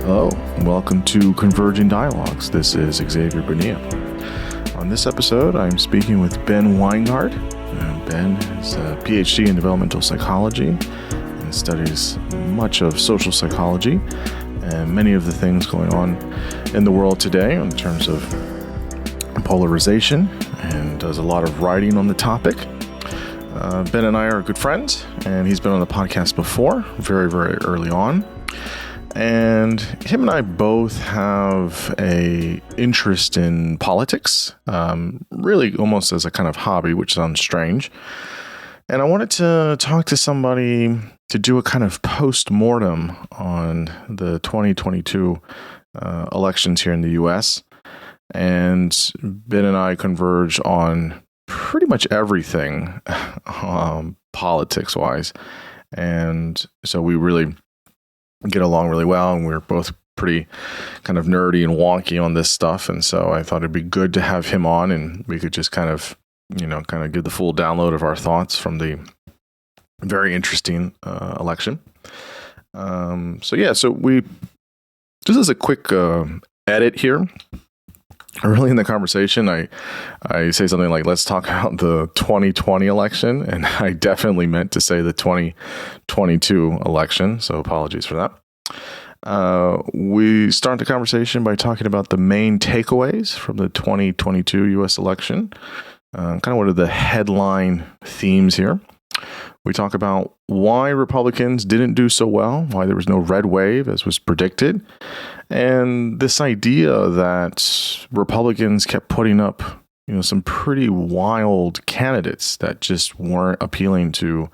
Hello, and welcome to Converging Dialogues. This is Xavier Bonilla. On this episode, I'm speaking with Ben Winegard. Ben is a PhD in developmental psychology and studies much of social psychology and many of the things going on in the world today in terms of polarization, and does a lot of writing on the topic. Ben and I are good friends, and he's been on the podcast before, very, very early on. And him and I both have a interest in politics, really almost as a kind of hobby, which sounds strange. And I wanted to talk to somebody to do a kind of post-mortem on the 2022 elections here in the U.S. And Ben and I converge on pretty much everything politics-wise. And so we really get along really well, and we're both pretty kind of nerdy and wonky on this stuff. And so I thought it'd be good to have him on, and we could just kind of give the full download of our thoughts from the very interesting election. So we just as a quick edit here. Early in the conversation, I say something like, let's talk about the 2020 election. And I definitely meant to say the 2022 election. So apologies for that. We start the conversation by talking about the main takeaways from the 2022 U.S. election. Kind of what are the headline themes here. We talk about why Republicans didn't do so well, why there was no red wave as was predicted, and this idea that Republicans kept putting up, some pretty wild candidates that just weren't appealing to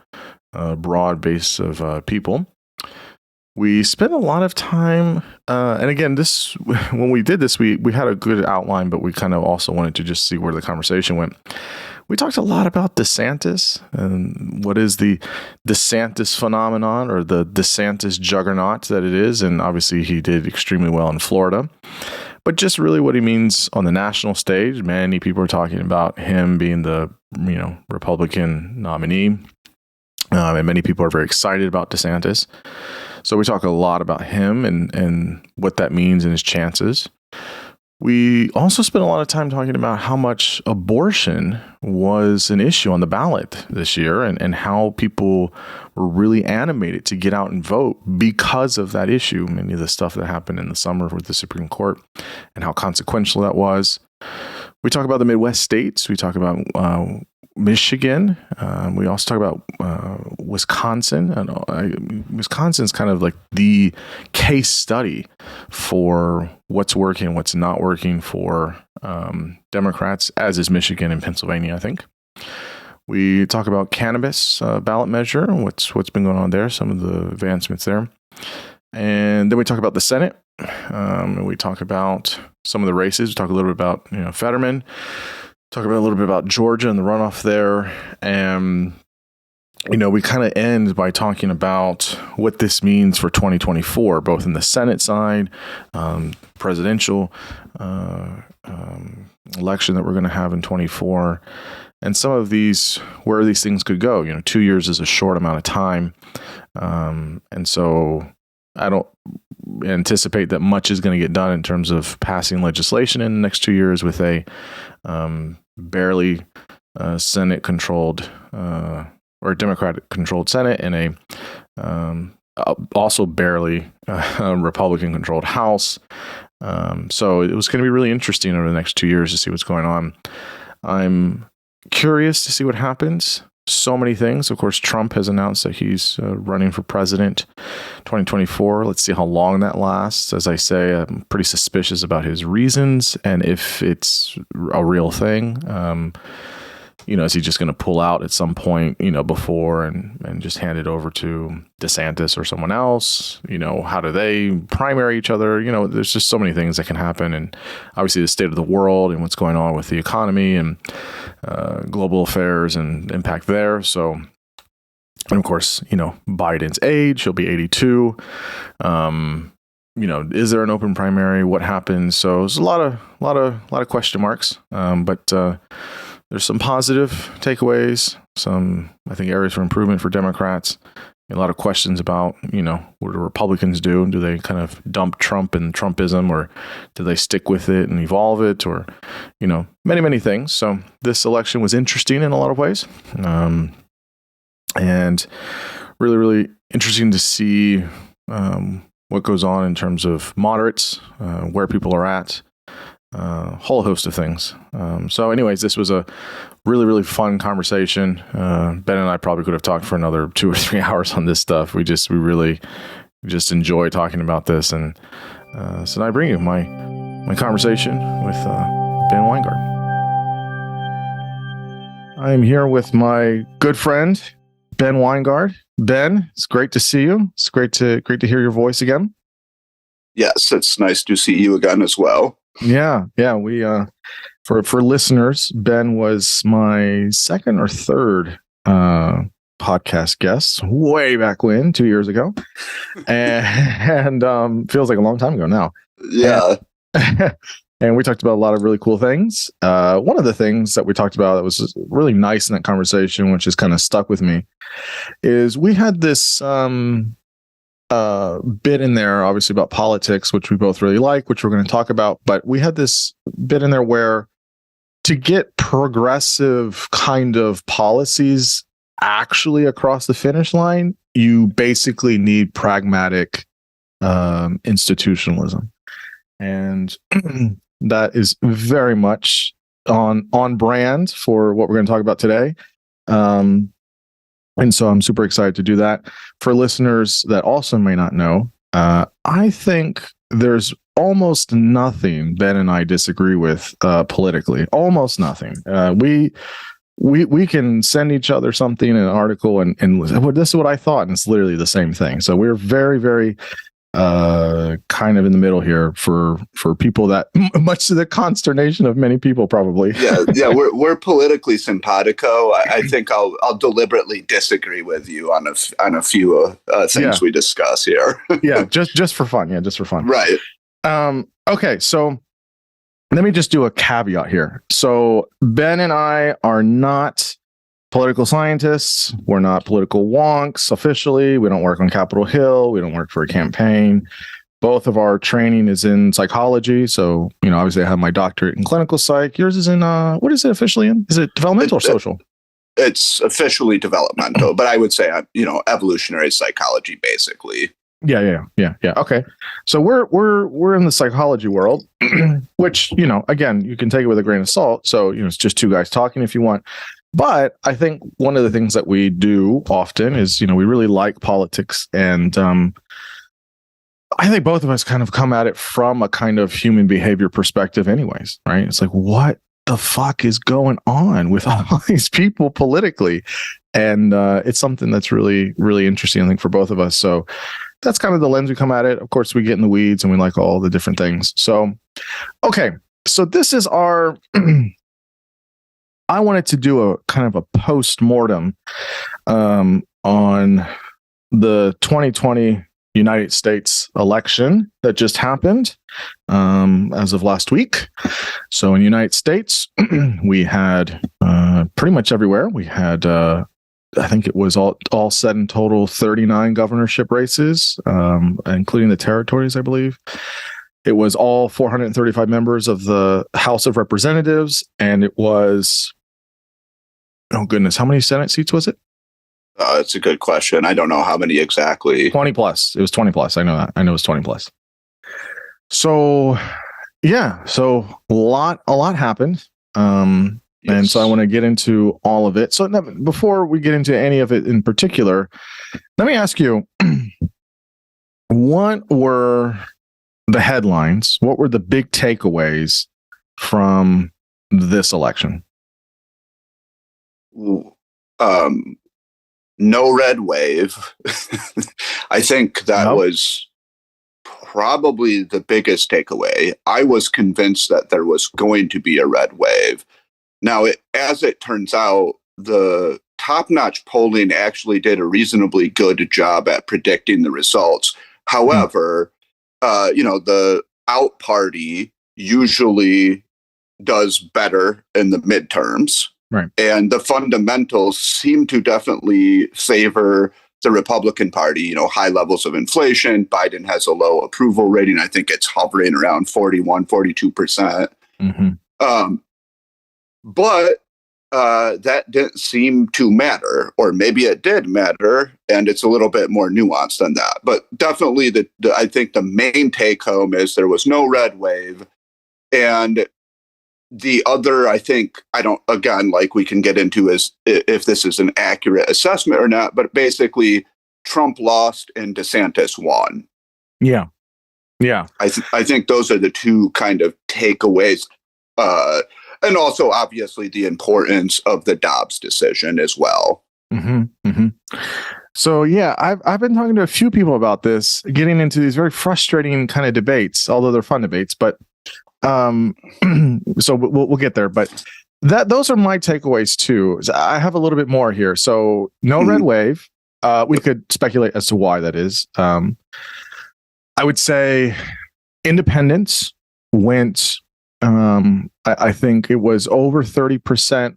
a broad base of people. We spent a lot of time, and again, when we did this, we had a good outline, but we kind of also wanted to just see where the conversation went. We talked a lot about Desantis and what is the Desantis phenomenon, or the Desantis juggernaut that it is. And obviously he did extremely well in Florida, but just really what he means on the national stage. Many people are talking about him being the, Republican nominee. And many people are very excited about Desantis. So we talk a lot about him and what that means and his chances. We also spent a lot of time talking about how much abortion was an issue on the ballot this year, and how people were really animated to get out and vote because of that issue. Many of the stuff that happened in the summer with the Supreme Court and how consequential that was. We talk about the Midwest states. We talk about Michigan. We also talk about Wisconsin. And Wisconsin's kind of like the case study for what's working, what's not working for Democrats, as is Michigan and Pennsylvania, I think. We talk about cannabis ballot measure, what's been going on there, some of the advancements there. And then we talk about the Senate. And we talk about some of the races. We talk a little bit about Fetterman. Talk about a little bit about Georgia and the runoff there. And, we kind of end by talking about what this means for 2024, both in the Senate side, presidential election that we're going to have in 24, and some of these, where these things could go. 2 years is a short amount of time. And so I don't anticipate that much is going to get done in terms of passing legislation in the next 2 years with a barely Senate-controlled or Democratic-controlled Senate and a also barely Republican-controlled House. So it was going to be really interesting over the next 2 years to see what's going on. I'm curious to see what happens. So many things. Of course, Trump has announced that he's running for president 2024. Let's see how long that lasts. As I say, I'm pretty suspicious about his reasons and if it's a real thing. Is he just going to pull out at some point, before and just hand it over to Desantis or someone else? How do they primary each other? There's just so many things that can happen. And obviously the state of the world and what's going on with the economy and global affairs and impact there. So, and of course, Biden's age, he'll be 82. Is there an open primary? What happens? So there's a lot of question marks. But there's some positive takeaways, some, I think, areas for improvement for Democrats, A lot of questions about, what do Republicans do? Do they kind of dump Trump and Trumpism, or do they stick with it and evolve it, or, many, many things. So this election was interesting in a lot of ways. And really, really interesting to see what goes on in terms of moderates, where people are at, a whole host of things. So anyways, this was a really, really fun conversation. Ben and I probably could have talked for another 2 or 3 hours on this stuff. We really just enjoy talking about this. And so now I bring you my conversation with Ben Winegard. I am here with my good friend, Ben Winegard. Ben, it's great to see you. It's great to hear your voice again. Yes, it's nice to see you again as well. Yeah. We for listeners, Ben was my second or third podcast guest way back when, 2 years ago, and feels like a long time ago now. Yeah. And we talked about a lot of really cool things. One of the things that we talked about that was really nice in that conversation, which has kind of stuck with me, is we had this bit in there, obviously, about politics, which we both really like, which we're going to talk about. But we had this bit in there where to get progressive kind of policies actually across the finish line, you basically need pragmatic institutionalism. And that is very much on brand for what we're going to talk about today. And so I'm super excited to do that. For listeners that also may not know, I think there's almost nothing Ben and I disagree with politically. Almost nothing. We can send each other something in an article and well, this is what I thought, and it's literally the same thing. So we're very, very kind of in the middle here for people that, much to the consternation of many people, probably. Yeah, we're politically simpatico. I think I'll deliberately disagree with you on a few things we discuss here. Yeah, just for fun. Yeah, just for fun. Right. Okay, so let me just do a caveat here. So Ben and I are not political scientists. We're not political wonks officially. We don't work on Capitol Hill. We don't work for a campaign. Both of our training is in psychology. So, obviously I have my doctorate in clinical psych. Yours is in, what is it officially in? Is it developmental or social? It's officially developmental, but I would say, evolutionary psychology, basically. Yeah. Okay. So we're in the psychology world, which, again, you can take it with a grain of salt. So, it's just two guys talking if you want. But I think one of the things that we do often is, we really like politics. And I think both of us kind of come at it from a kind of human behavior perspective anyways, right? It's like, what the fuck is going on with all these people politically? And it's something that's really, really interesting, I think, for both of us. So that's kind of the lens we come at it. Of course, we get in the weeds and we like all the different things. So, okay. So this is our... I wanted to do a kind of a post-mortem on the 2020 United States election that just happened as of last week. So in the United States, we had pretty much everywhere. We had, I think it was all said in total, 39 governorship races, including the territories, I believe. It was all 435 members of the House of Representatives, and it was... Oh, goodness. How many Senate seats was it? It's a good question. I don't know how many exactly. 20 plus. It was 20 plus. I know that. I know it was 20 plus. So, yeah. So a lot happened. And so I want to get into all of it. So before we get into any of it in particular, let me ask you, what were the headlines? What were the big takeaways from this election? No red wave. I think that was probably the biggest takeaway. I was convinced that there was going to be a red wave. Now, as it turns out, the top-notch polling actually did a reasonably good job at predicting the results. However, the out party usually does better in the midterms. Right. And the fundamentals seem to definitely favor the Republican Party, high levels of inflation. Biden has a low approval rating. I think it's hovering around 41, 42%. But that didn't seem to matter, or maybe it did matter, and it's a little bit more nuanced than that. But definitely, I think the main take home is there was no red wave, and the other, I think, we can get into is if this is an accurate assessment or not, but basically Trump lost and DeSantis won. Yeah. I think those are the two kind of takeaways. And also, obviously, the importance of the Dobbs decision as well. So, yeah, I've been talking to a few people about this, getting into these very frustrating kind of debates, although they're fun debates. But so we'll get there. But those are my takeaways, too. I have a little bit more here. So no red wave. We could speculate as to why that is. I would say independents went... I think it was over 30%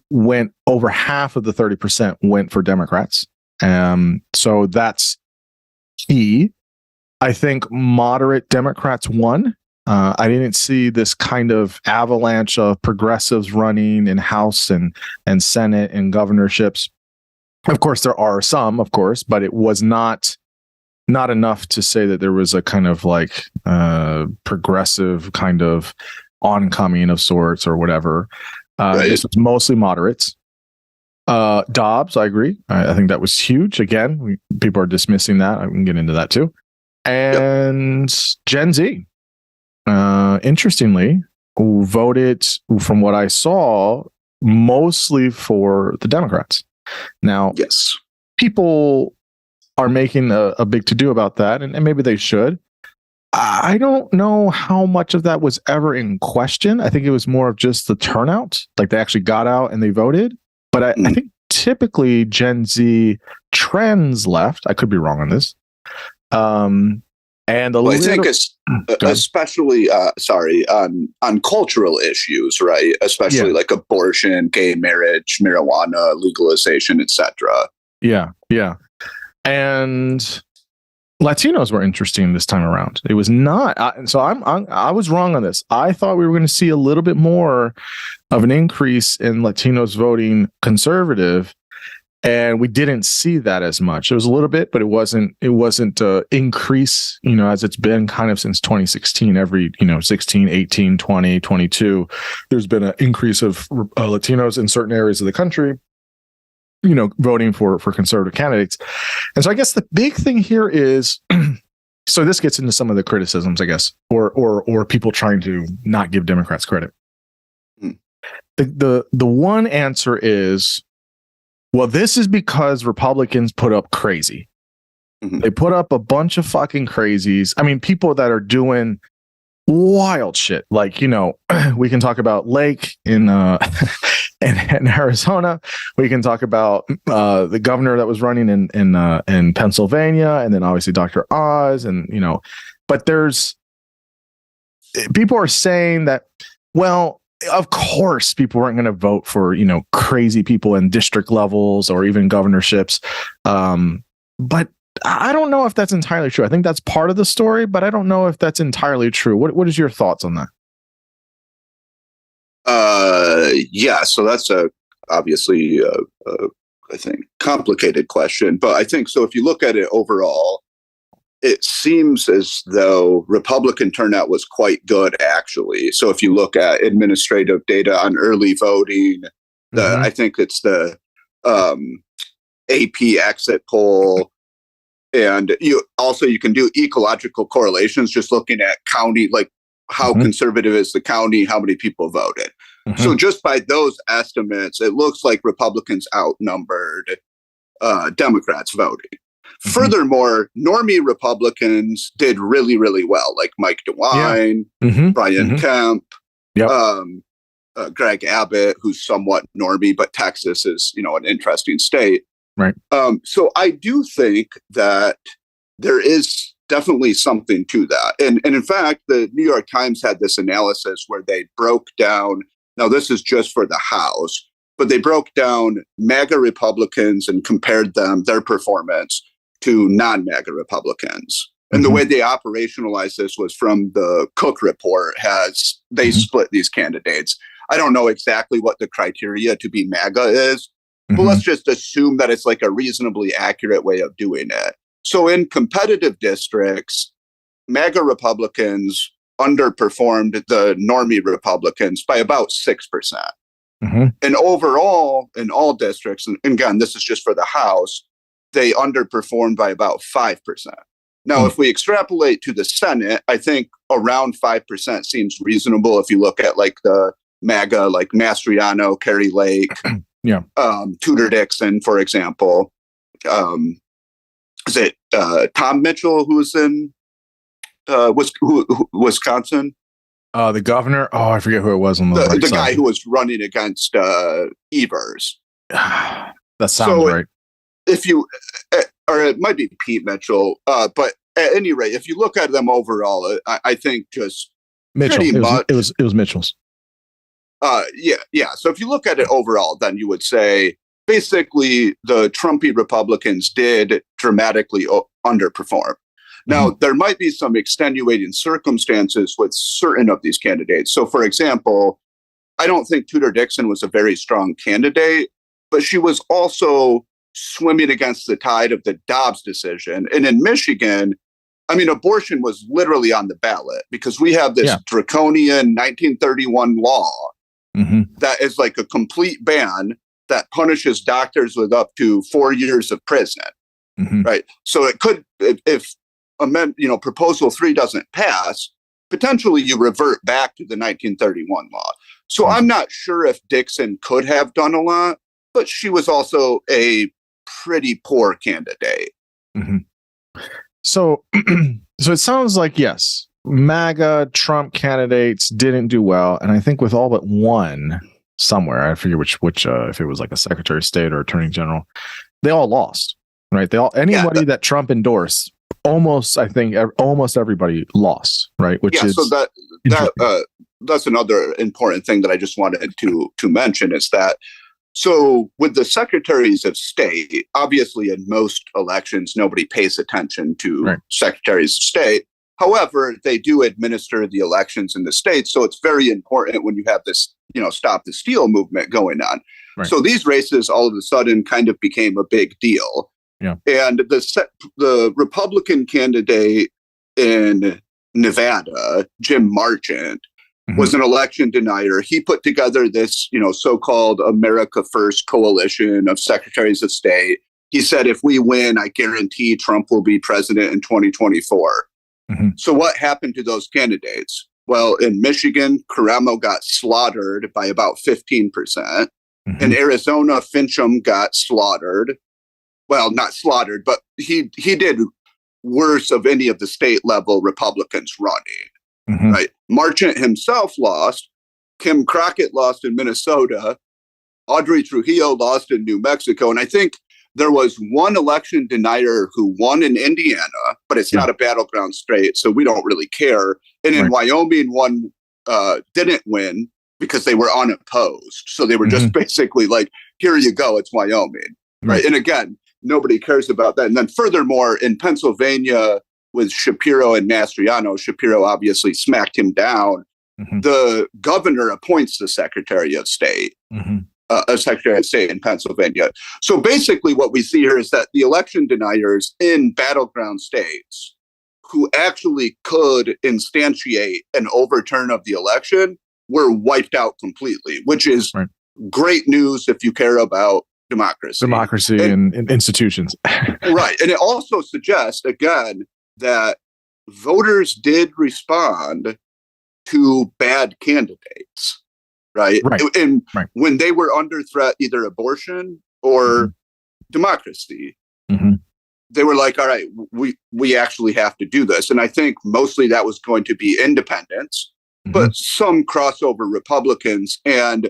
went, over half of the 30% went for Democrats. So that's key. I think moderate Democrats won. I didn't see this kind of avalanche of progressives running in House and Senate and governorships. Of course, there are some, but it was not enough to say that there was a kind of like progressive kind of oncoming of sorts or whatever. Right. This was mostly moderates. Dobbs, I agree. I think that was huge. Again, people are dismissing that. I can get into that too. And Gen Z, interestingly, who voted, from what I saw, mostly for the Democrats. Now, yes, people are making a big to-do about that, and maybe they should. I don't know how much of that was ever in question. I think it was more of just the turnout, like they actually got out and they voted. But I think typically Gen Z trends left. I could be wrong on this. And I think especially, on cultural issues, right? Especially like abortion, gay marriage, marijuana legalization, etc. Yeah. And Latinos were interesting this time around. It was not. I was wrong on this. I thought we were going to see a little bit more of an increase in Latinos voting conservative, and we didn't see that as much. It was a little bit, but it wasn't increase, as it's been kind of since 2016. Every 16, 18, 20, 22, there's been an increase of Latinos in certain areas of the country, voting for conservative candidates. And so I guess the big thing here is, so this gets into some of the criticisms, I guess, or people trying to not give Democrats credit. The one answer is, well, this is because Republicans put up crazy. They put up a bunch of fucking crazies. I mean, people that are doing wild shit. Like, we can talk about Lake in Arizona. We can talk about the governor that was running in Pennsylvania, and then obviously Dr. Oz, and but people are saying that, well, of course people weren't going to vote for crazy people in district levels or even governorships, but I don't know if that's entirely true. I think that's part of the story, but I don't know if that's entirely true. What is your thoughts on that? So that's obviously I think complicated question, but I think so. If you look at it overall, it seems as though Republican turnout was quite good, actually. So if you look at administrative data on early voting, I think it's the AP exit poll. And you can do ecological correlations, just looking at county, like how conservative is the county, how many people voted. So just by those estimates, it looks like Republicans outnumbered Democrats voting. Furthermore, normie Republicans did really, really well, like Mike DeWine, Brian Kemp, Greg Abbott, who's somewhat normie, but Texas is, an interesting state. Right. So I do think that there is definitely something to that. And in fact, the New York Times had this analysis where they broke down, now this is just for the House, but they broke down MAGA Republicans and compared their performance to non-MAGA Republicans. And the way they operationalized this was from the Cook report. They split these candidates. I don't know exactly what the criteria to be MAGA is, but let's just assume that it's like a reasonably accurate way of doing it. So in competitive districts, MAGA Republicans underperformed the normie Republicans by about 6%. And overall, in all districts, and again, this is just for the House, they underperformed by about 5%. Now, if we extrapolate to the Senate, I think around 5% seems reasonable if you look at like the MAGA, like Mastriano, Kerry Lake, Tudor Dixon, for example. Is it Tom Mitchell who's in Wisconsin? The governor? Oh, I forget who it was on the guy who was running against Evers. That sounds right. If you, or it might be Pete Mitchell, but at any rate, if you look at them overall, I think just Mitchell. It was Mitchell's. Yeah. So if you look at it overall, then you would say basically the Trumpy Republicans did dramatically underperform. Now, there might be some extenuating circumstances with certain of these candidates. So, for example, I don't think Tudor Dixon was a very strong candidate, but she was also swimming against the tide of the Dobbs decision. And in Michigan, I mean, abortion was literally on the ballot because we have this draconian 1931 law that is like a complete ban that punishes doctors with up to 4 years of prison. Right. So it could, if Proposal 3 doesn't pass, potentially you revert back to the 1931 law. So I'm not sure if Dixon could have done a lot, but she was also a pretty poor candidate. So it sounds like, yes, MAGA Trump candidates didn't do well. And I think with all but one somewhere, I forget which if it was like a Secretary of State or Attorney General, they all lost, right? Anybody that Trump endorsed, almost everybody lost, right? Which is so that's another important thing that I just wanted to mention is that, so with the secretaries of state, obviously in most elections, nobody pays attention to secretaries of state. However, they do administer the elections in the state. So it's very important when you have this, Stop the Steal movement going on. So these races all of a sudden kind of became a big deal. And the Republican candidate in Nevada, Jim Marchant, was an election denier. He put together this, so-called America First coalition of secretaries of state. He said, if we win, I guarantee Trump will be president in 2024. So what happened to those candidates? Well, in Michigan, Caramo got slaughtered by about 15%. In Arizona, Fincham got slaughtered. Well, not slaughtered, but he did worse of any of the state level Republicans running. Right. Marchant himself lost. Kim Crockett lost in Minnesota. Audrey Trujillo lost in New Mexico. And I think there was one election denier who won in Indiana, but it's not a battleground state, so we don't really care. And in Wyoming, one didn't win because they were unopposed. So they were just basically like, here you go, it's Wyoming. Right. And again, nobody cares about that. And then furthermore, in Pennsylvania, with Shapiro and Mastriano, Shapiro obviously smacked him down. The governor appoints the Secretary of State, a Secretary of State in Pennsylvania. So basically what we see here is that the election deniers in battleground states who actually could instantiate an overturn of the election were wiped out completely, which is great news if you care about democracy and institutions. Right. And it also suggests, again, that voters did respond to bad candidates, right? And when they were under threat, either abortion or democracy, they were like, all right, we actually have to do this. And I think mostly that was going to be independents, but some crossover Republicans. And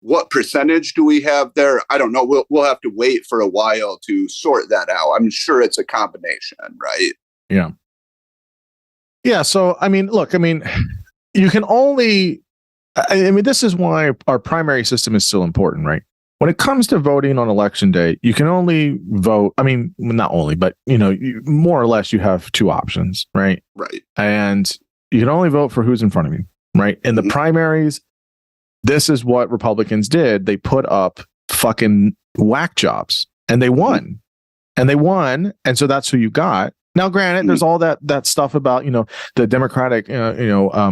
what percentage do we have there? I don't know. We'll have to wait for a while to sort that out. I'm sure it's a combination, right? Yeah. So, you can only, this is why our primary system is still important, right? when it comes to voting on election day, you can only vote. I mean, not only, but more or less, you have two options, right? Right. And you can only vote for who's in front of you, right? In the primaries, this is what Republicans did. They put up fucking whack jobs, and they won, and so that's who you got. Now, granted, there's all that stuff about the Democratic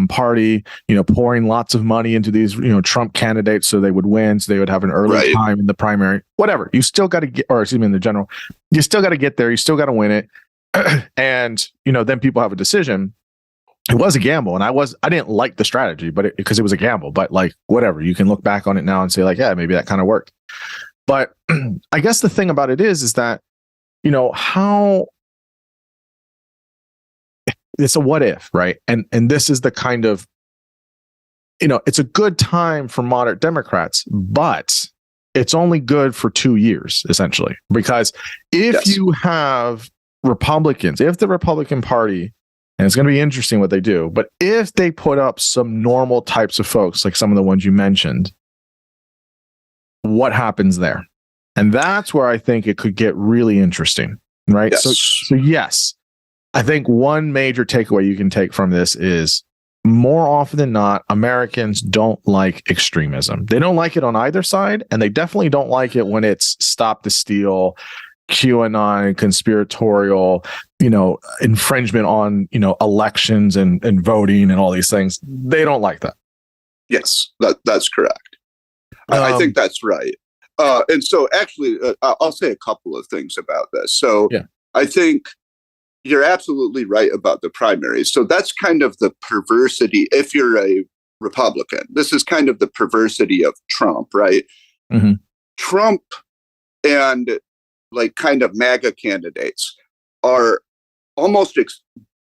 Party pouring lots of money into these Trump candidates so they would win, so they would have an early time in the primary. Whatever, you still got to get, or excuse me, in the general, you still got to get there. You still got to win it, and then people have a decision. It was a gamble, and I didn't like the strategy, but because it was a gamble. But like whatever, you can look back on it now and say like, yeah, maybe that kind of worked. But I guess the thing about it is that how. It's a what if, right? And this is the kind of, it's a good time for moderate Democrats, but it's only good for 2 years, essentially. Because if you have Republicans, if the Republican Party, and it's going to be interesting what they do, but if they put up some normal types of folks, like some of the ones you mentioned, what happens there? And that's where I think it could get really interesting, right? Yes. So yes. I think one major takeaway you can take from this is more often than not, Americans don't like extremism. They don't like it on either side, and they definitely don't like it when it's stop the steal, QAnon, conspiratorial, infringement on, elections and voting and all these things. They don't like that. Yes, that's correct. I think that's right. And so actually, I'll say a couple of things about this. So I think you're absolutely right about the primaries. So that's kind of the perversity. If you're a Republican, this is kind of the perversity of Trump, right? Mm-hmm. Trump and like kind of MAGA candidates are almost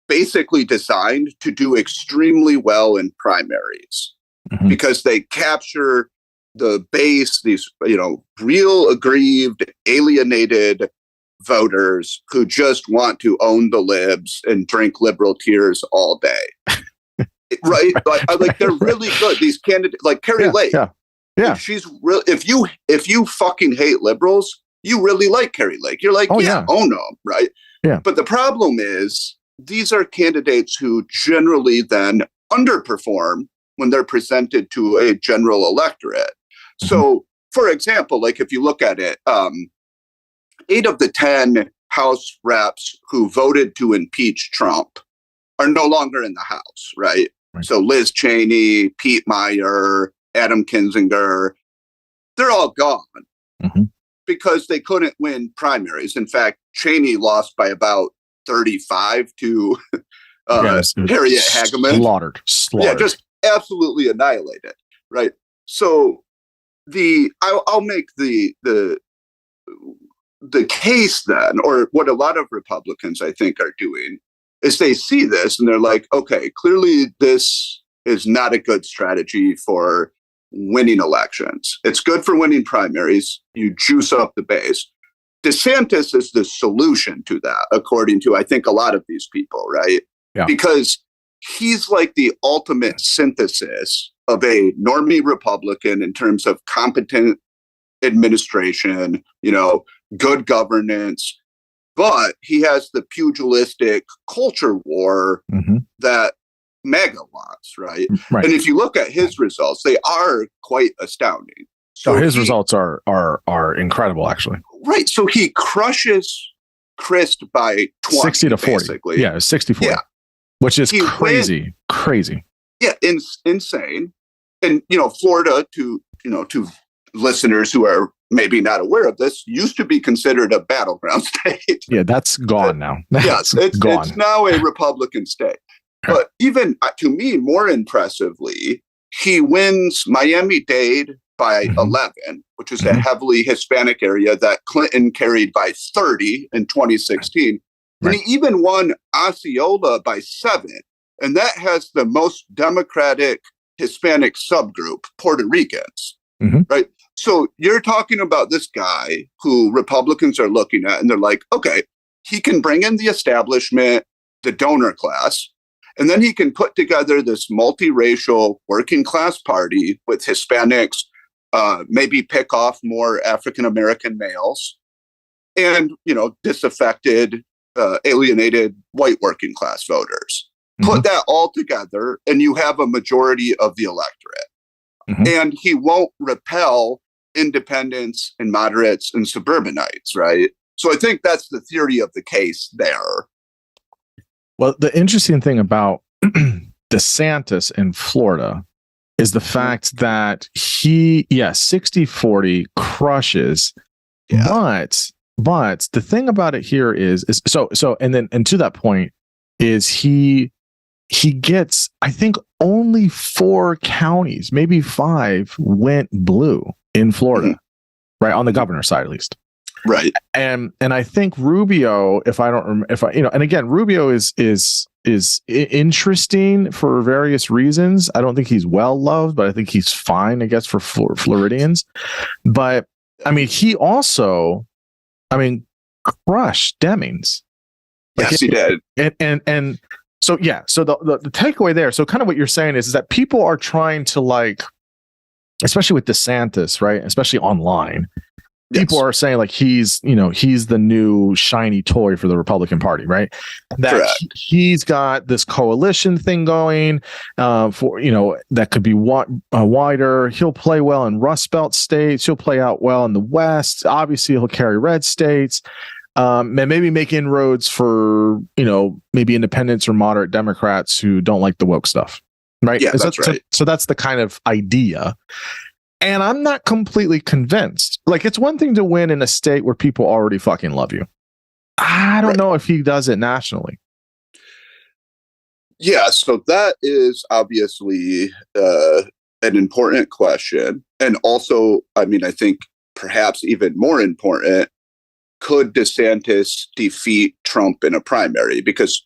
basically designed to do extremely well in primaries because they capture the base, these, real aggrieved, alienated voters who just want to own the libs and drink liberal tears all day. Right? Like they're really good. These candidates, like Carrie Lake. Yeah. She's real. If you fucking hate liberals, you really like Carrie Lake. You're like, own them, right? Yeah. But the problem is these are candidates who generally then underperform when they're presented to a general electorate. So, for example, like if you look at it, 8 of the 10 House reps who voted to impeach Trump are no longer in the House, right? So Liz Cheney, Pete Meyer, Adam Kinzinger, they're all gone because they couldn't win primaries. In fact, Cheney lost by about 35 to Harriet Hageman. Slaughtered. Yeah, just absolutely annihilated, right? So I'll make the case then, or what a lot of Republicans I think are doing, is they see this and they're like, okay, clearly this is not a good strategy for winning elections. It's good for winning primaries. You juice up the base. DeSantis is the solution to that, according to, I think, a lot of these people, right? Yeah. Because he's like the ultimate synthesis of a normie Republican in terms of competent administration, good governance, but he has the pugilistic culture war that MAGA wants, right? And if you look at his results, they are quite astounding. So his results are incredible, actually. Right. So he crushes Christ by 20, 60 to 40. Basically. Yeah, 60-40. Yeah. Which is crazy. Yeah, insane. And Florida, to listeners who are maybe not aware of this, used to be considered a battleground state. Yeah, that's gone now. Yes, it's now a Republican state. But even to me, more impressively, he wins Miami-Dade by 11, which is a heavily Hispanic area that Clinton carried by 30 in 2016. And he even won Osceola by 7. And that has the most Democratic Hispanic subgroup, Puerto Ricans, right? So you're talking about this guy who Republicans are looking at, and they're like, okay, he can bring in the establishment, the donor class, and then he can put together this multiracial working class party with Hispanics maybe pick off more African-American males and, disaffected, alienated white working class voters. Mm-hmm. Put that all together and you have a majority of the electorate. Mm-hmm. And he won't repel independents and moderates and suburbanites, right? So I think that's the theory of the case there. Well, the interesting thing about DeSantis in Florida is the fact that he, 60-40 crushes, but the thing about it here is so and to that point is he gets, I think, only 4 counties, maybe 5 went blue in Florida, mm-hmm. right, on the governor's side at least. Right. And I think Rubio, and again, Rubio is interesting for various reasons. I don't think he's well loved, but I think he's fine, I guess, for Floridians. But I mean, he also, crushed Demings. Yes, he did. And so, so the takeaway there, so kind of what you're saying is that people are trying to, especially with DeSantis, right? Especially online. Yes. People are saying he's the new shiny toy for the Republican Party, right? That he's got this coalition thing going for, that could be wider. He'll play well in Rust Belt states. He'll play out well in the West. Obviously, he'll carry red states. And maybe make inroads for, maybe independents or moderate Democrats who don't like the woke stuff, right? Yeah, that's right. So that's the kind of idea. And I'm not completely convinced. It's one thing to win in a state where people already fucking love you. I don't know if he does it nationally. Yeah, so that is obviously an important question. And also, I think perhaps even more important, could DeSantis defeat Trump in a primary? Because,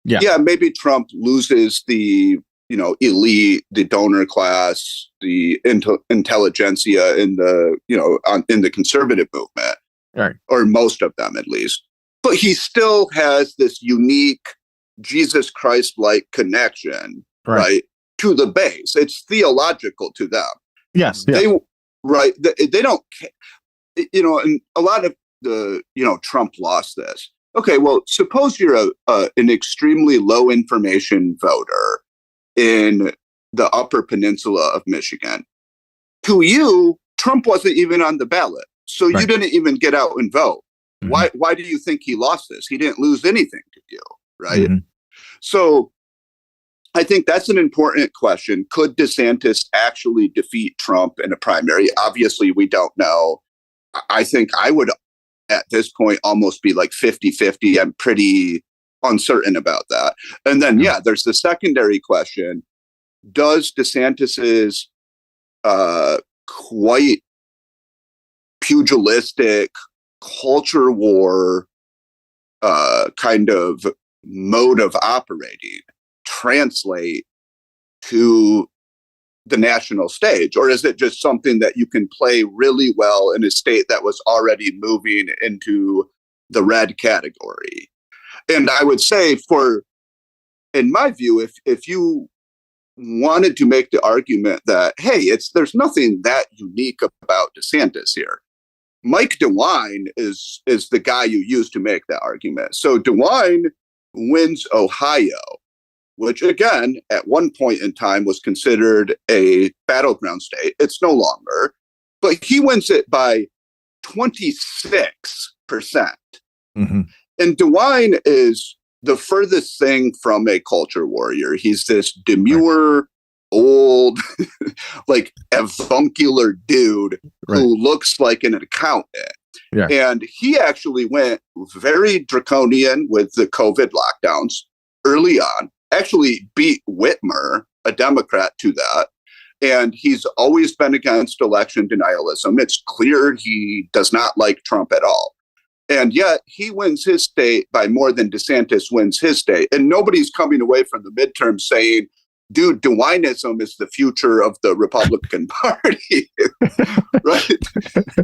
maybe Trump loses the elite, the donor class, the intelligentsia in the, in the conservative movement, right, or most of them at least. But he still has this unique Jesus Christ-like connection, right, to the base. It's theological to them. Yes. They don't, and a lot of the, Trump lost this. Okay, well, suppose you're an extremely low information voter in the Upper Peninsula of Michigan. To you, Trump wasn't even on the ballot. So you didn't even get out and vote. Mm-hmm. Why do you think he lost this? He didn't lose anything to you, right? Mm-hmm. So I think that's an important question. Could DeSantis actually defeat Trump in a primary? Obviously, we don't know. I think I would, at this point, almost be 50-50. I'm pretty uncertain about that. And then, there's the secondary question. Does DeSantis's quite pugilistic culture war kind of mode of operating translate to the national stage? Or is it just something that you can play really well in a state that was already moving into the red category? And I would say in my view, if you wanted to make the argument that, hey, there's nothing that unique about DeSantis here, Mike DeWine is the guy you use to make that argument. So DeWine wins Ohio, which again, at one point in time was considered a battleground state. It's no longer, but he wins it by 26%. Mm-hmm. And DeWine is the furthest thing from a culture warrior. He's this demure, old, avuncular dude who looks like an accountant. Yeah. And he actually went very draconian with the COVID lockdowns early on, actually beat Whitmer, a Democrat, to that. And he's always been against election denialism. It's clear he does not like Trump at all. And yet he wins his state by more than DeSantis wins his state. And nobody's coming away from the midterm saying, dude, DeWineism is the future of the Republican Party. Right?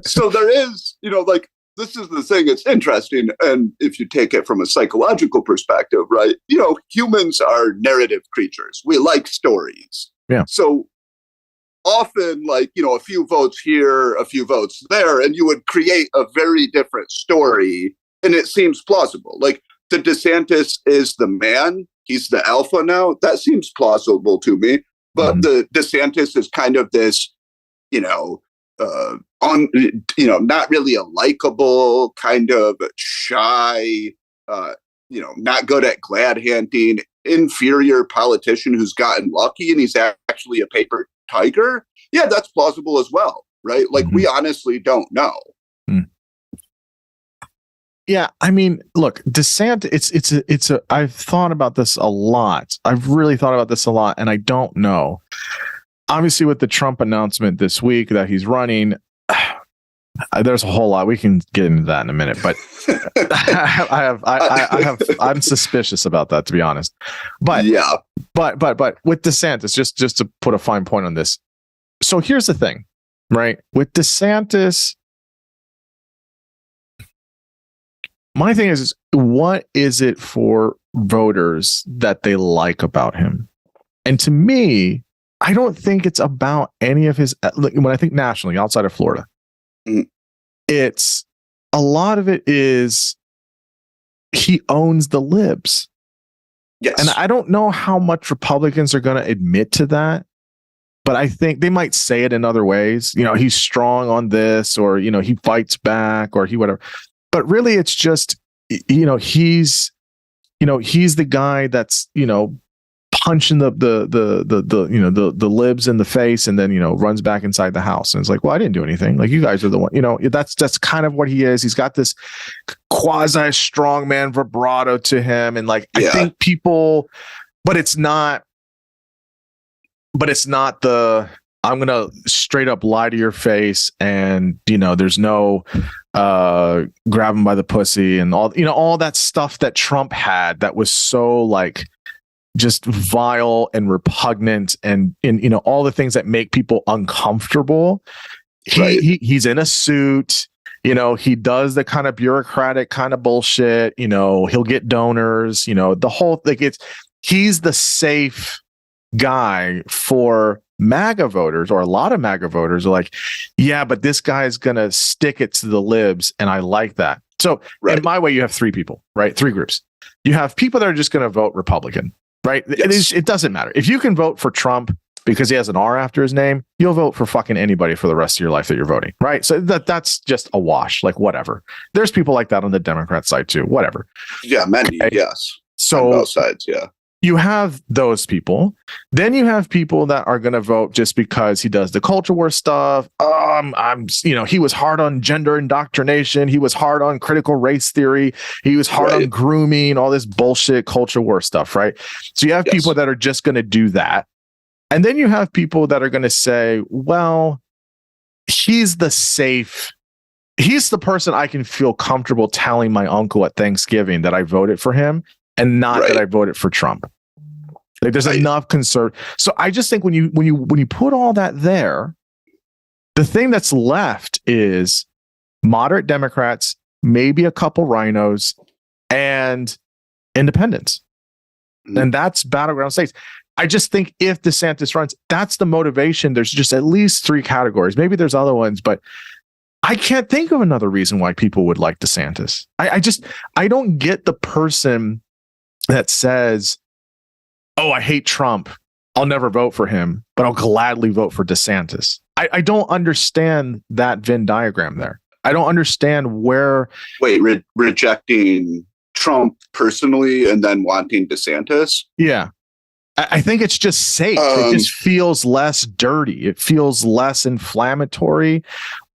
So there is, this is the thing. It's interesting. And if you take it from a psychological perspective, right, humans are narrative creatures. We like stories. Yeah. So often like, a few votes here, a few votes there, and you would create a very different story. And it seems plausible. Like the DeSantis is the man. He's the alpha now. That seems plausible to me. But the DeSantis is kind of this, not really a likable, kind of shy, not good at glad handing, inferior politician who's gotten lucky and he's actually a paper tiger. Yeah, that's plausible as well, right? Like we honestly don't know. Yeah, I mean, look, DeSantis, I've thought about this a lot. I've really thought about this a lot, and I don't know. Obviously, with the Trump announcement this week that he's running, there's a whole lot. We can get into that in a minute, but I'm suspicious about that, to be honest. But yeah, but with DeSantis, just to put a fine point on this. So here's the thing, right? With DeSantis, my thing is, what is it for voters that they like about him? And to me, I don't think it's about any of his, when I think nationally, outside of Florida, it's a lot of it is he owns the libs. Yes. And I don't know how much Republicans are going to admit to that, but I think they might say it in other ways. He's strong on this, or, he fights back, or he whatever. But really, it's just, he's the guy that's, punching the libs in the face, and then, runs back inside the house. And it's like, well, I didn't do anything. Like, you guys are the one, that's kind of what he is. He's got this quasi strongman vibrato to him. And like, I think people, but it's not the, I'm going to straight up lie to your face, and, there's no grab him by the pussy and all that stuff that Trump had that was so like just vile and repugnant, and all the things that make people uncomfortable. He's in a suit, he does the kind of bureaucratic kind of bullshit, he'll get donors, the whole thing. He's the safe guy for MAGA voters, or a lot of MAGA voters are like, yeah, but this guy's going to stick it to the libs. And I like that. So in my way, you have three people, right? Three groups. You have people that are just going to vote Republican, right? Yes. It doesn't matter. If you can vote for Trump because he has an R after his name, you'll vote for fucking anybody for the rest of your life that you're voting, right? So that's just a wash, like whatever. There's people like that on the Democrat side too, whatever. Yeah, many, okay. Yes. So on both sides, yeah. You have those people. Then you have people that are going to vote just because he does the culture war stuff. He was hard on gender indoctrination. He was hard on critical race theory. He was hard on grooming, all this bullshit culture war stuff, right? So you have people that are just going to do that. And then you have people that are going to say, well, he's the person I can feel comfortable telling my uncle at Thanksgiving that I voted for him, and not that I voted for Trump. Like there's enough concern. So I just think when you put all that there, the thing that's left is moderate Democrats, maybe a couple rhinos, and independents. And that's battleground states. I just think if DeSantis runs, that's the motivation. There's just at least three categories. Maybe there's other ones, but I can't think of another reason why people would like DeSantis. I don't get the person that says, oh, I hate Trump, I'll never vote for him, but I'll gladly vote for DeSantis. I don't understand that Venn diagram there. I don't understand where... Wait, rejecting Trump personally and then wanting DeSantis? Yeah. I think it's just safe. It just feels less dirty. It feels less inflammatory,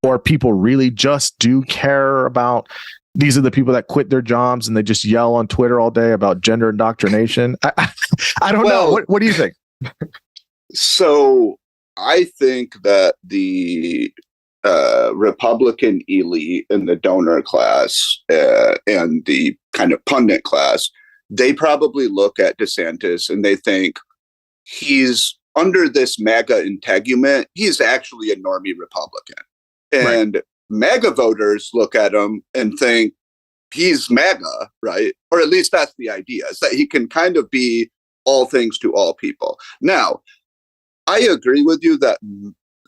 or people really just do care about... These are the people that quit their jobs and they just yell on Twitter all day about gender indoctrination. I don't know. What do you think? So I think that the Republican elite and the donor class and the kind of pundit class, they probably look at DeSantis and they think he's under this MAGA integument. He's actually a normie Republican. And MAGA voters look at him and think he's MAGA, right? Or at least that's the idea, is that he can kind of be all things to all people. Now, I agree with you that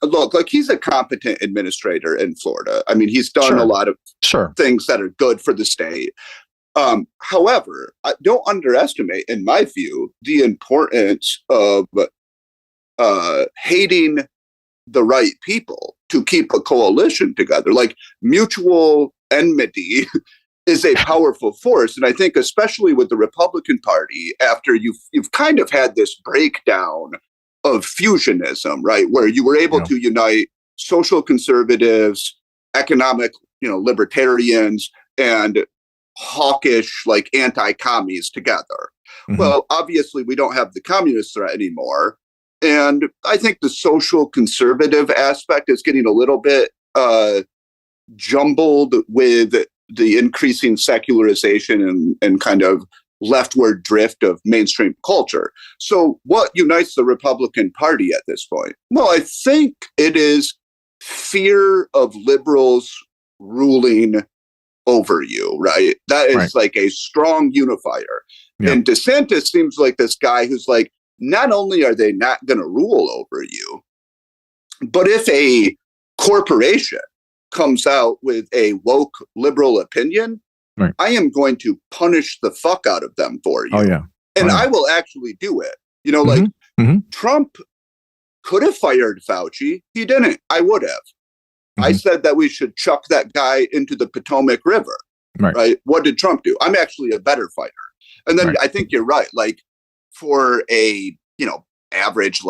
look, like he's a competent administrator in Florida. I mean, he's done a lot of things that are good for the state. However, don't underestimate, in my view, the importance of hating the right people to keep a coalition together. Like mutual enmity is a powerful force. And I think especially with the Republican Party, after you've kind of had this breakdown of fusionism, right? Where you were able to unite social conservatives, economic, libertarians, and hawkish, like anti-commies together. Mm-hmm. Well, obviously we don't have the communist threat anymore. And I think the social conservative aspect is getting a little bit jumbled with the increasing secularization and kind of leftward drift of mainstream culture. So what unites the Republican Party at this point? Well, I think it is fear of liberals ruling over you, right? That is like a strong unifier. Yeah. And DeSantis seems like this guy who's like, not only are they not going to rule over you, but if a corporation comes out with a woke liberal opinion, I am going to punish the fuck out of them for you. And I will actually do it. Like Trump could have fired Fauci. He didn't. I would have. I said that we should chuck that guy into the Potomac River. Right? What did Trump do? I'm actually a better fighter. And then I think you're right. Like for a, average,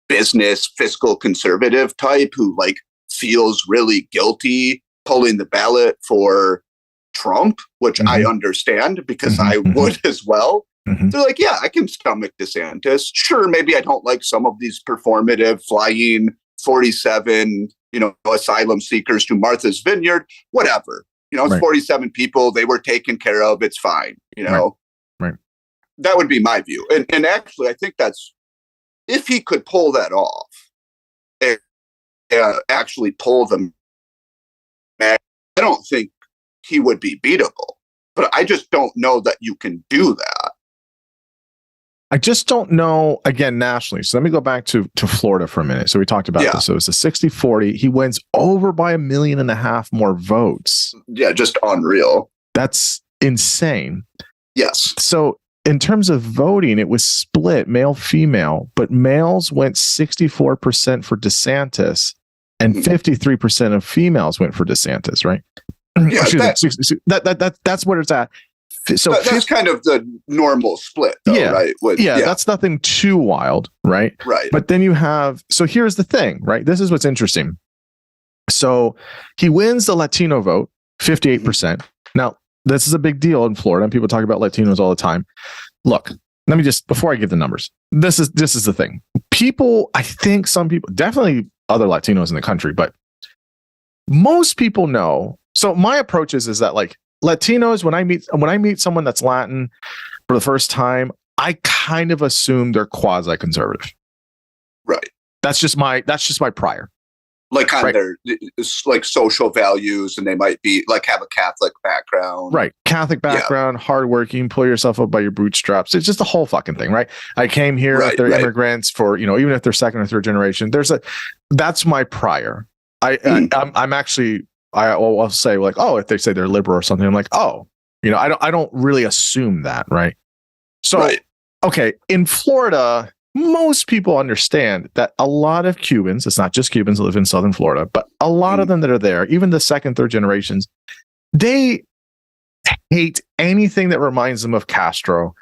business fiscal conservative type who like feels really guilty pulling the ballot for Trump, which I understand because I would as well. They're like, yeah, I can stomach DeSantis. Sure, maybe I don't like some of these performative flying 47, asylum seekers to Martha's Vineyard, whatever. It's 47 people. They were taken care of. It's fine. That would be my view. And actually, I think that's, if he could pull that off, and actually pull them, I don't think he would be beatable. But I just don't know that you can do that. I just don't know, again, nationally. So let me go back to Florida for a minute. So we talked about this. So it's a 60-40. He wins over by 1.5 million more votes. Yeah, just unreal. That's insane. Yes. So in terms of voting, it was split male, female, but males went 64% for DeSantis and 53% of females went for DeSantis, right? Yeah, that's what it's at. So that's kind of the normal split, though, right? That's nothing too wild, right? Right. But then you have, so here's the thing, right? This is what's interesting. So he wins the Latino vote, 58%. Now, this is a big deal in Florida, and people talk about Latinos all the time. Look, let me just, before I give the numbers, this is the thing. People, I think some people, definitely other Latinos in the country, but most people know. So my approach is that like Latinos, when I meet someone that's Latin for the first time, I kind of assume they're quasi-conservative. Right. That's just my prior. Like kind of their like social values, and they might be like have a Catholic background. Right. Catholic background, hardworking, pull yourself up by your bootstraps. It's just a whole fucking thing, right? I came here if they're immigrants for, even if they're second or third generation. That's my prior. I'm actually, I'll say like, oh, if they say they're liberal or something, I'm like, oh, I don't really assume that, right? So, okay, in Florida, most people understand that a lot of Cubans, it's not just Cubans that live in Southern Florida, but a lot of them that are there, even the second, third generations, they hate anything that reminds them of Castro,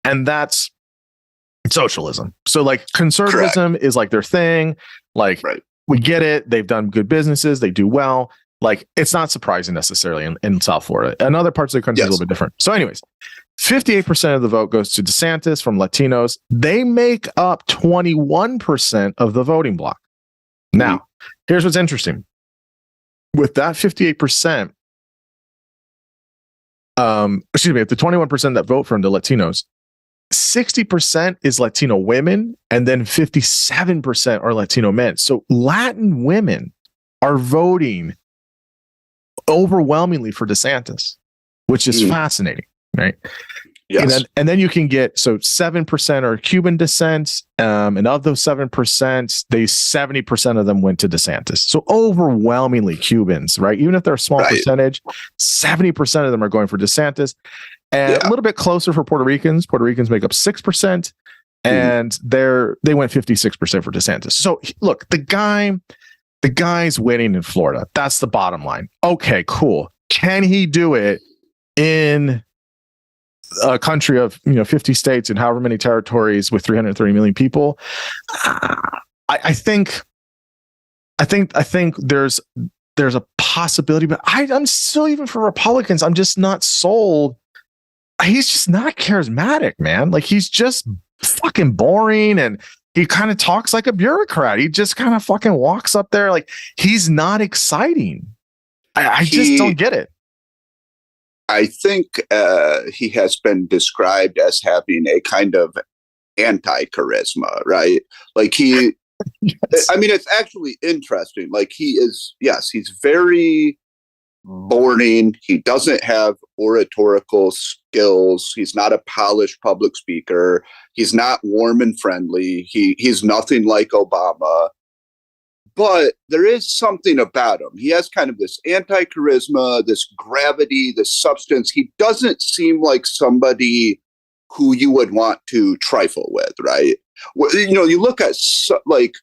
and that's socialism. So like conservatism is like their thing. Like we get it. They've done good businesses. They do well. Like it's not surprising necessarily in South Florida. And other parts of the country is a little bit different. So anyways, 58% of the vote goes to DeSantis from Latinos. They make up 21% of the voting block. Now, here's what's interesting. With that 58%, if the 21% that vote from the Latinos, 60% is Latino women, and then 57% are Latino men. So Latin women are voting overwhelmingly for DeSantis, which is fascinating, right? Yes. And then you can get, so 7% are Cuban descent. And of those 7%, 70% of them went to DeSantis. So overwhelmingly Cubans, right? Even if they're a small percentage, 70% of them are going for DeSantis. And a little bit closer for Puerto Ricans. Puerto Ricans make up 6%. And they went 56% for DeSantis. So look, the guy's winning in Florida. That's the bottom line. Okay, cool. Can he do it in a country of 50 states and however many territories with 330 million people? I think there's a possibility, but I'm still, even for Republicans, I'm just not sold. He's just not charismatic, man. Like, he's just fucking boring, and he kind of talks like a bureaucrat. He just kind of fucking walks up there. Like, he's not exciting. I just don't get it. I think he has been described as having a kind of anti-charisma, right? Like, he, yes. I mean, it's actually interesting. Like, he's very boring. He doesn't have oratorical skills. He's not a polished public speaker. He's not warm and friendly. He's nothing like Obama. But there is something about him. He has kind of this anti-charisma, this gravity, this substance. He doesn't seem like somebody who you would want to trifle with, right? You look at like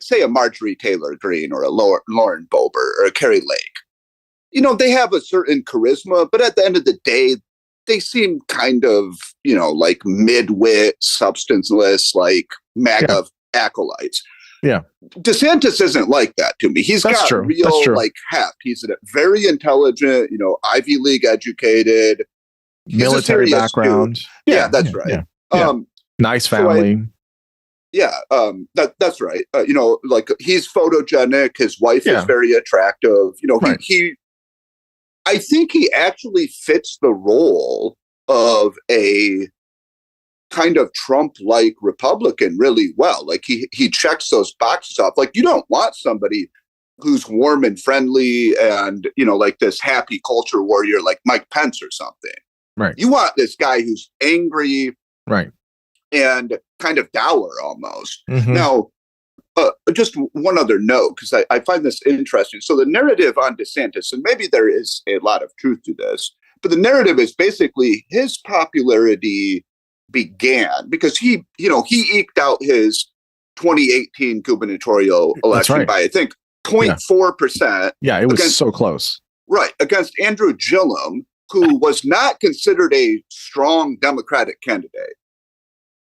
say a Marjorie Taylor Greene or a Lauren Boebert or a Carrie Lake. They have a certain charisma, but at the end of the day, they seem kind of, like mid-wit, substanceless, like MAGA acolytes. Yeah. DeSantis isn't like that to me. He's got real like heft. He's very intelligent, Ivy League educated, military background. Yeah, that's right. Yeah. Nice family. That's right. Like, he's photogenic. His wife is very attractive. I think he actually fits the role of a kind of Trump-like Republican really well. Like, he checks those boxes off. Like, you don't want somebody who's warm and friendly and, like this happy culture warrior like Mike Pence or something. Right. You want this guy who's angry, right, and kind of dour almost. Mm-hmm. Now, just one other note, because I find this interesting. So the narrative on DeSantis, and maybe there is a lot of truth to this, but the narrative is basically his popularity began because he eked out his 2018 gubernatorial election by, I think, 0.4%. Yeah, it was so close. Right, against Andrew Gillum, who was not considered a strong Democratic candidate.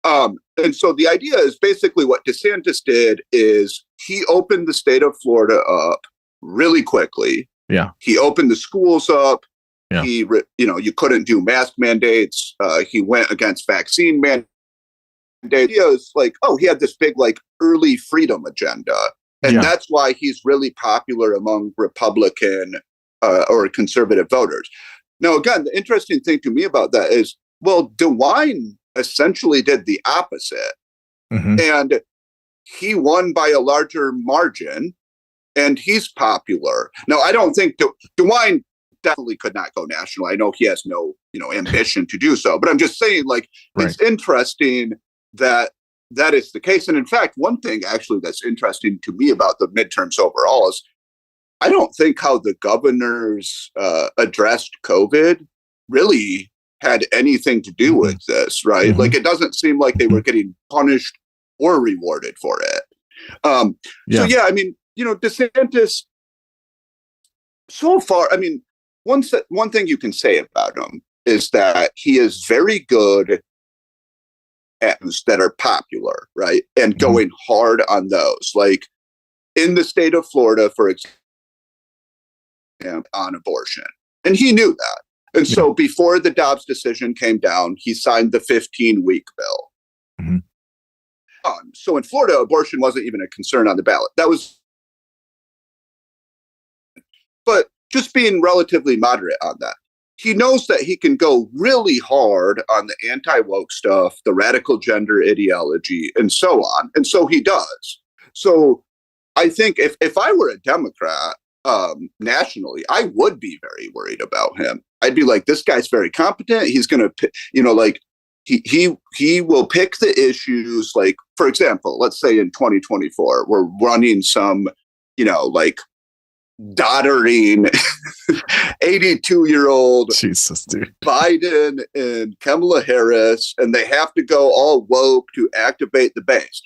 And so the idea is basically what DeSantis did is he opened the state of Florida up really quickly. Yeah. He opened the schools up. Yeah. You couldn't do mask mandates. He went against vaccine mandates. The idea is like, he had this big, like, early freedom agenda. And that's why he's really popular among Republican or conservative voters. Now, again, the interesting thing to me about that is, well, DeWine essentially did the opposite. Mm-hmm. And he won by a larger margin, and he's popular. Now, I don't think DeWine definitely could not go national. I know he has no, ambition to do so, but I'm just saying, like, it's interesting that is the case. And in fact, one thing actually that's interesting to me about the midterms overall is I don't think how the governors addressed COVID really had anything to do with this, right? Mm-hmm. Like, it doesn't seem like they were getting punished or rewarded for it. So, I mean, DeSantis, so far, I mean, one thing you can say about him is that he is very good at those that are popular, right? And going hard on those. Like, in the state of Florida, for example, on abortion. And he knew that. And so before the Dobbs decision came down, he signed the 15-week bill. Mm-hmm. So in Florida, abortion wasn't even a concern on the ballot. But just being relatively moderate on that. He knows that he can go really hard on the anti-woke stuff, the radical gender ideology, and so on. And so he does. So I think if I were a Democrat nationally, I would be very worried about him. I'd be like, this guy's very competent. He's going to, like he will pick the issues. Like, for example, let's say in 2024, we're running some, like doddering 82-year-old Jesus, dude. Biden and Kamala Harris, and they have to go all woke to activate the base.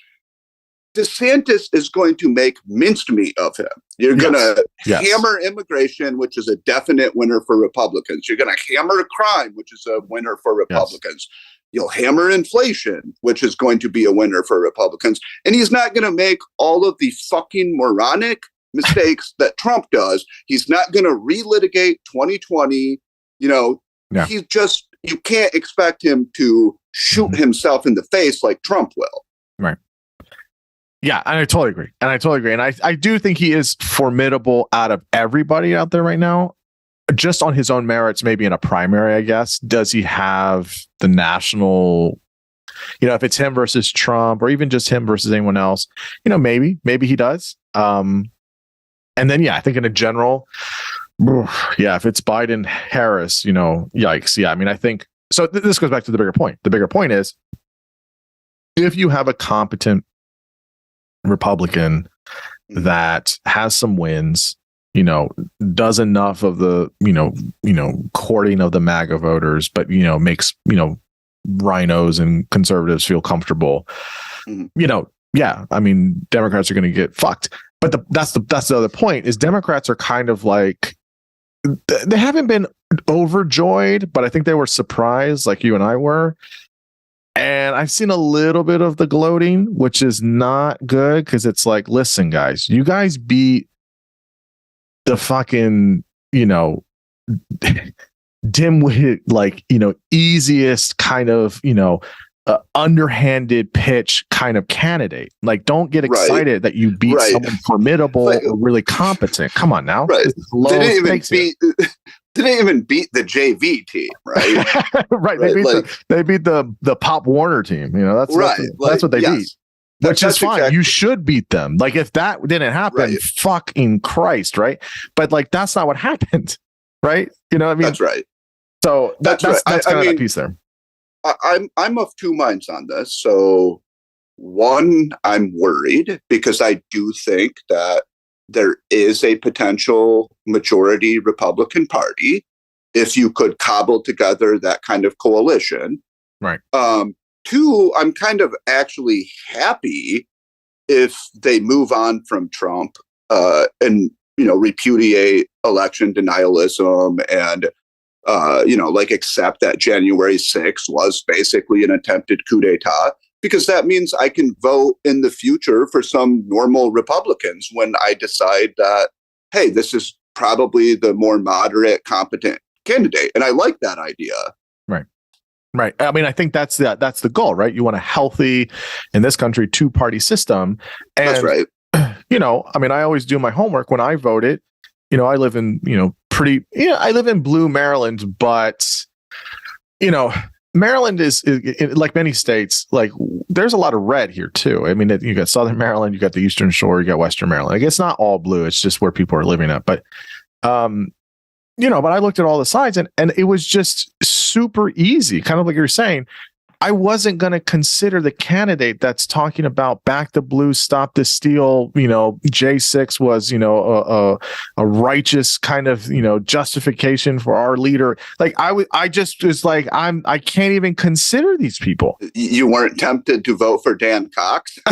DeSantis is going to make mincemeat of him. You're going to hammer immigration, which is a definite winner for Republicans. You're going to hammer crime, which is a winner for Republicans. You'll hammer inflation, which is going to be a winner for Republicans. And he's not going to make all of the fucking moronic mistakes that Trump does. He's not going to relitigate 2020. He's just, you can't expect him to shoot himself in the face like Trump will. Right. Yeah, and I totally agree. And I do think he is formidable out of everybody out there right now. Just on his own merits, maybe in a primary, I guess. Does he have the national, if it's him versus Trump or even just him versus anyone else, maybe he does. And then, I think in a general, if it's Biden, Harris, yikes. Yeah, I mean, I think, so this goes back to the bigger point. The bigger point is, if you have a competent Republican that has some wins, does enough of the, courting of the MAGA voters, but, makes, rhinos and conservatives feel comfortable, I mean, Democrats are going to get fucked. But that's the other point is Democrats are kind of like, they haven't been overjoyed, but I think they were surprised like you and I were. And I've seen a little bit of the gloating, which is not good because it's like, listen, guys, you guys beat the fucking, dimwit, like, easiest kind of, underhanded pitch kind of candidate. Like, don't get excited that you beat someone formidable or really competent. Come on now. Right. They didn't even beat the JV team, right? Right. They beat the Pop Warner team. That's what they beat. Which is fine. Exactly. You should beat them. Like, if that didn't happen, fucking Christ, right? But like, that's not what happened, right? You know what I mean? That's right. So that's kind of that piece there. I'm of two minds on this. So one, I'm worried because I do think that there is a potential majority Republican Party if you could cobble together that kind of coalition. Right. Two, I'm kind of actually happy if they move on from Trump and, repudiate election denialism and, accept that January 6th was basically an attempted coup d'etat, because that means I can vote in the future for some normal Republicans when I decide that, hey, this is probably the more moderate, competent candidate. And I like that idea. Right. I mean, I think that's the goal, right? You want a healthy, in this country, two-party system. And, that's right. I mean, I always do my homework when I voted. I live in, I live in blue Maryland, but, Maryland is like many states, like there's a lot of red here too. I mean, you got Southern Maryland, you got the Eastern Shore, you got Western Maryland. I guess not all blue. It's just where people are living at. But, but I looked at all the sides and it was just super easy. Kind of like you're saying, I wasn't going to consider the candidate that's talking about back the blue, stop the steal. J6 was, a righteous kind of, justification for our leader. Like I just was like, I can't even consider these people. You weren't tempted to vote for Dan Cox? I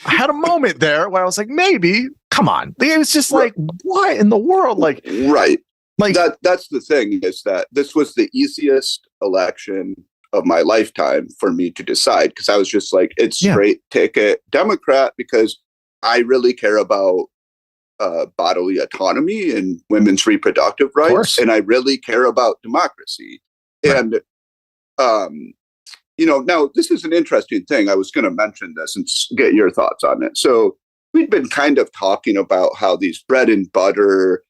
had a moment there where I was like, maybe, come on. It was just like, what in the world? Like, right. Like that's the thing, is that this was the easiest election of my lifetime for me to decide, because I was just like, it's straight ticket Democrat, because I really care about bodily autonomy and women's reproductive rights, and I really care about democracy. Right. And now this is an interesting thing. I was going to mention this and get your thoughts on it. So we'd been kind of talking about how these bread and butter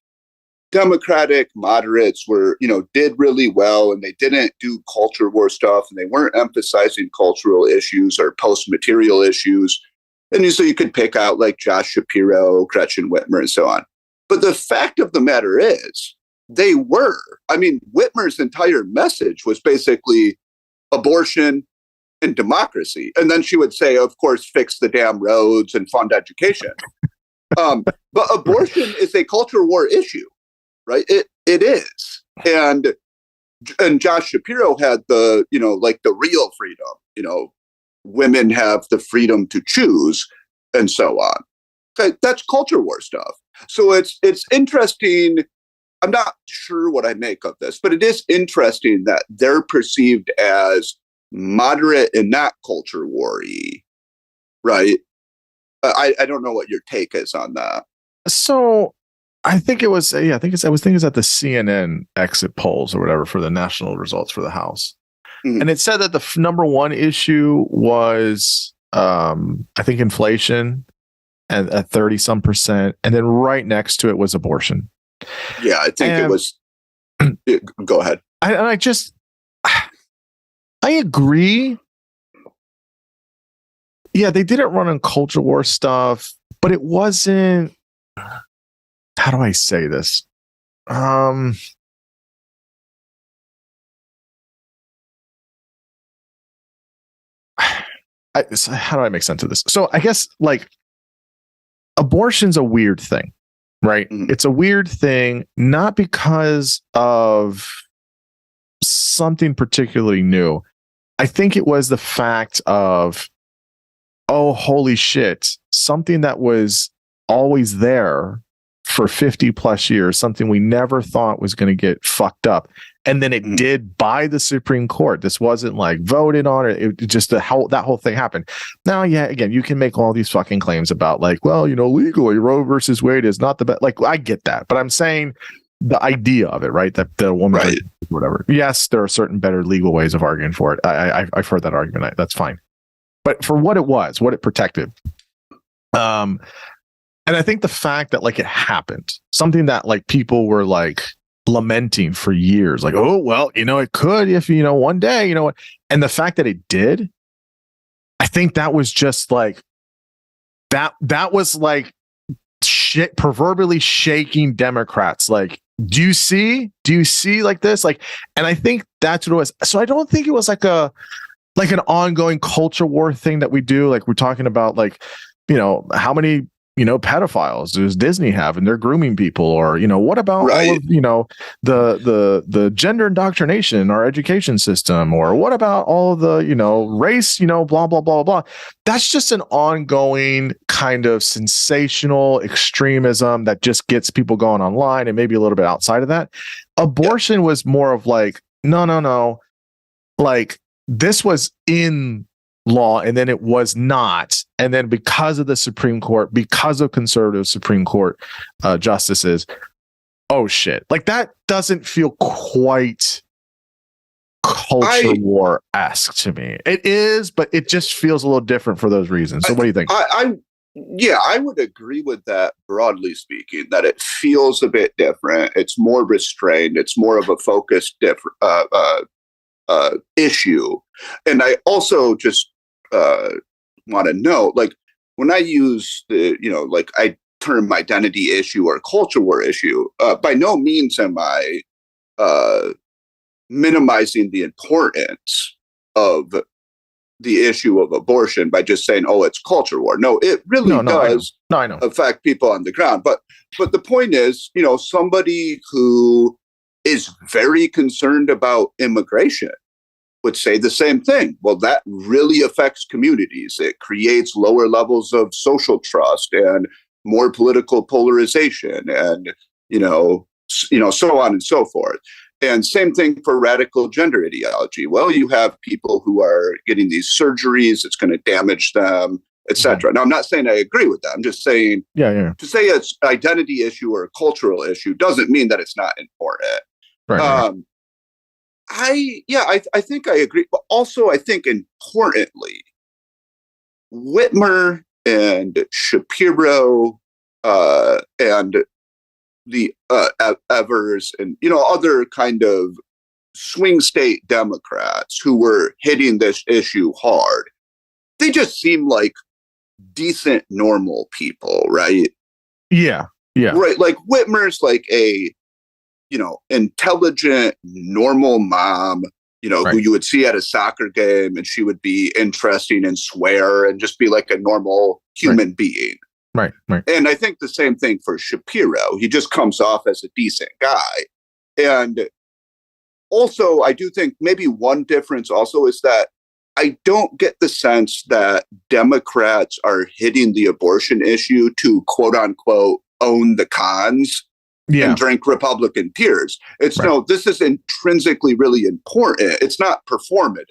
Democratic moderates were, did really well, and they didn't do culture war stuff, and they weren't emphasizing cultural issues or post-material issues. And so you could pick out like Josh Shapiro, Gretchen Whitmer, and so on. But the fact of the matter is they were. I mean, Whitmer's entire message was basically abortion and democracy. And then she would say, of course, fix the damn roads and fund education. But abortion is a culture war issue, right? It is. And Josh Shapiro had the, like the real freedom, women have the freedom to choose and so on. Okay, that's culture war stuff. So it's interesting. I'm not sure what I make of this, but it is interesting that they're perceived as moderate and not culture war-y, right? I don't know what your take is on that. So I think it was, I think it's at the CNN exit polls or whatever for the national results for the House. Mm-hmm. And it said that the number one issue was, I think, inflation at 30 some percent. And then right next to it was abortion. Yeah, I think it was. Go ahead. I agree. Yeah, they didn't run on culture war stuff, but it wasn't. How do I say this? How do I make sense of this? So I guess like abortion's a weird thing, right? Mm-hmm. It's a weird thing, not because of something particularly new. I think it was the fact of, oh, holy shit, something that was always there for 50 plus years, something we never thought was going to get fucked up. And then it did by the Supreme Court. This wasn't like voted on, or it just that whole thing happened. Now, yeah, again, you can make all these fucking claims about like, well, legally Roe versus Wade is not the best. Like, I get that, but I'm saying the idea of it, right? That the woman, right, whatever. Yes, there are certain better legal ways of arguing for it. I've heard that argument. That's fine. But for what it was, what it protected, and I think the fact that like it happened, something that like people were like lamenting for years, like, oh well, it could if one day, and the fact that it did, I think that was just like that was like shit, proverbially shaking Democrats. Like, do you see like this? Like, and I think that's what it was. So I don't think it was like an ongoing culture war thing that we do. Like we're talking about like, how many, pedophiles does Disney have and they're grooming people, or, what about right, all of, the gender indoctrination in our education system, or what about all of the, race, blah, blah, blah, blah. That's just an ongoing kind of sensational extremism that just gets people going online and maybe a little bit outside of that. Abortion was more of like, no. Like, this was in law and then it was not. And then because of the Supreme Court, because of conservative Supreme Court justices, oh shit. Like that doesn't feel quite culture war-esque to me. It is, but it just feels a little different for those reasons. So what do you think? I would agree with that, broadly speaking, that it feels a bit different. It's more restrained. It's more of a focused issue. And I also just want to note, like, when I use the, like I term identity issue or culture war issue, by no means am I minimizing the importance of the issue of abortion by just saying, oh, it's culture war. No, it really does I know. affect people on the ground. But the point is, somebody who is very concerned about immigration would say the same thing. Well, that really affects communities. It creates lower levels of social trust and more political polarization, and so on and so forth. And same thing for radical gender ideology. Well, you have people who are getting these surgeries; it's going to damage them, etc. Now, I'm not saying I agree with that. I'm just saying, to say it's an identity issue or a cultural issue doesn't mean that it's not important. Right. I think I agree. But also, I think importantly, Whitmer and Shapiro and the Evers and, other kind of swing state Democrats who were hitting this issue hard, they just seem like decent, normal people, right? Yeah. Right. Like Whitmer's like a intelligent, normal mom, Right. who you would see at a soccer game, and she would be interesting and swear and just be like a normal Right. human being. Right. Right. And I think the same thing for Shapiro. He just comes off as a decent guy. And also, I do think maybe one difference also is that I don't get the sense that Democrats are hitting the abortion issue to quote unquote own the cons Yeah. and drink Republican tears. It's Right. no, this is intrinsically really important. It's not performative.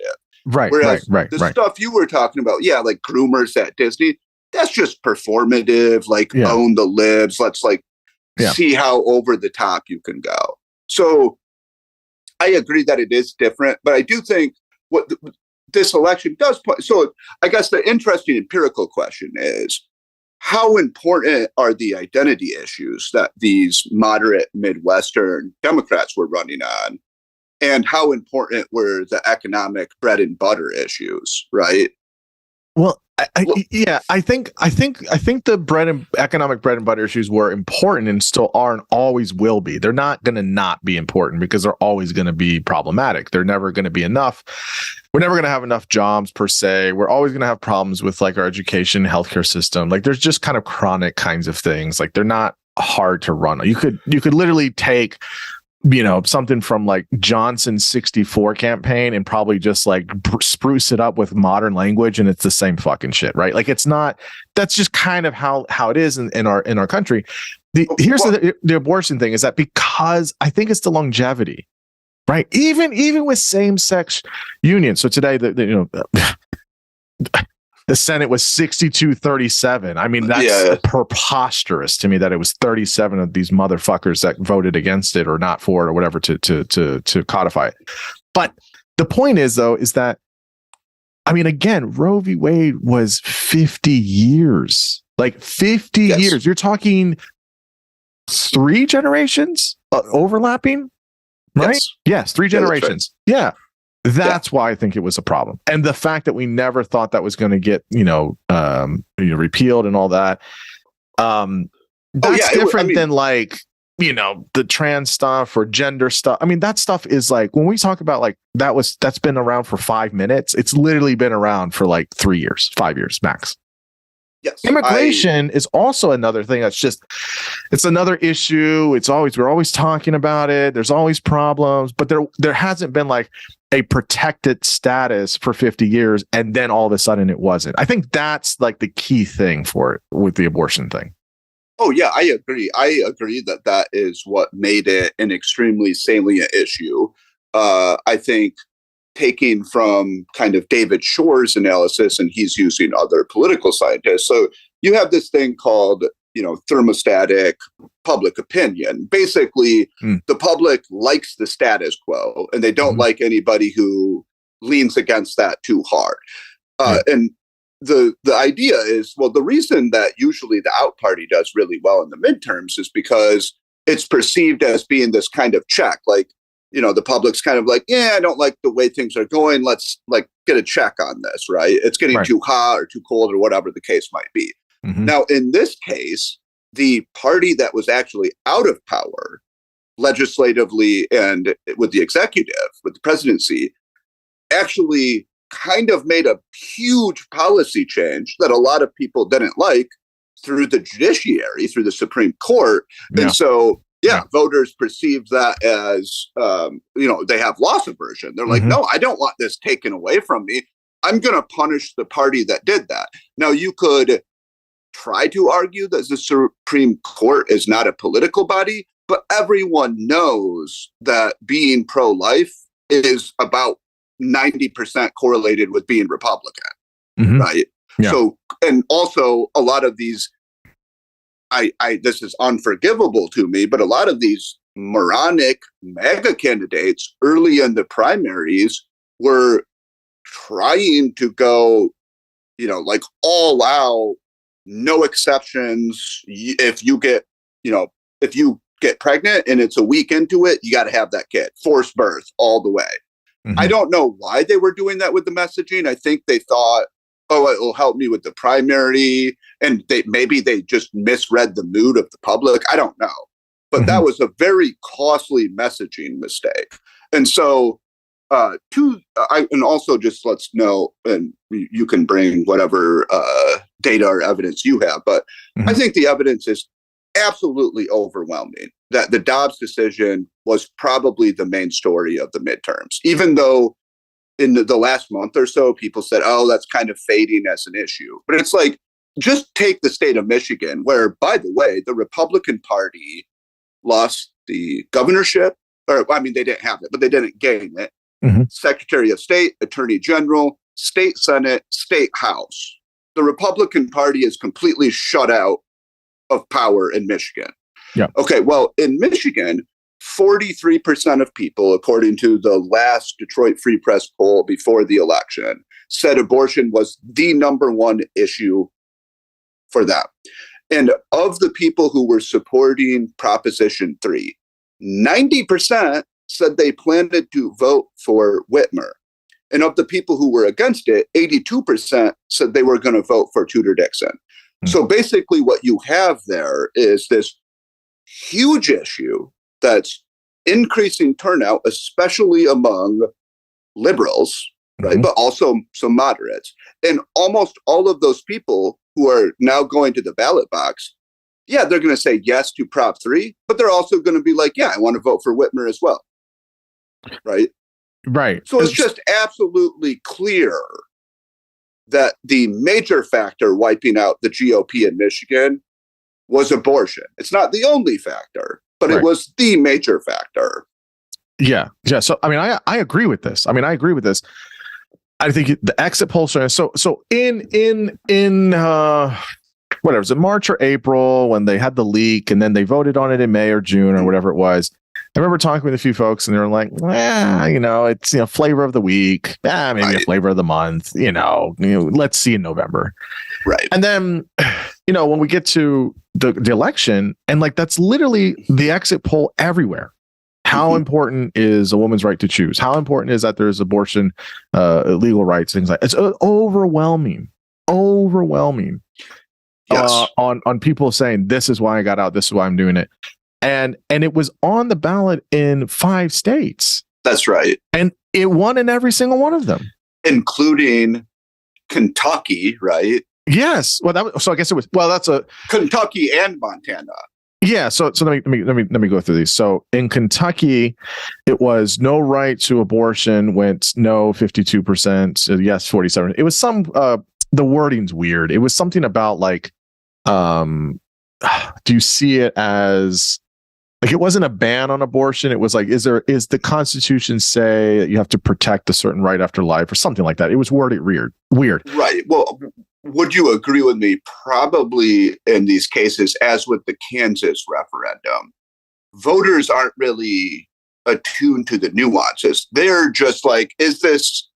Right. Whereas Right. the Right. stuff you were talking about, yeah, like groomers at Disney, that's just performative, like Yeah. own the libs. Let's Yeah. see how over the top you can go. So I agree that it is different, but I do think this election does point. So I guess the interesting empirical question is, how important are the identity issues that these moderate Midwestern Democrats were running on? And how important were the economic bread and butter issues, right? Well, I think the economic bread and butter issues were important and still are and always will be. They're not going to not be important because they're always going to be problematic. They're never going to be enough. We're never going to have enough jobs per se. We're always going to have problems with like our education, healthcare system. Like there's just kind of chronic kinds of things. Like they're not hard to run. You could literally take something from like Johnson's 64 campaign and probably just like spruce it up with modern language and it's the same fucking shit, right? Like it's not, that's just kind of how it is in our country. Here's the abortion thing is that because I think it's the longevity, right? Even with same-sex unions. So today, the Senate was 62-37. I mean, that's preposterous to me that it was 37 of these motherfuckers that voted against it or not for it or whatever to codify it. But the point is, though, is that, I mean, again, Roe v. Wade was 50 years. Like 50 years. You're talking 3 generations overlapping, right? Yes, 3 generations. Right. Yeah. That's why I think it was a problem. And the fact that we never thought that was going to get, repealed and all that. That's different than like, the trans stuff or gender stuff. I mean, that stuff is like, when we talk about like, that's been around for 5 minutes. It's literally been around for like 3 years, 5 years max. Yes. Immigration is also another thing that's just, it's another issue. We're always talking about it. There's always problems, but there hasn't been like a protected status for 50 years. And then all of a sudden it wasn't. I think that's like the key thing for it with the abortion thing. Oh, yeah, I agree. I agree that is what made it an extremely salient issue. I think taking from kind of David Shor's analysis, and he's using other political scientists. So you have this thing called, thermostatic public opinion. Basically, the public likes the status quo, and they don't like anybody who leans against that too hard. And the idea is, well, the reason that usually the out party does really well in the midterms is because it's perceived as being this kind of check, like, the public's kind of like, yeah, I don't like the way things are going. Let's like get a check on this, right? It's getting too hot or too cold or whatever the case might be. Now, in this case, the party that was actually out of power legislatively and with the executive, with the presidency, actually kind of made a huge policy change that a lot of people didn't like through the judiciary, through the Supreme Court. And so, voters perceive that as, they have loss aversion. They're like, no, I don't want this taken away from me. I'm going to punish the party that did that. Now, you could try to argue that the Supreme Court is not a political body, but everyone knows that being pro-life is about 90% correlated with being Republican, right? Yeah. So, and also a lot of these, this is unforgivable to me, but a lot of these moronic MAGA candidates early in the primaries were trying to go, like all out, no exceptions. If you get pregnant and it's a week into it, you got to have that kid, forced birth all the way. I don't know why they were doing that with the messaging. I think they thought, oh, it will help me with the primary. And maybe they just misread the mood of the public. I don't know. but that was a very costly messaging mistake. And so, and also just let's know, and you can bring whatever data or evidence you have, but I think the evidence is absolutely overwhelming that the Dobbs decision was probably the main story of the midterms, even though in the last month or so, people said, oh, that's kind of fading as an issue. But it's like, just take the state of Michigan, where, by the way, the Republican Party lost the governorship, or I mean, they didn't have it, but they didn't gain it. Secretary of State, Attorney General, State Senate, State House. The Republican Party is completely shut out of power in Michigan. Yeah. Okay, well, in Michigan, 43% of people, according to the last Detroit Free Press poll before the election, said abortion was the number one issue for them. And of the people who were supporting Proposition 3, 90% said they planned to vote for Whitmer. And of the people who were against it, 82% said they were going to vote for Tudor Dixon. So basically what you have there is this huge issue that's increasing turnout, especially among liberals, right? But also some moderates. And almost all of those people who are now going to the ballot box, yeah, they're going to say yes to Prop 3, but they're also going to be like, yeah, I want to vote for Whitmer as well. Right? Right. So it's just absolutely clear that the major factor wiping out the GOP in Michigan was abortion. It's not the only factor, but it was the major factor. Yeah. Yeah. So, I mean, I agree with this. I think the exit polls are so in whatever, was it March or April when they had the leak and then they voted on it in May or June or whatever it was. I remember talking with a few folks and they were like, it's, flavor of the week, maybe a flavor of the month, let's see in November. Right. And then, when we get to the election and that's literally the exit poll everywhere. How important is a woman's right to choose? How important is that there's abortion, legal rights, things like that? It's overwhelming. Yes. On people saying, this is why I got out. This is why I'm doing it. And it was on the ballot in 5 states. That's right. And it won in every single one of them. Including Kentucky, right? Yes. Well, so I guess it was, that's a Kentucky and Montana. Yeah. So let me go through these. So in Kentucky, it was no right to abortion went no 52%, yes 47%. It was some the wording's weird. It was something about do you see it as it wasn't a ban on abortion? It was is the Constitution say that you have to protect a certain right after life or something like that? It was worded weird. Right. Well, would you agree with me? Probably in these cases, as with the Kansas referendum, voters aren't really attuned to the nuances. They're just like, is this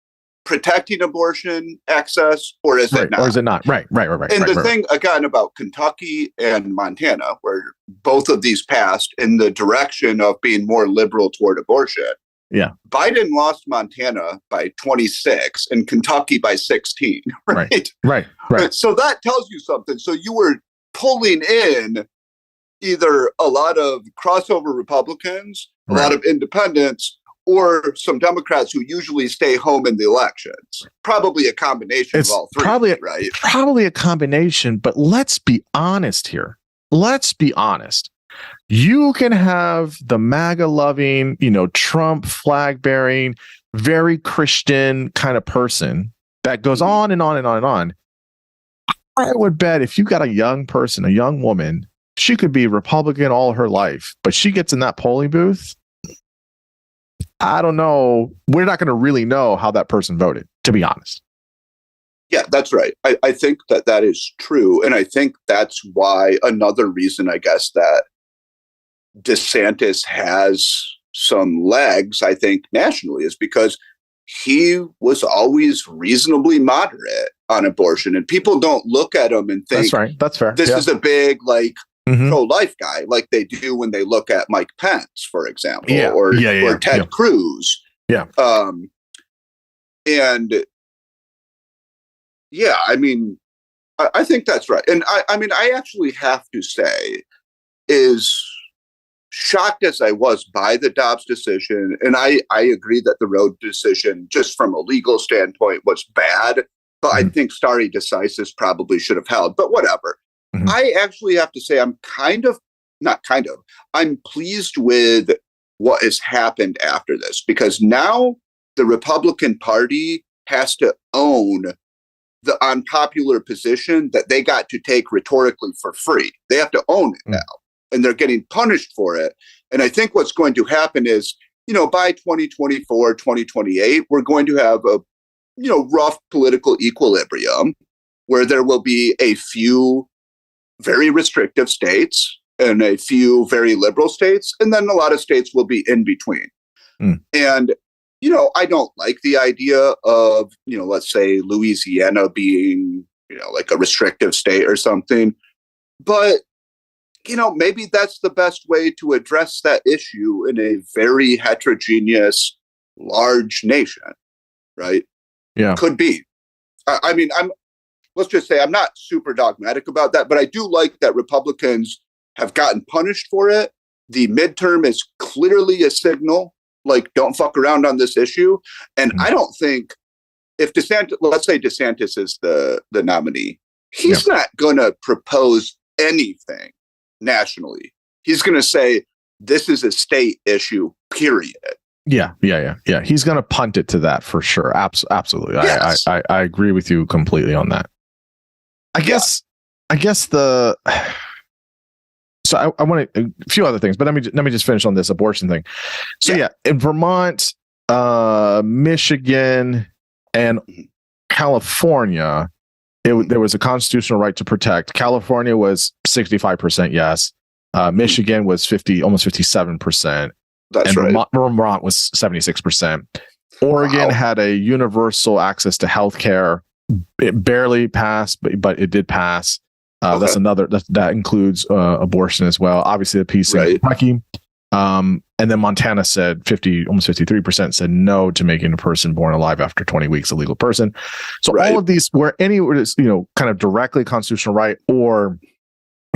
protecting abortion access or is it not? Or is it not? Right. And the thing, again, about Kentucky and Montana, where both of these passed in the direction of being more liberal toward abortion. Yeah. Biden lost Montana by 26 and Kentucky by 16. Right. So that tells you something. So you were pulling in either a lot of crossover Republicans, a lot of independents, or some Democrats who usually stay home in the elections. Probably a combination of all three, right? Probably a combination, but let's be honest here. You can have the MAGA-loving, Trump flag-bearing, very Christian kind of person that goes on and on and on and on. I would bet if you got a young person, a young woman, she could be Republican all her life, but she gets in that polling booth, I don't know. We're not going to really know how that person voted, to be honest. Yeah, that's right. I think that is true. And I think that's why another reason, I guess, that DeSantis has some legs, I think, nationally, is because he was always reasonably moderate on abortion. And people don't look at him and think, that's right. That's fair. This is a big, pro-life guy, like they do when they look at Mike Pence, for example, or Ted Cruz. Yeah. I think that's right. And I actually have to say is shocked as I was by the Dobbs decision, and I agree that the Roe decision, just from a legal standpoint, was bad, but I think stare decisis probably should have held, but whatever. I actually have to say I'm I'm pleased with what has happened after this, because now the Republican Party has to own the unpopular position that they got to take rhetorically for free. They have to own it now, and they're getting punished for it. And I think what's going to happen is, by 2024, 2028, we're going to have a, rough political equilibrium where there will be a few very restrictive states and a few very liberal states, and then a lot of states will be in between. And, I don't like the idea of, let's say Louisiana being, like a restrictive state or something. But, maybe that's the best way to address that issue in a very heterogeneous, large nation, right? Yeah. Could be. Let's just say I'm not super dogmatic about that, but I do like that Republicans have gotten punished for it. The midterm is clearly a signal, like, don't fuck around on this issue. And I don't think if let's say DeSantis is the nominee, he's not going to propose anything nationally. He's going to say, this is a state issue, period. Yeah. He's going to punt it to that for sure. Absolutely. Yes. I agree with you completely on that. I guess so I want a few other things, but let me just finish on this abortion thing. So in Vermont, Michigan, and California, there was a constitutional right to protect. California was 65% yes. Michigan was almost 57%. That's and right. Vermont was 76%. Oregon had a universal access to health care. It barely passed, but it did pass. That's another that includes abortion as well. Obviously, the piece in Kentucky, and then Montana said almost 53% said no to making a person born alive after 20 weeks a legal person. So all of these, where anywhere is kind of directly constitutional right or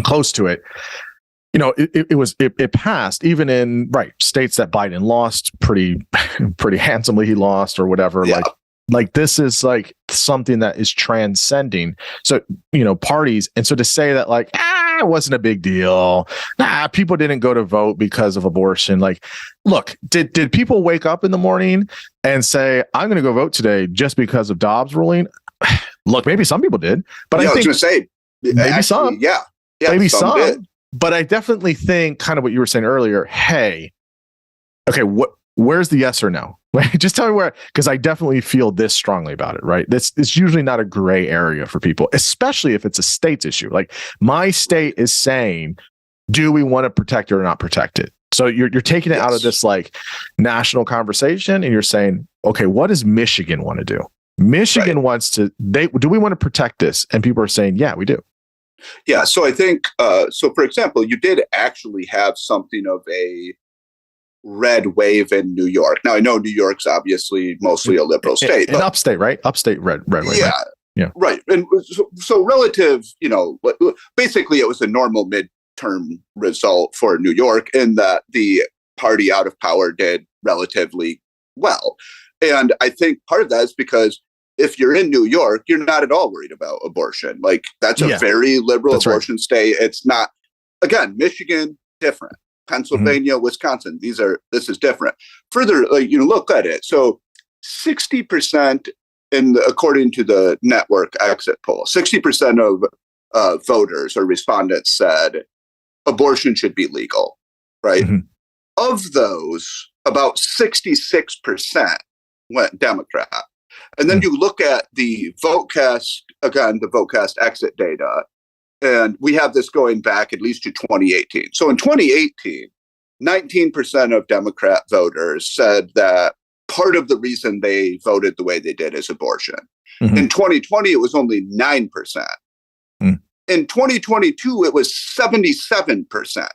close to it, it passed even in states that Biden lost pretty handsomely. He lost or whatever. Yeah. Like this is like something that is transcending. So, parties. And so to say that it wasn't a big deal. People didn't go to vote because of abortion. Like, look, did people wake up in the morning and say, I'm going to go vote today just because of Dobbs ruling? Look, maybe some people did, but I think was going to say, maybe some. Yeah. Maybe some. Did. But I definitely think kind of what you were saying earlier. Hey, okay, where's the yes or no? Just tell me where, because I definitely feel this strongly about it, right? It's usually not a gray area for people, especially if it's a state's issue. Like my state is saying, do we want to protect it or not protect it? So you're taking it out of this national conversation and you're saying, okay, what does Michigan want to do? Michigan wants to, do we want to protect this? And people are saying, yeah, we do. Yeah. So I think, for example, you did actually have something of a red wave in New York. Now I know New York's obviously mostly a liberal state, but upstate, right? Upstate red wave. Yeah, yeah, right. And so relative, basically it was a normal midterm result for New York in that the party out of power did relatively well. And I think part of that is because if you're in New York, you're not at all worried about abortion. Like that's a very liberal abortion state. It's not, again, Michigan, different. Pennsylvania, Wisconsin, this is different. Further, look at it. So 60% according to the network exit poll, 60% of voters or respondents said abortion should be legal, right? Of those, about 66% went Democrat. And then you look at the VoteCast, again, the VoteCast exit data, and we have this going back at least to 2018. So in 2018, 19% of Democrat voters said that part of the reason they voted the way they did is abortion. In 2020, it was only 9%. In 2022, it was 77%.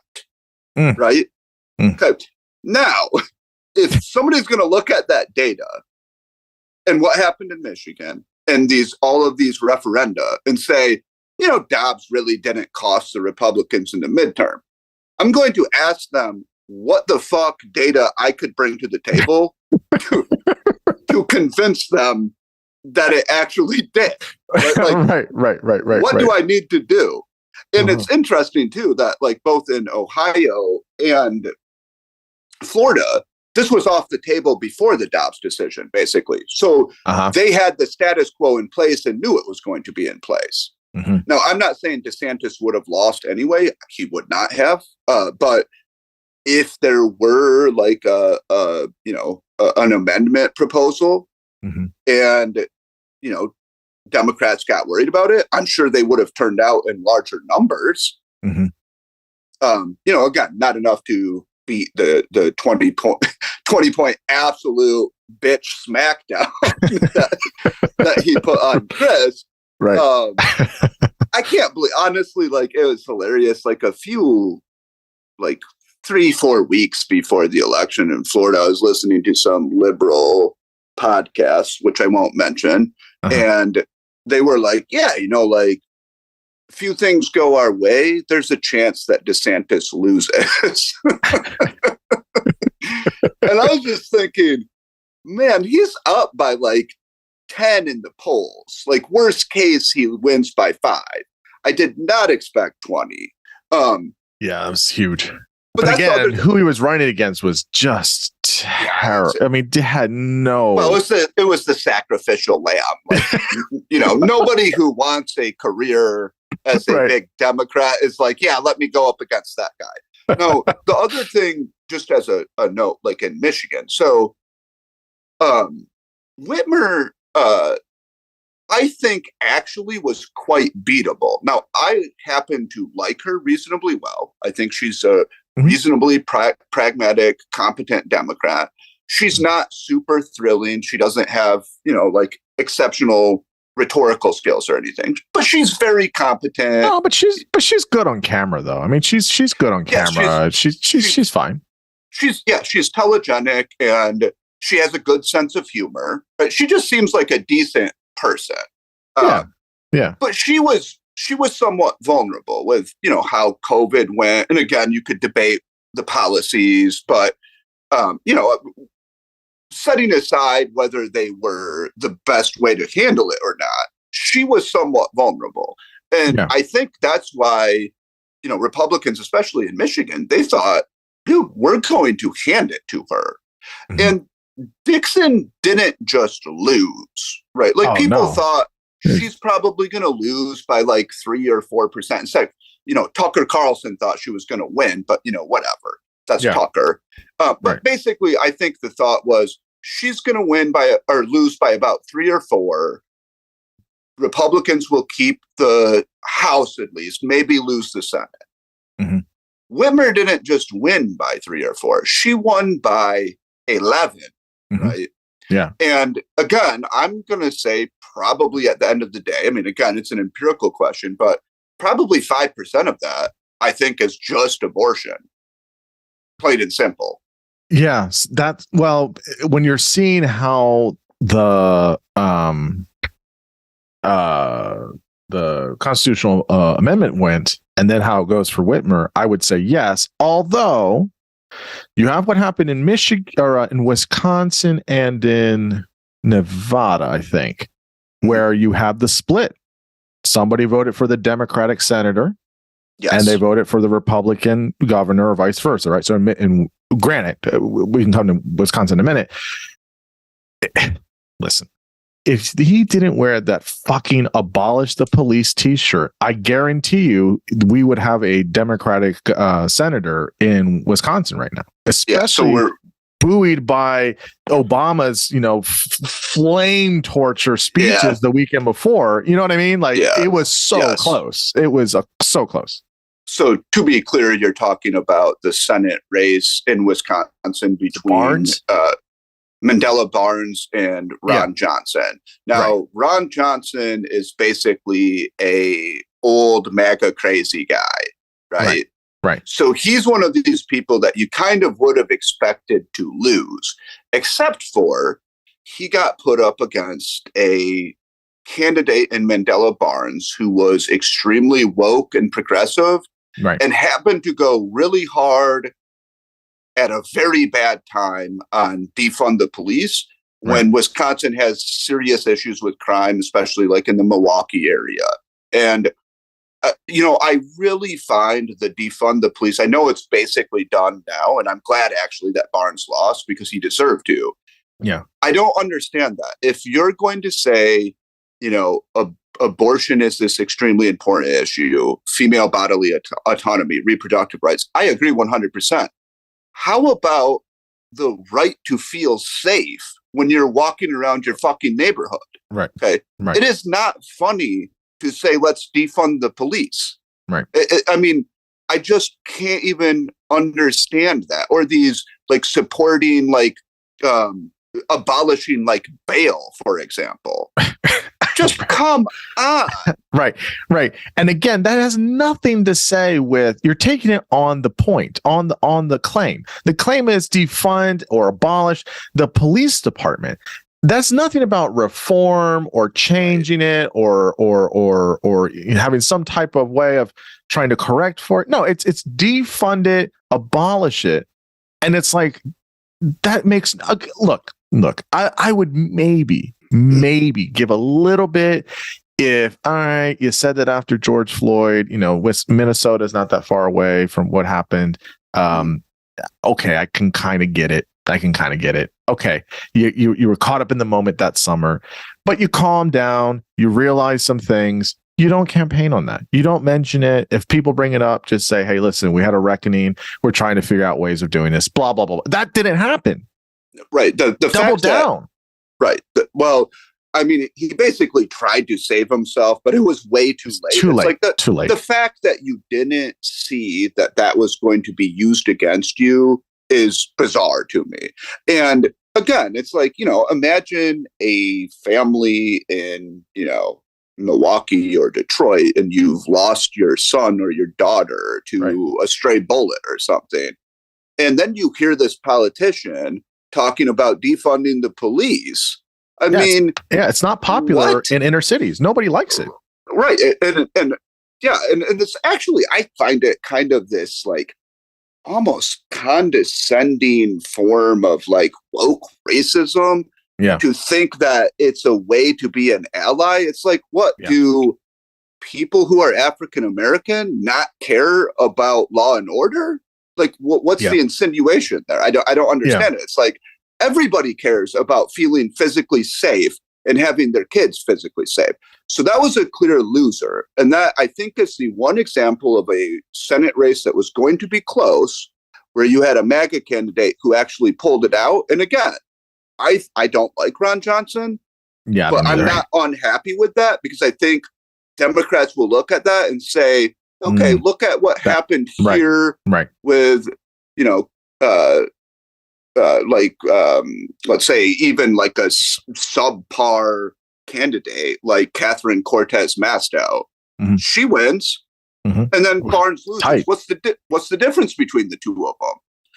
Right? Okay. Now, if somebody's going to look at that data and what happened in Michigan and all of these referenda and say, Dobbs really didn't cost the Republicans in the midterm, I'm going to ask them, what the fuck data I could bring to the table to convince them that it actually did. Right? Like, right. What do I need to do? And it's interesting too that like both in Ohio and Florida, this was off the table before the Dobbs decision, basically. So they had the status quo in place and knew it was going to be in place. Now, I'm not saying DeSantis would have lost anyway. He would not have. But if there were like an amendment proposal and, Democrats got worried about it, I'm sure they would have turned out in larger numbers. Again, not enough to beat the 20 point absolute bitch smackdown that he put on Chris. Right. I can't believe, honestly, like it was hilarious. Like a few, like 3-4 weeks before the election in Florida, I was listening to some liberal podcasts, which I won't mention. And they were like, yeah, like a few things go our way, there's a chance that DeSantis loses. And I was just thinking, man, he's up by like 10 in the polls. Like worst case, he wins by 5. I did not expect 20. Yeah, it was huge. But again, who he was running against was just terrible. I mean, had no. Well, it was the sacrificial lamb. Like, nobody who wants a career as a big Democrat is like, yeah, let me go up against that guy. No, the other thing, just as a note, like in Michigan, so Whitmer, I think actually was quite beatable. Now, I happen to like her reasonably well. I think she's a reasonably pragmatic, competent Democrat. She's not super thrilling. She doesn't have, like exceptional rhetorical skills or anything, but she's very competent. No, but she's good on camera though. I mean, she's good on camera. She's fine. She's telegenic and she has a good sense of humor. But she just seems like a decent person. Yeah. But she was somewhat vulnerable with, how COVID went. And again, you could debate the policies, but, setting aside whether they were the best way to handle it or not, she was somewhat vulnerable. And I think that's why, Republicans, especially in Michigan, they thought, dude, we're going to hand it to her. And Dixon didn't just lose, right? Like people thought she's probably going to lose by like 3 or 4%. Instead, Tucker Carlson thought she was going to win, but whatever. That's Tucker. But basically, I think the thought was she's going to win or lose by about 3 or 4. Republicans will keep the House at least, maybe lose the Senate. Whitmer didn't just win by 3 or 4. She won by 11, right? Yeah. And again, I'm going to say probably at the end of the day, I mean, again, it's an empirical question, but probably 5% of that, I think, is just abortion. Plain and simple. Yes, when you're seeing how the constitutional amendment went, and then how it goes for Whitmer, I would say yes. Although you have what happened in Michigan or in Wisconsin and in Nevada, I think, where you have the split. Somebody voted for the Democratic senator. Yes. And they voted for the Republican governor or vice versa, right? So, granted, we can come to Wisconsin in a minute. Listen, if he didn't wear that fucking abolish the police t-shirt, I guarantee you we would have a Democratic senator in Wisconsin right now, especially buoyed by Obama's, flame torture speeches the weekend before. You know what I mean? Like it was so close. It was so close. So to be clear, you're talking about the Senate race in Wisconsin between Mandela Barnes and Ron Johnson. Now, Ron Johnson is basically a old MAGA crazy guy, right? Right. So he's one of these people that you kind of would have expected to lose, except for he got put up against a candidate in Mandela Barnes who was extremely woke and progressive and happened to go really hard at a very bad time on defund the police when Wisconsin has serious issues with crime, especially like in the Milwaukee area. And, I really find the defund the police. I know it's basically done now, and I'm glad actually that Barnes lost because he deserved to. Yeah. I don't understand that. If you're going to say, abortion is this extremely important issue, female bodily autonomy, reproductive rights, I agree 100%. How about the right to feel safe when you're walking around your fucking neighborhood? Right. Okay. Right. It is not funny to say, let's defund the police. Right. I just can't even understand that. Or these like supporting, like, abolishing like bail, for example. Just come on. Right. And again, that has nothing to say with, you're taking it on the point, on the claim. The claim is defund or abolish the police department. That's nothing about reform or changing it or having some type of way of trying to correct for it. No, it's defund it, abolish it. And it's like, that makes, look, I would maybe give a little bit if, all right, you said that after George Floyd, Minnesota is not that far away from what happened. Okay, I can kind of get it. Okay, you were caught up in the moment that summer, but you calm down, you realize some things. You don't campaign on that. You don't mention it. If people bring it up, just say, hey, listen, we had a reckoning. We're trying to figure out ways of doing this, blah, blah, blah. That didn't happen. Right. The double down. Right. Well, I mean, he basically tried to save himself, but it was way too late. Too late. Too late. The fact that you didn't see that was going to be used against you is bizarre to me. And again, it's like, imagine a family in, Milwaukee or Detroit, and you've lost your son or your daughter to a stray bullet or something. And then you hear this politician talking about defunding the police. I mean, it's not popular in inner cities. Nobody likes it. Right. And it's actually, I find it kind of this like almost condescending form of like woke racism. Yeah. To think that it's a way to be an ally. It's like, what do people who are African American not care about law and order? Like, what's the insinuation there? I don't understand it. It's like everybody cares about feeling physically safe and having their kids physically safe. So that was a clear loser. And that, I think, is the one example of a Senate race that was going to be close, where you had a MAGA candidate who actually pulled it out. And again, I don't like Ron Johnson, but I'm not unhappy with that, because I think Democrats will look at that and say, okay, look at what happened here with, let's say even like a subpar candidate like Catherine Cortez Masto. Mm-hmm. She wins, and then Barnes loses. Tight. What's the difference between the two of them?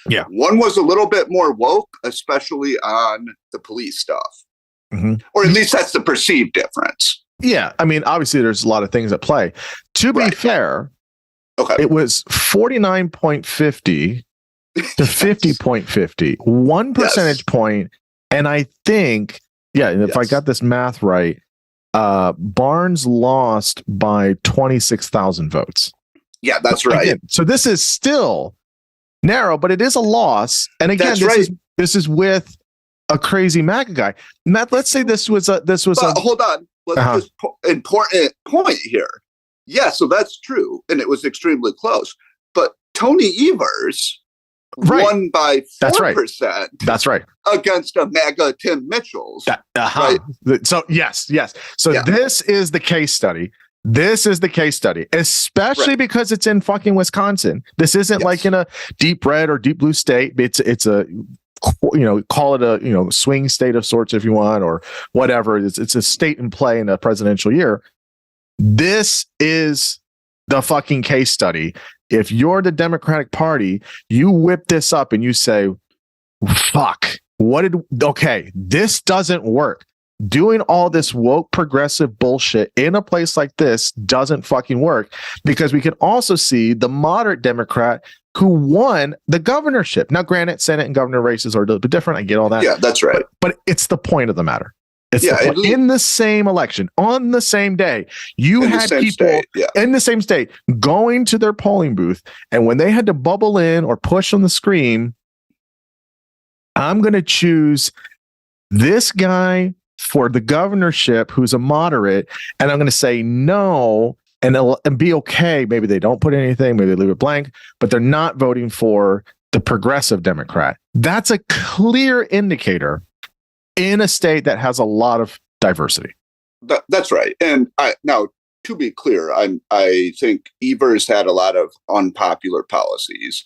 Yeah, one was a little bit more woke, especially on the police stuff, or at least that's the perceived difference. Yeah, I mean, obviously, there's a lot of things at play. To be fair, it was 49.50 to 50.50, 1 percentage point, and I think, if I got this math right, Barnes lost by 26,000 votes. Yeah, that's right. Again, so this is still narrow, but it is a loss. And again, this is with a crazy MAGA guy. Matt, let's say this was hold on. Let's just important point here. Yeah, so that's true, and it was extremely close. But Tony Evers won by 4%. That's right. Against a MAGA Tim Mitchell's. Right? So yes. So this is the case study. Especially because it's in fucking Wisconsin. This isn't like in a deep red or deep blue state. It's a, call it a, swing state of sorts if you want, or whatever. It's a state in play in a presidential year. This is the fucking case study. If you're the Democratic Party, you whip this up and you say, fuck, this doesn't work. Doing all this woke progressive bullshit in a place like this doesn't fucking work, because we can also see the moderate Democrat who won the governorship. Now, granted, Senate and governor races are a little bit different. I get all that. Yeah, that's right. But it's the point of the matter. In the same election, on the same day, you had people in the same state going to their polling booth, and when they had to bubble in or push on the screen, I'm going to choose this guy for the governorship who's a moderate, and I'm going to say no and be okay. Maybe they don't put anything, maybe they leave it blank, but they're not voting for the progressive Democrat. That's a clear indicator in a state that has a lot of diversity. That's right. And now, to be clear, I think Evers had a lot of unpopular policies.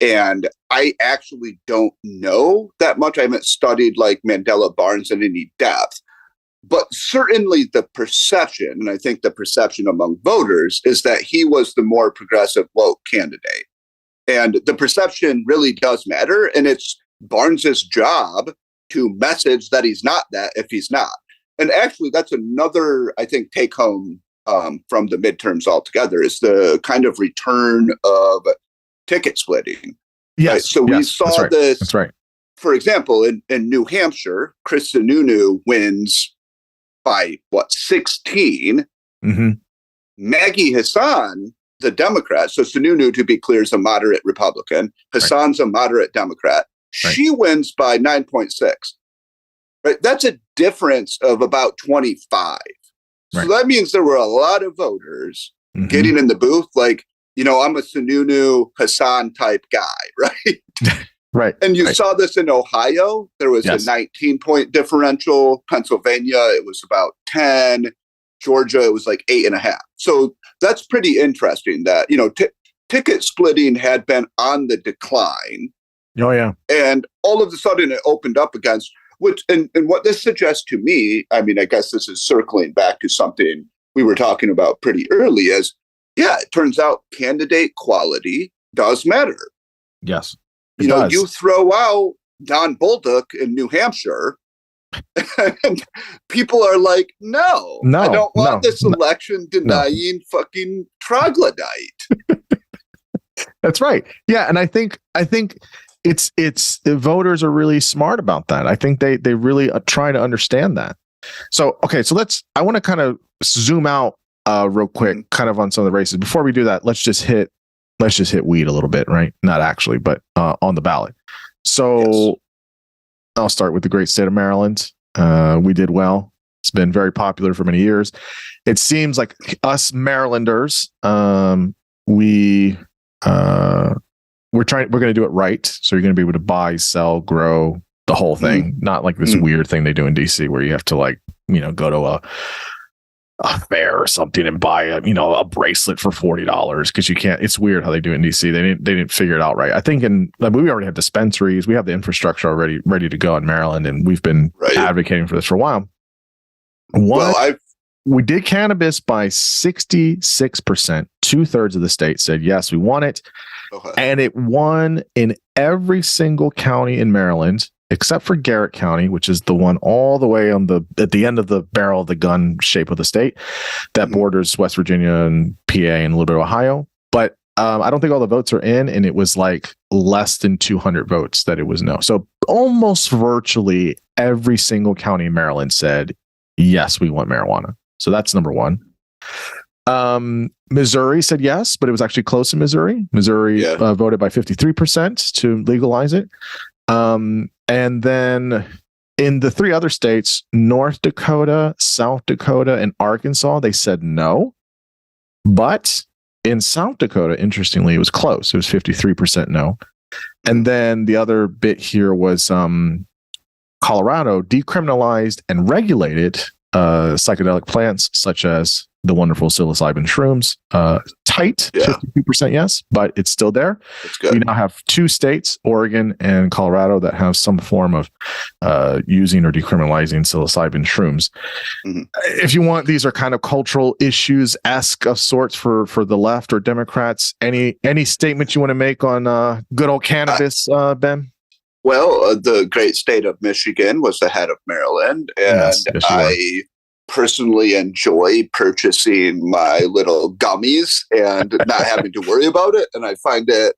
And I actually don't know that much. I haven't studied like Mandela Barnes in any depth. But certainly the perception, and I think the perception among voters, is that he was the more progressive woke candidate. And the perception really does matter. And it's Barnes's job to message that he's not that if he's not. And actually, that's another, I think, take home from the midterms altogether, is the kind of return of ticket splitting. Yes. Right? So we saw this. That's right. For example, in New Hampshire, Chris Sununu wins by 16. Mm-hmm. Maggie Hassan, the Democrat, so Sununu, to be clear, is a moderate Republican. Hassan's a moderate Democrat. Right. She wins by 9.6. Right? That's a difference of about 25. So that means there were a lot of voters getting in the booth like, I'm a Sununu Hassan type guy, right? Right. And you saw this in Ohio. There was a 19-point differential. Pennsylvania, it was about 10. Georgia, it was like 8.5. So that's pretty interesting that, ticket splitting had been on the decline. Oh, yeah. And all of a sudden it opened up against, which, and what this suggests to me, I mean, I guess this is circling back to something we were talking about pretty early, is, it turns out candidate quality does matter. Yes. You throw out Don Bolduc in New Hampshire, and people are like, no, I don't want this election denying fucking troglodyte. That's right. Yeah, and I think it's the voters are really smart about that. I think they really try to understand that. So I want to kind of zoom out real quick, kind of on some of the races. Before we do that, let's just hit weed a little bit, right? Not actually, but on the ballot. So I'll start with the great state of Maryland. We did well. It's been very popular for many years. It seems like us Marylanders, we're going to do it right. So you're going to be able to buy, sell, grow the whole thing. Not like this weird thing they do in DC where you have to go to a fair or something and buy a bracelet for $40 because you can't. It's weird how they do it in DC. They didn't figure it out right. I think we already have dispensaries. We have the infrastructure already ready to go in Maryland, and we've been advocating for this for a while. We did cannabis by 66%. 2/3 of the state said yes, we want it, and it won in every single county in Maryland except for Garrett County, which is the one all the way at the end of the barrel of the gun shape of the state that borders West Virginia and PA and a little bit of Ohio. But I don't think all the votes are in, and it was like less than 200 votes that it was no. So almost virtually every single county in Maryland said, yes, we want marijuana. So that's number one. Missouri said yes, but it was actually close in Missouri. Missouri voted by 53% to legalize it. And then in the three other states, North Dakota, South Dakota, and Arkansas, they said no. But in South Dakota, interestingly, it was close. It was 53% no. And then the other bit here was Colorado decriminalized and regulated psychedelic plants such as the wonderful psilocybin shrooms. Tight, 52% yes, but it's still there. That's good. We now have two states, Oregon and Colorado, that have some form of using or decriminalizing psilocybin shrooms. If you want, these are kind of cultural issues-esque of sorts for the left or Democrats. Any statement you want to make on good old cannabis, Ben? Well, the great state of Michigan was ahead of Maryland, and yes, I personally enjoy purchasing my little gummies and not having to worry about it. And I find it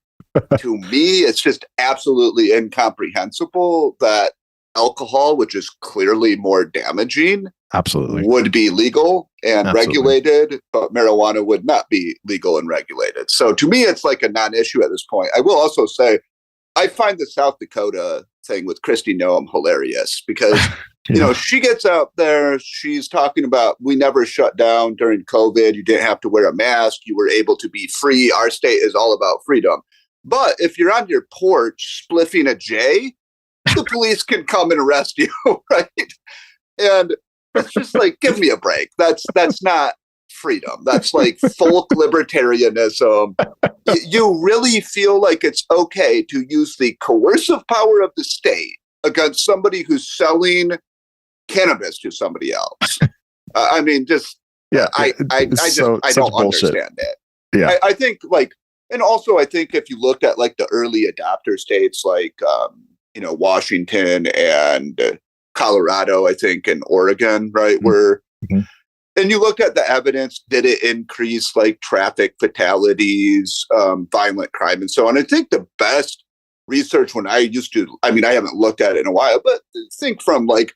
To me, it's just absolutely incomprehensible that alcohol, which is clearly more damaging, Absolutely. would be legal and Absolutely. regulated, but marijuana would not be legal and regulated. So to me, it's like a non-issue at this point. I will also say, I find the South Dakota thing with Kristi Noem hilarious because, she gets out there, she's talking about, we never shut down during COVID. You didn't have to wear a mask. You were able to be free. Our state is all about freedom. But if you're on your porch spliffing a J, the police can come and arrest you, right? And it's just like, give me a break. That's not freedom. That's like folk libertarianism. You really feel like it's okay to use the coercive power of the state against somebody who's selling cannabis to somebody else. I mean, just I don't understand it. Yeah, I think and also I think if you looked at like the early adopter states like Washington and Colorado, I think, and Oregon, right, where and you looked at the evidence, did it increase like traffic fatalities, violent crime, and so on? I think the best research I haven't looked at it in a while, but think from like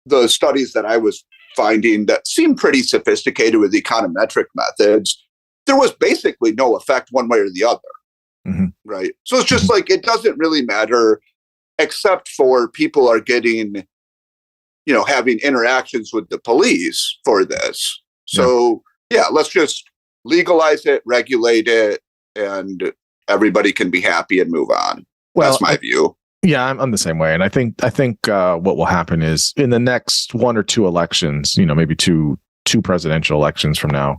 the studies that I was finding that seemed pretty sophisticated with econometric methods, there was basically no effect one way or the other, right? So it's just like, it doesn't really matter, except for people are getting, having interactions with the police for this. So let's just legalize it, regulate it, and everybody can be happy and move on. Well, that's my view. Yeah, I'm the same way. And I think what will happen is in the next one or two elections, maybe two presidential elections from now.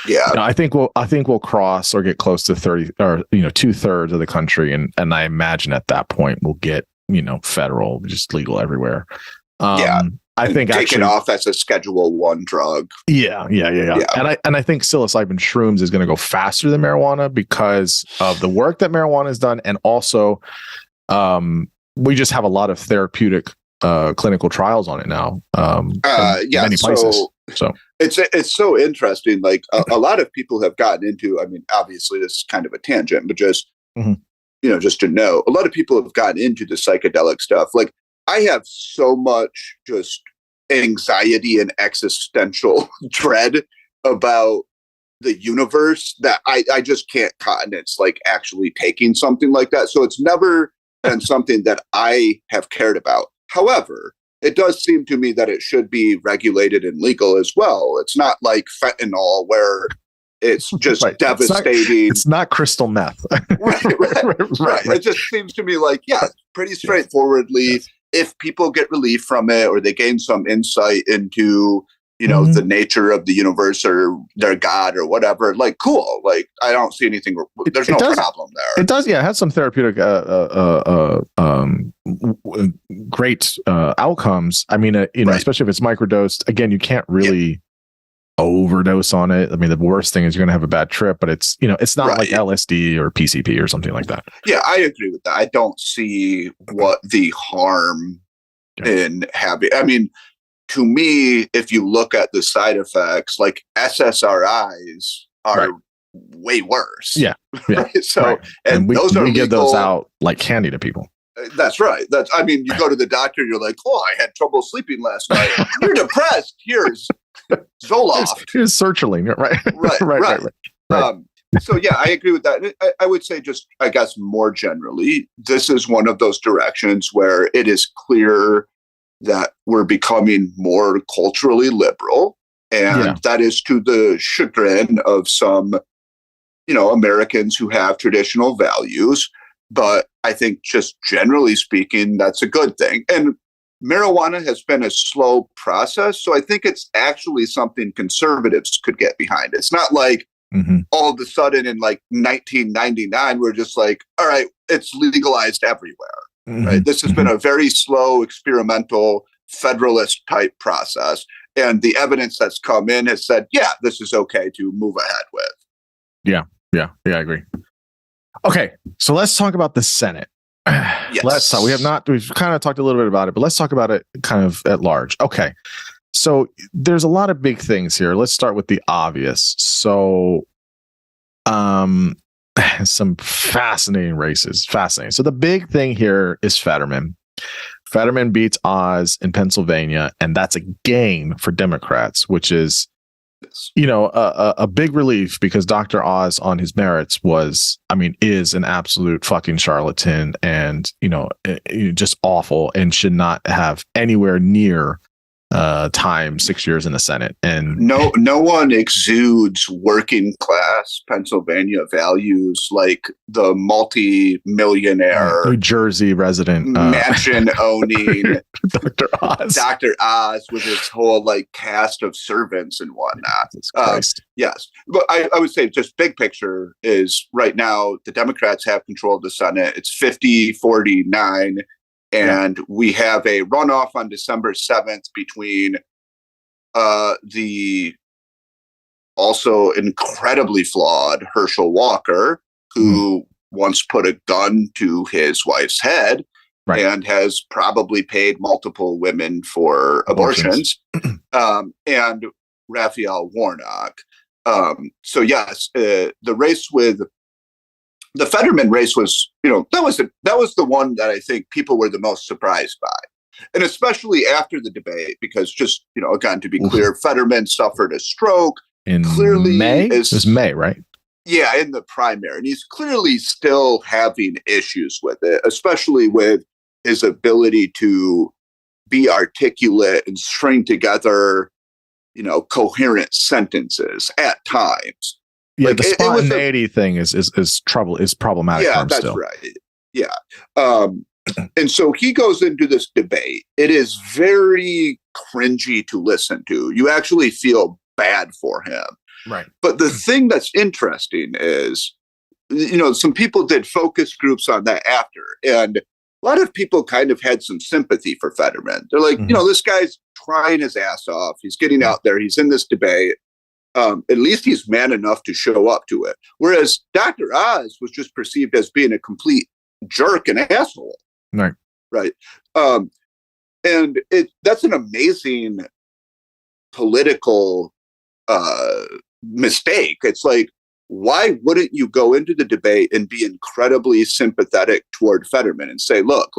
Yeah. I think we'll cross or get close to 30 or 2/3 of the country. And I imagine at that point we'll get, federal, just legal everywhere. I think take actually it off as a Schedule I drug. Yeah. And I think psilocybin shrooms is going to go faster than marijuana because of the work that marijuana has done, and also we just have a lot of therapeutic clinical trials on it now. Many places. So it's so interesting. Like a lot of people have gotten into. I mean, obviously this is kind of a tangent, but just just to know, a lot of people have gotten into the psychedelic stuff. Like, I have so much just anxiety and existential dread about the universe that I just can't countenance like actually taking something like that. So it's never been something that I have cared about. However, it does seem to me that it should be regulated and legal as well. It's not like fentanyl where it's just devastating. It's not crystal meth. Right. It just seems to me like, pretty straightforwardly, if people get relief from it or they gain some insight into, the nature of the universe or their God or whatever, like, cool. Like, I don't see anything. There's no problem there. It does. Yeah. It has some therapeutic, great outcomes. I mean, especially if it's microdosed, again, you can't really overdose on it. I mean, the worst thing is you're going to have a bad trip, but it's, it's not like LSD or PCP or something like that. Yeah, I agree with that. I don't see what the harm in having, I mean, to me, if you look at the side effects, like SSRIs are way worse. Yeah. Right? So, and we give those out like candy to people. That's right. I mean, you go to the doctor, you're like, I had trouble sleeping last night. You're depressed. Here's Zoloft. Here's sertraline. Right. So yeah, I agree with that. I would say just, I guess, more generally, this is one of those directions where it is clear that we're becoming more culturally liberal. And that is to the chagrin of some, Americans who have traditional values. But I think just generally speaking, that's a good thing. And marijuana has been a slow process. So I think it's actually something conservatives could get behind. It's not like all of a sudden in like 1999, we're just like, all right, it's legalized everywhere. Right? This has been a very slow, experimental, federalist type process. And the evidence that's come in has said, this is okay to move ahead with. Yeah, I agree. Okay, so let's talk about the Senate. Yes. We've kind of talked a little bit about it, but let's talk about it kind of at large. Okay, so there's a lot of big things here. Let's start with the obvious. So, some fascinating races. Fascinating. So the big thing here is Fetterman. Fetterman beats Oz in Pennsylvania, and that's a gain for Democrats, which is, a big relief, because Dr. Oz on his merits is an absolute fucking charlatan and, just awful, and should not have anywhere near time 6 years in the Senate. And no one exudes working class Pennsylvania values like the multi-millionaire New Jersey resident mansion owning Dr. Oz. Dr. Oz with his whole cast of servants and whatnot. Yes, but I would say just big picture is right now the Democrats have control of the Senate. It's 50-49. And we have a runoff on December 7th between the also incredibly flawed Herschel Walker, who once put a gun to his wife's head and has probably paid multiple women for abortions, and Raphael Warnock. So yes, the race with the Fetterman race was, that was the one that I think people were the most surprised by. And especially after the debate, because just, again, to be clear, Fetterman suffered a stroke. In May? It was May, right? Yeah, in the primary. And he's clearly still having issues with it, especially with his ability to be articulate and string together, coherent sentences at times. Yeah, the spontaneity thing is problematic. Yeah, that's still. right. Yeah. And so he goes into this debate. It is very cringy to listen to. You actually feel bad for him. Right. But the thing that's interesting is, some people did focus groups on that after. And a lot of people kind of had some sympathy for Fetterman. They're like, this guy's trying his ass off. He's getting out there. He's in this debate. At least he's man enough to show up to it. Whereas Dr. Oz was just perceived as being a complete jerk and asshole. Right. Right. And that's an amazing political mistake. It's like, why wouldn't you go into the debate and be incredibly sympathetic toward Fetterman and say, look,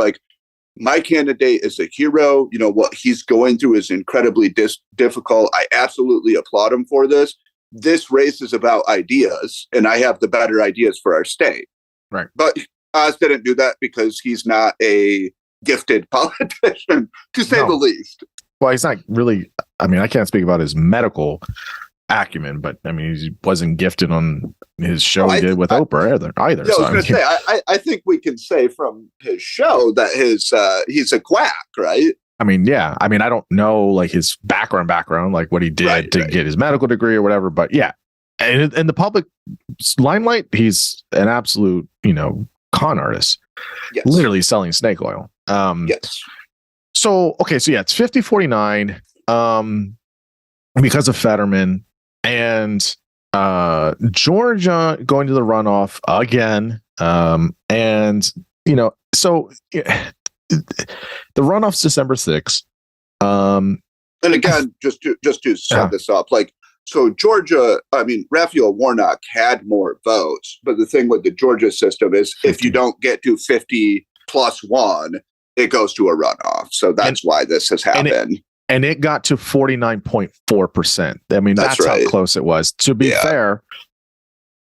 my candidate is a hero. What he's going through is incredibly difficult. I absolutely applaud him for this. This race is about ideas, and I have the better ideas for our state. Right. But Oz didn't do that because he's not a gifted politician, to say the least. Well, he's not really. I can't speak about his medical acumen, but he wasn't gifted on his show he did with Oprah either. Yeah, I was going to say, I think we can say from his show that he's a quack, right? Yeah. I don't know his background, what he did to get his medical degree or whatever. But yeah, and in the public limelight, he's an absolute, con artist. Yes. Literally selling snake oil. Yes. So, okay. So yeah, it's 50-49 because of Fetterman. And Georgia going to the runoff again. So the runoff's December 6th. And again, just to set this up, so Georgia, Raphael Warnock had more votes, but the thing with the Georgia system is 50. If you don't get to 50 plus 1, it goes to a runoff. So that's why this has happened. And it got to 49.4%. That's right. How close it was. To be fair,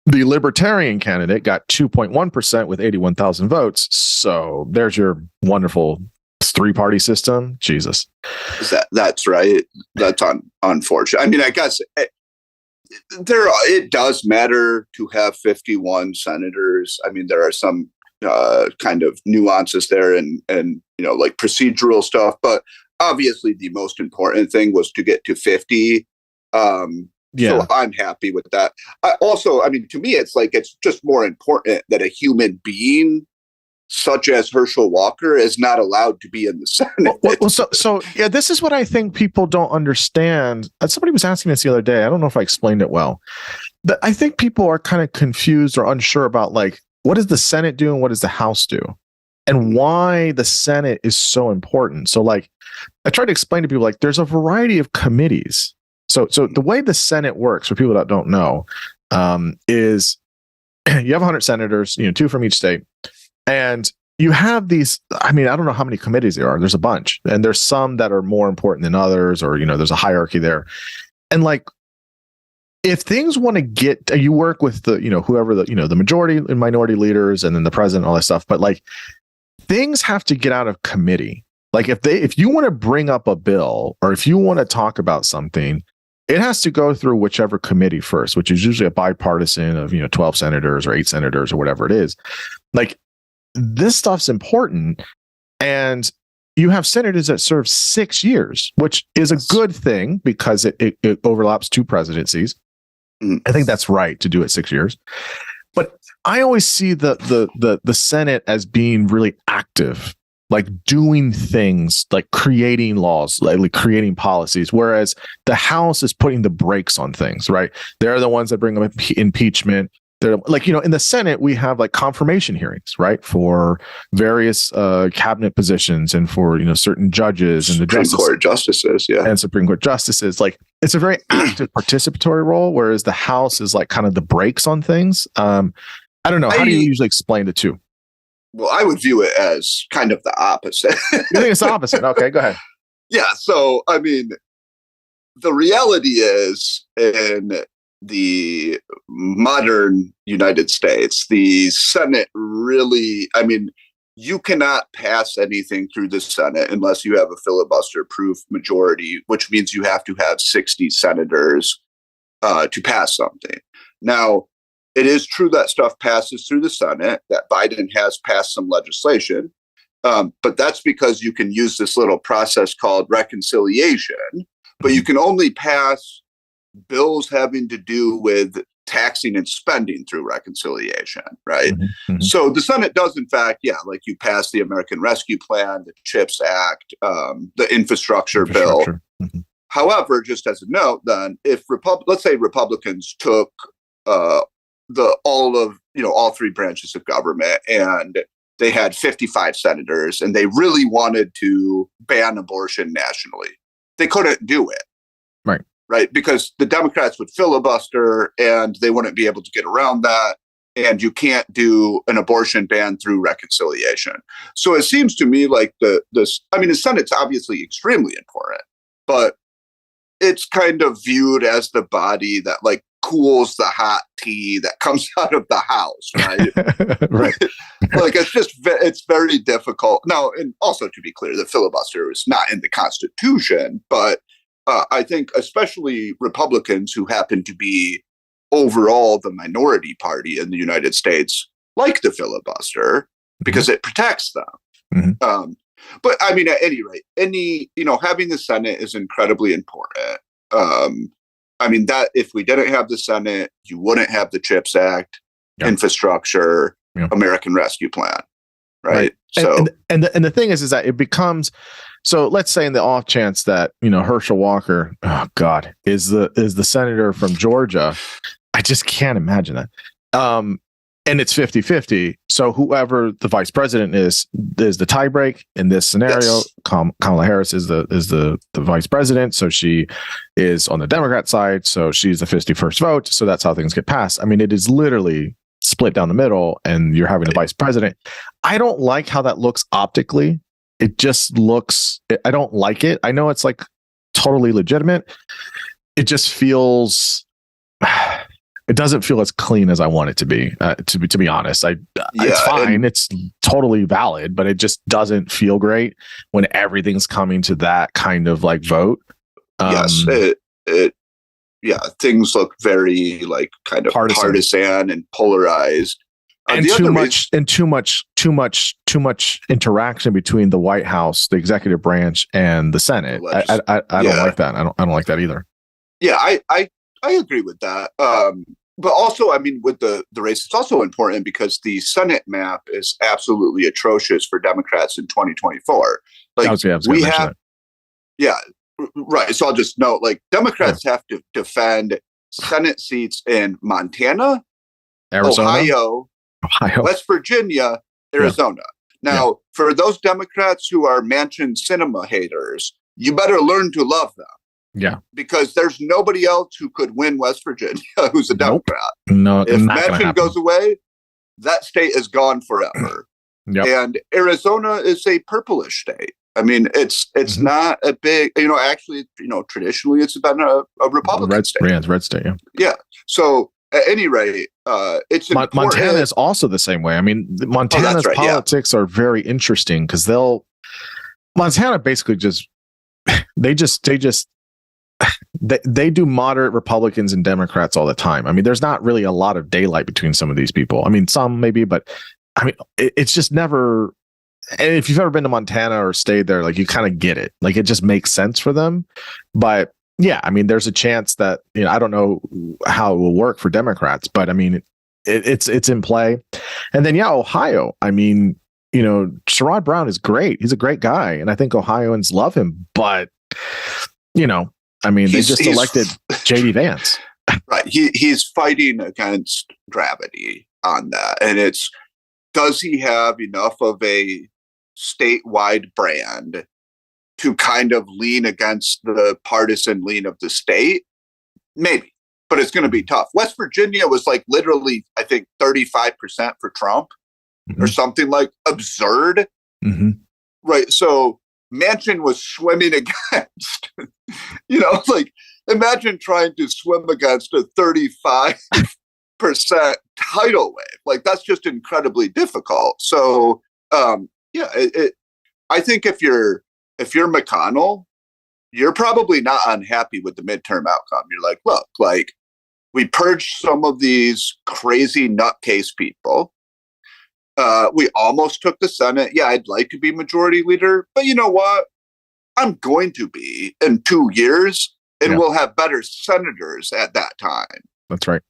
the Libertarian candidate got 2.1% with 81,000 votes. So there's your wonderful 3-party system. Jesus. That's right. That's unfortunate. I guess it does matter to have 51 senators. There are some kind of nuances there and procedural stuff, but obviously the most important thing was to get to 50. So I'm happy with that. To me, it's just more important that a human being such as Herschel Walker is not allowed to be in the Senate. So this is what I think people don't understand. Somebody was asking this the other day. I don't know if I explained it well. But I think people are kind of confused or unsure about what does the Senate do and what does the House do, and why the Senate is so important. So I tried to explain to people there's a variety of committees. So the way the Senate works, for people that don't know, is you have 100 senators, 2 from each state, and you have these. I mean, I don't know how many committees there are. There's a bunch, and there's some that are more important than others, or there's a hierarchy there. And like, if things want to get, you work with the whoever the majority and minority leaders, and then the president, all that stuff. But like, things have to get out of committee. Like if you want to bring up a bill, or if you want to talk about something, it has to go through whichever committee first, which is usually a bipartisan of 12 senators or 8 senators or whatever it is. Like, this stuff's important, and you have senators that serve 6 years, which is a good thing because it overlaps 2 presidencies. I think that's right to do it 6 years. But I always see the Senate as being really active, like doing things, like creating laws, like creating policies, whereas the House is putting the brakes on things, right? They're the ones that bring up impeachment. They're like, in the Senate, we have like confirmation hearings, right? For various cabinet positions and for, certain judges and the Supreme Court justices, yeah. And Supreme Court justices. Like, it's a very active participatory role, whereas the House is like kind of the brakes on things. I don't know. How do you usually explain the two? Well, I would view it as kind of the opposite. You think it's the opposite? Okay, go ahead. Yeah. So, I mean, the reality is in the modern United States, the Senate really, I mean, you cannot pass anything through the Senate unless you have a filibuster-proof majority, which means you have to have 60 senators to pass something. Now, it is true that stuff passes through the Senate, that Biden has passed some legislation, but that's because you can use this little process called reconciliation, but you can only pass bills having to do with taxing and spending through reconciliation, right? Mm-hmm. So the Senate does, in fact, like you pass the American Rescue Plan, the CHIPS Act, the infrastructure bill. Mm-hmm. However, just as a note, then, if let's say Republicans took all 3 branches of government, and they had 55 senators, and they really wanted to ban abortion nationally, they couldn't do it. Right, because the Democrats would filibuster, and they wouldn't be able to get around that. And you can't do an abortion ban through reconciliation. So it seems to me like the Senate's obviously extremely important, but it's kind of viewed as the body that like cools the hot tea that comes out of the House, right? Right. Like, it's very difficult. Now, and also to be clear, the filibuster is not in the Constitution, but I think especially Republicans who happen to be overall the minority party in the United States like the filibuster because it protects them. Mm-hmm. But I mean, at any rate, having the Senate is incredibly important. I mean, that if we didn't have the Senate, you wouldn't have the CHIPS Act, infrastructure, American Rescue Plan, right? So, and the thing is that it becomes. So let's say in the off chance that, Herschel Walker, oh God, is the senator from Georgia. I just can't imagine that. And it's 50-50. So whoever the vice president is the tiebreak in this scenario. Yes. Kamala Harris is the vice president. So she is on the Democrat side. So she's the 51st vote. So that's how things get passed. I mean, it is literally split down the middle, and you're having a vice president. I don't like how that looks optically. It just looks, I don't like it. I know it's like totally legitimate. It just feels, it doesn't feel as clean as I want it to be, to be honest. It's fine. It's totally valid, but it just doesn't feel great when everything's coming to that kind of like vote. Yes. Things look very like kind of partisan and polarized. And too much interaction between the White House, the executive branch, and the Senate. I don't like that. I don't like that either. Yeah, I agree with that. But also, I mean, with the race, it's also important because the Senate map is absolutely atrocious for Democrats in 2024. Like we have, right. So I'll just note, like, Democrats have to defend Senate seats in Montana, Arizona, Ohio, West Virginia, Arizona. Now, for those Democrats who are Manchin cinema haters, you better learn to love them. Yeah. Because there's nobody else who could win West Virginia who's a Democrat. No, if Manchin goes away, that state is gone forever. Yep. And Arizona is a purplish state. I mean, it's not a big, actually, traditionally it's been a Republican state. Red state, yeah. Yeah. So at any rate, it's Montana is also the same way. I mean, Montana's politics are very interesting because Montana basically they do moderate Republicans and Democrats all the time. I mean, there's not really a lot of daylight between some of these people. I mean, some maybe, but I mean, it's just never. And if you've ever been to Montana or stayed there, like you kind of get it. Like it just makes sense for them. But yeah, I mean, there's a chance that I don't know how it will work for Democrats, but I mean, it's in play. And then Ohio. I mean, Sherrod Brown is great. He's a great guy, and I think Ohioans love him. But I mean, they just elected J.D. Vance. Right. He's fighting against gravity on that. And does he have enough of a statewide brand to kind of lean against the partisan lean of the state? Maybe. But it's going to be tough. West Virginia was like literally, I think, 35% for Trump or something like absurd. Right. So Manchin was swimming against, like imagine trying to swim against a 35% tidal wave. Like that's just incredibly difficult. So, I think if you're McConnell, you're probably not unhappy with the midterm outcome. You're like, look, like we purged some of these crazy nutcase people. We almost took the Senate. Yeah, I'd like to be majority leader, but you know what? I'm going to be in 2 years, and we'll have better senators at that time. That's right.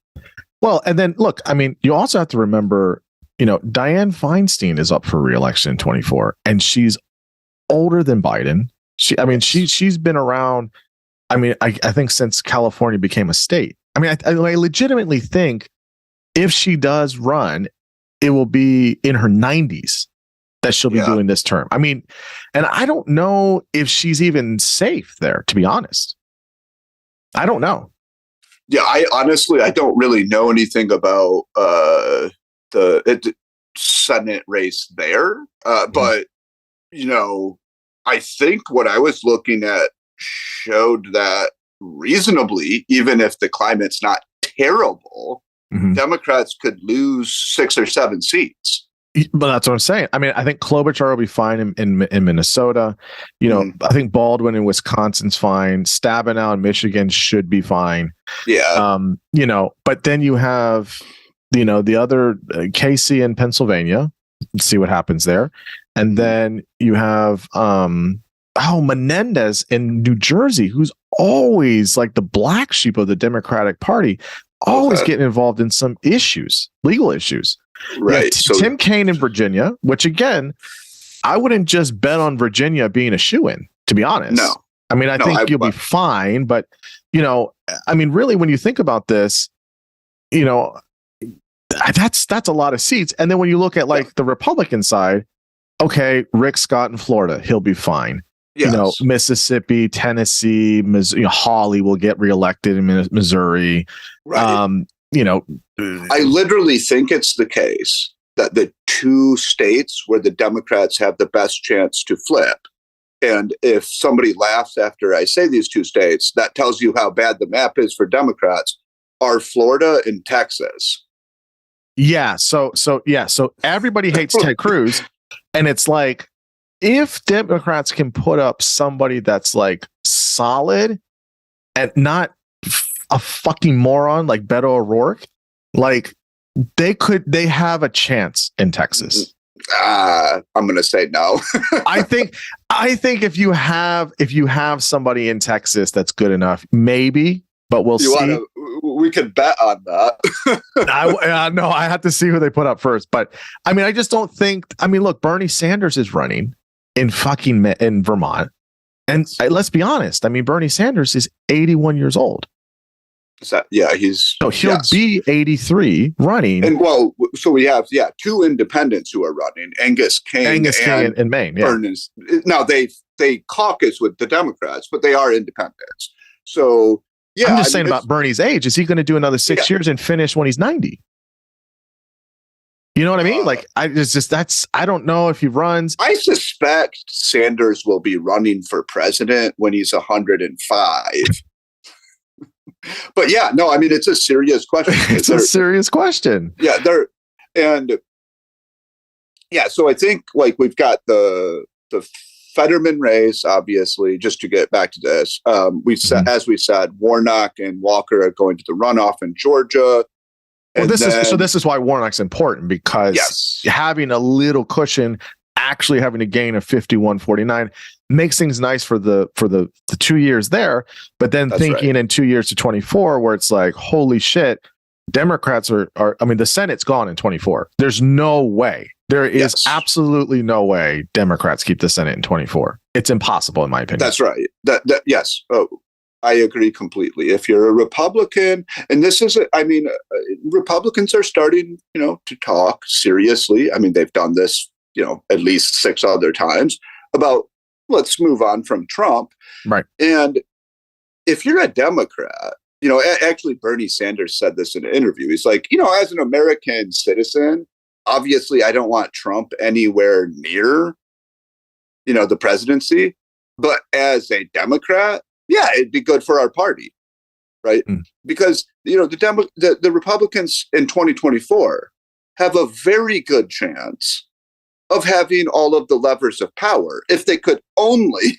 Well, and then look, I mean, you also have to remember, Dianne Feinstein is up for re-election in 2024, and she's older than Biden. She's been around. I mean, I think since California became a state. I mean, I legitimately think if she does run, it will be in her 90s that she'll be doing this term. I mean, and I don't know if she's even safe there, to be honest. I don't know. Yeah, I don't really know anything about the Senate race there. But, I think what I was looking at showed that reasonably, even if the climate's not terrible, Democrats could lose 6 or 7 seats. But that's what I'm saying. I mean, I think Klobuchar will be fine in Minnesota. I think Baldwin in Wisconsin's fine. Stabenow in Michigan should be fine. Yeah. But then you have, the other Casey in Pennsylvania. Let's see what happens there. And then you have Menendez in New Jersey, who's always like the black sheep of the Democratic Party, always getting involved in some issues, legal issues. Right. Tim Kaine in Virginia, which again, I wouldn't just bet on Virginia being a shoo-in, to be honest. No. I mean, I think you'll be fine, but I mean, really, when you think about this, that's a lot of seats. And then when you look at like the Republican side, okay, Rick Scott in Florida, he'll be fine. Yes. Mississippi, Tennessee, Hawley will get reelected in Missouri. Right. I literally think it's the case that the 2 states where the Democrats have the best chance to flip. And if somebody laughs after I say these 2 states, that tells you how bad the map is for Democrats, are Florida and Texas. Yeah. So everybody hates Ted Cruz. And it's like, if Democrats can put up somebody that's like solid and not a fucking moron like Beto O'Rourke, like they have a chance in Texas. I'm going to say no. I think if you have somebody in Texas that's good enough, maybe, but we'll see. We could bet on that. No, I have to see who they put up first. But I mean, I just don't think. I mean, look, Bernie Sanders is running in Vermont, and let's be honest. I mean, Bernie Sanders is 81 years old. So, yeah, he'll be 83 running. And so we have 2 independents who are running: Angus King in Maine. Yeah. Now they caucus with the Democrats, but they are independents. So, yeah. I'm just saying about Bernie's age. Is he going to do another 6 years and finish when he's 90? You know what I mean? I don't know if he runs. I suspect Sanders will be running for president when he's 105. But yeah, no, I mean, it's a serious question. It's a serious question. Yeah, so I think like we've got the Fetterman race, obviously, just to get back to this. As we said, Warnock and Walker are going to the runoff in Georgia. Well, this is why Warnock's important, because having a little cushion, actually having a gain of 51-49 makes things nice for the 2 years there. But then in 2 years to 24, where it's like, holy shit, Democrats are I mean, the Senate's gone in 24. There's no way. There is absolutely no way Democrats keep the Senate in 24. It's impossible, in my opinion. That's right. Yes. Oh, I agree completely. If you're a Republican, and Republicans are starting, to talk seriously. I mean, they've done this, at least 6 other times about let's move on from Trump. Right. And if you're a Democrat, actually Bernie Sanders said this in an interview. He's like, as an American citizen, obviously I don't want Trump anywhere near, the presidency. But as a Democrat, yeah, it'd be good for our party, right? Because the Republicans in 2024 have a very good chance of having all of the levers of power if they could only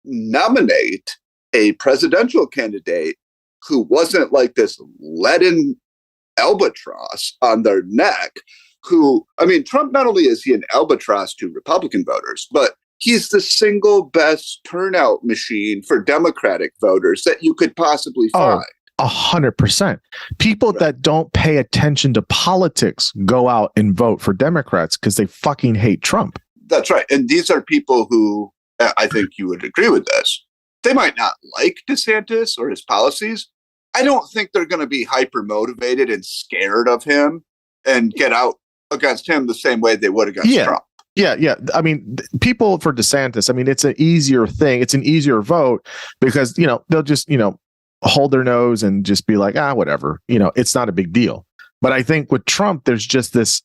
nominate a presidential candidate who wasn't like this leaden albatross on their neck. Trump, not only is he an albatross to Republican voters, but he's the single best turnout machine for Democratic voters that you could possibly find. 100%. People that don't pay attention to politics go out and vote for Democrats because they fucking hate Trump. That's right. And these are people who, I think you would agree with this, they might not like DeSantis or his policies. I don't think they're going to be hyper motivated and scared of him and get out against him the same way they would against Trump. Yeah. I mean, people for DeSantis, I mean, it's an easier thing. It's an easier vote because, they'll just, hold their nose and just be like, whatever, it's not a big deal. But I think with Trump, there's just this,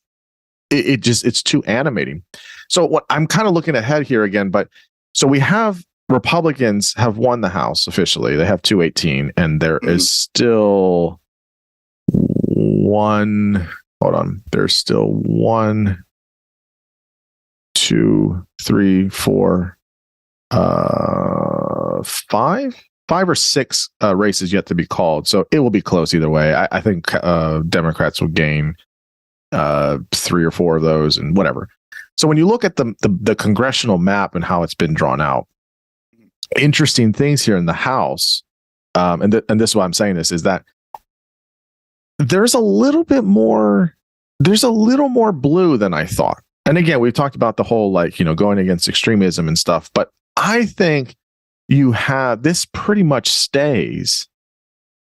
it's too animating. So what I'm kind of looking ahead here again, so we have Republicans have won the House officially. They have 218 and there is still one, hold on. There's still 1, 2, 3, 4, 5 or 6 races yet to be called. So it will be close either way. I think Democrats will gain 3 or 4 of those and whatever. So when you look at the congressional map and how it's been drawn out, interesting things here in the House, and this is why I'm saying this, is that there's a little more blue than I thought. And again, we've talked about the whole, going against extremism and stuff, but I think you have this pretty much stays,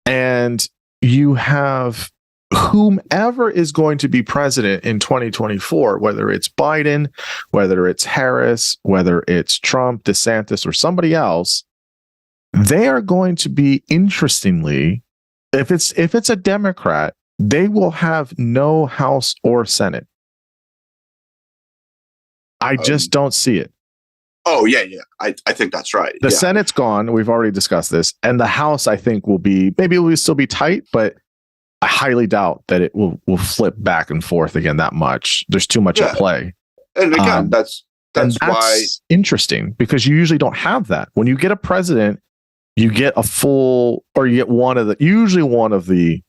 and you have whomever is going to be president in 2024, whether it's Biden, whether it's Harris, whether it's Trump, DeSantis, or somebody else, they are going to be, interestingly, if it's a Democrat, they will have no House or Senate. I just don't see it. Oh, yeah. I think that's right. The Senate's gone. We've already discussed this. And the House, I think, maybe it will still be tight, but I highly doubt that it will flip back and forth again that much. There's too much at play. And again, that's why interesting, because you usually don't have that. When you get a president, you get you get one of the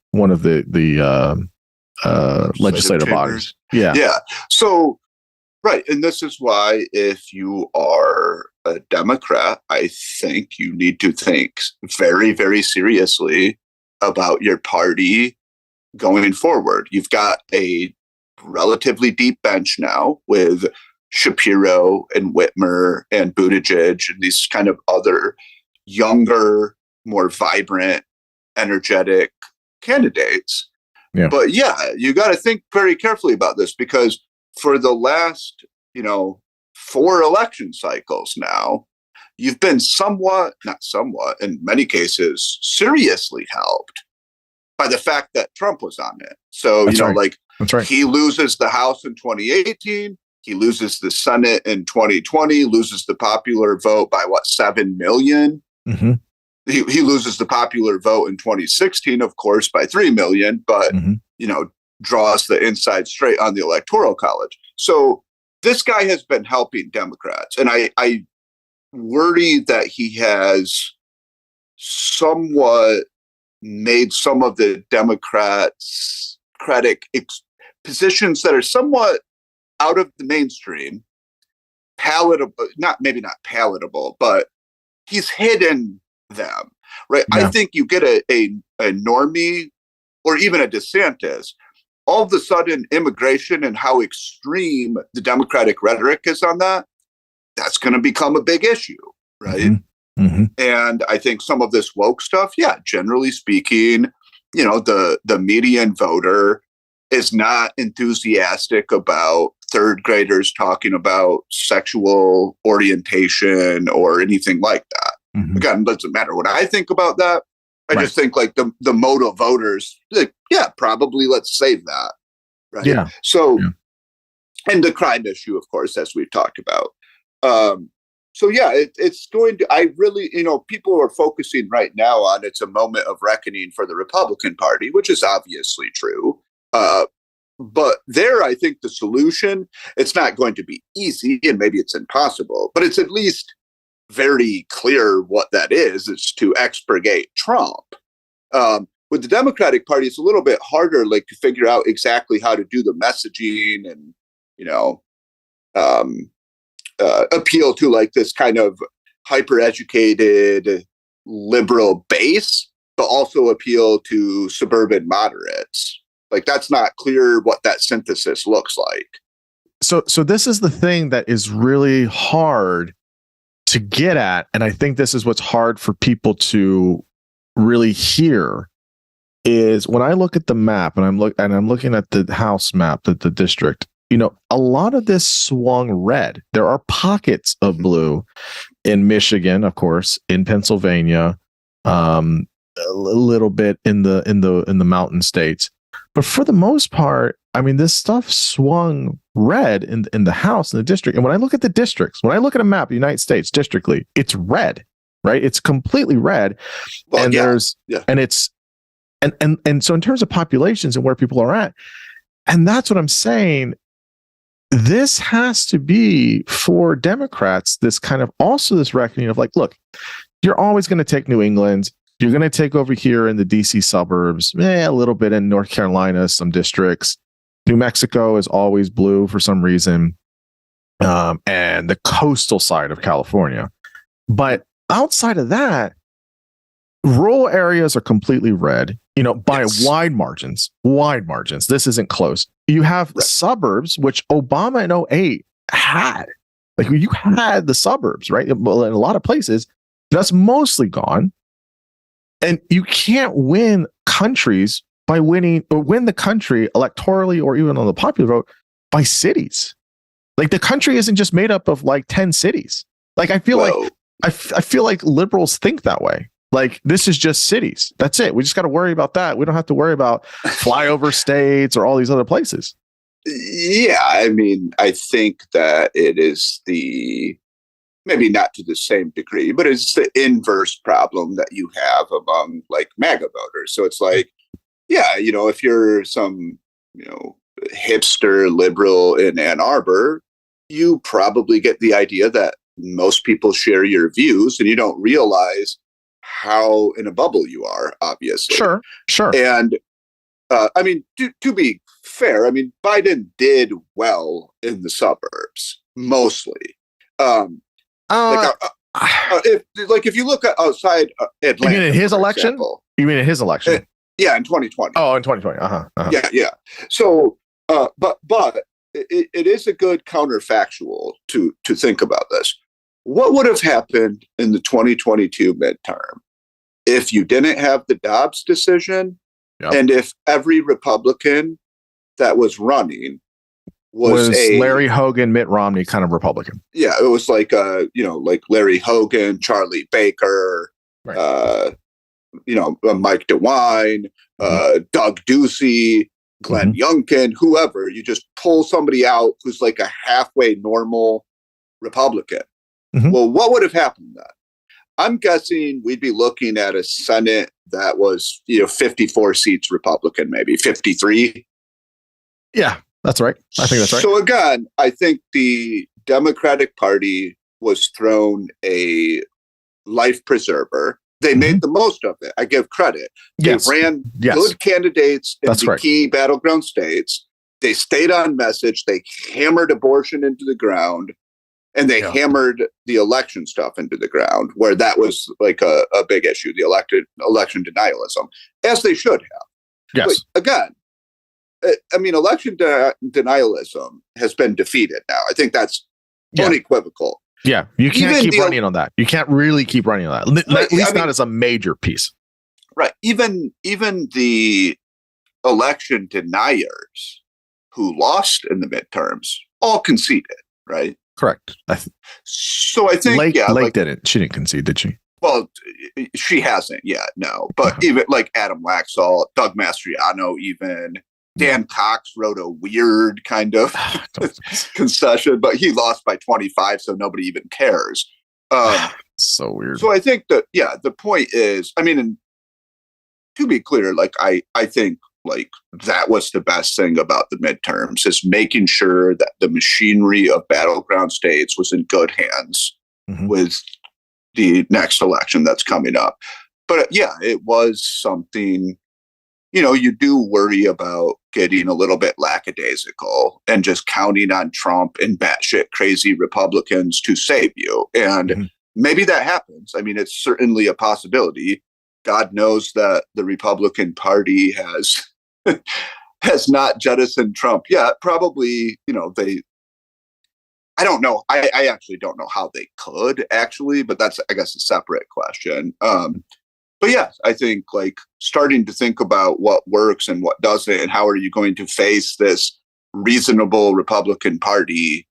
legislative bodies. Yeah. So, right. And this is why if you are a Democrat, I think you need to think very, very seriously about your party going forward. You've got a relatively deep bench now with Shapiro and Whitmer and Buttigieg and these kind of other younger, more vibrant, energetic candidates. Yeah. But you got to think very carefully about this, because for the last, 4 election cycles now, you've been not somewhat, in many cases, seriously helped by the fact that Trump was on it. So, That's right. like, That's right. he loses the House in 2018. He loses the Senate in 2020, loses the popular vote by 7 million? Mm-hmm. He loses the popular vote in 2016, of course, by 3 million, but, draws the inside straight on the Electoral College. So this guy has been helping Democrats. And I worry that he has somewhat made some of the Democrats' positions that are somewhat out of the mainstream palatable, maybe not palatable, but he's hidden them, right? Yeah. I think you get a normie or even a DeSantis, all of a sudden immigration and how extreme the Democratic rhetoric is on that's going to become a big issue, right? Mm-hmm. Mm-hmm. And I think some of this woke stuff, generally speaking, the median voter is not enthusiastic about third graders talking about sexual orientation or anything like that. Mm-hmm. Again, it doesn't matter what I think about that. I just think like the modal voters, like, probably let's save that. Right. Yeah. So, and the crime issue, of course, as we've talked about. It's going to, I really, people are focusing right now on it's a moment of reckoning for the Republican Party, which is obviously true. But there, I think the solution, it's not going to be easy and maybe it's impossible, but it's at least very clear what that is. It's to expurgate Trump. With the Democratic Party, it's a little bit harder, like, to figure out exactly how to do the messaging and, appeal to like this kind of hyper-educated liberal base, but also appeal to suburban moderates. Like, that's not clear what that synthesis looks like. So this is the thing that is really hard to get at, and I think this is what's hard for people to really hear, is when I look at the map and I'm looking at the House map, the district, a lot of this swung red. There are pockets of blue in Michigan, of course, in Pennsylvania, a little bit in the mountain states. But for the most part, I mean, this stuff swung red in the House and the district. And when I look at the districts, when I look at a map of the United States districtly, it's red, right? It's completely red. Well, and and so in terms of populations and where people are at, and that's what I'm saying, this has to be for Democrats, this kind of also this reckoning of like, look, you're always going to take New England. You're going to take over here in the DC suburbs, a little bit in North Carolina, some districts. New Mexico is always blue for some reason, and the coastal side of California. But outside of that, rural areas are completely red, by wide margins. This isn't close. You have suburbs, which Obama in 2008 had. Like, you had the suburbs, right? Well, in a lot of places, that's mostly gone. And you can't win countries by win the country electorally or even on the popular vote by cities. Like, the country isn't just made up of like 10 cities. Like, I feel like liberals think that way. Like, this is just cities. That's it. We just got to worry about that. We don't have to worry about flyover states or all these other places. Yeah, I mean, I think that it is maybe not to the same degree, but it's the inverse problem that you have among like MAGA voters. So it's like, if you're some, hipster liberal in Ann Arbor, you probably get the idea that most people share your views and you don't realize how in a bubble you are, obviously. Sure. And I mean, to be fair, I mean, Biden did well in the suburbs, mostly. If you look at outside Atlanta, you mean in his election? Example, you mean in his election? Yeah, in 2020. Oh, in 2020. Yeah. So, but it is a good counterfactual to think about this. What would have happened in the 2022 midterm if you didn't have the Dobbs decision, and if every Republican that was running was Larry Hogan, Mitt Romney kind of Republican. Yeah, it was like like Larry Hogan, Charlie Baker, right. Mike DeWine, Doug Ducey, Glenn Youngkin, whoever. You just pull somebody out who's like a halfway normal Republican. Well, what would have happened then? I'm guessing we'd be looking at a Senate that was 54 seats Republican, maybe 53. Yeah, that's right. I think that's right. So again, I think the Democratic Party was thrown a life preserver. They made the most of it. I give credit. They ran good candidates in the key battleground states. They stayed on message. They hammered abortion into the ground. And they hammered the election stuff into the ground, where that was like a big issue, the election denialism, as they should have. Yes. But again, I mean, election denialism has been defeated now. I think that's unequivocal. Yeah, you can't keep running on that. You can't really keep running on that. At least not as a major piece. Right. Even the election deniers who lost in the midterms all conceded, right? Correct. So I think Lake didn't. She didn't concede, did she? Well, she hasn't yet. No, but even like Adam Laxalt, Doug Mastriano, even Dan Cox wrote a weird kind of concession, but he lost by 25, so nobody even cares. So weird. So I think that the point is, I mean, and to be clear, like I think. Like that was the best thing about the midterms, is making sure that the machinery of battleground states was in good hands with the next election that's coming up. But it was something, you do worry about getting a little bit lackadaisical and just counting on Trump and batshit crazy Republicans to save you. And maybe that happens. I mean, it's certainly a possibility. God knows that the Republican Party has not jettisoned Trump yet. Probably, I don't know. I actually don't know how they could actually, but that's, I guess, a separate question. But yes, I think like starting to think about what works and what doesn't, and how are you going to face this reasonable Republican Party,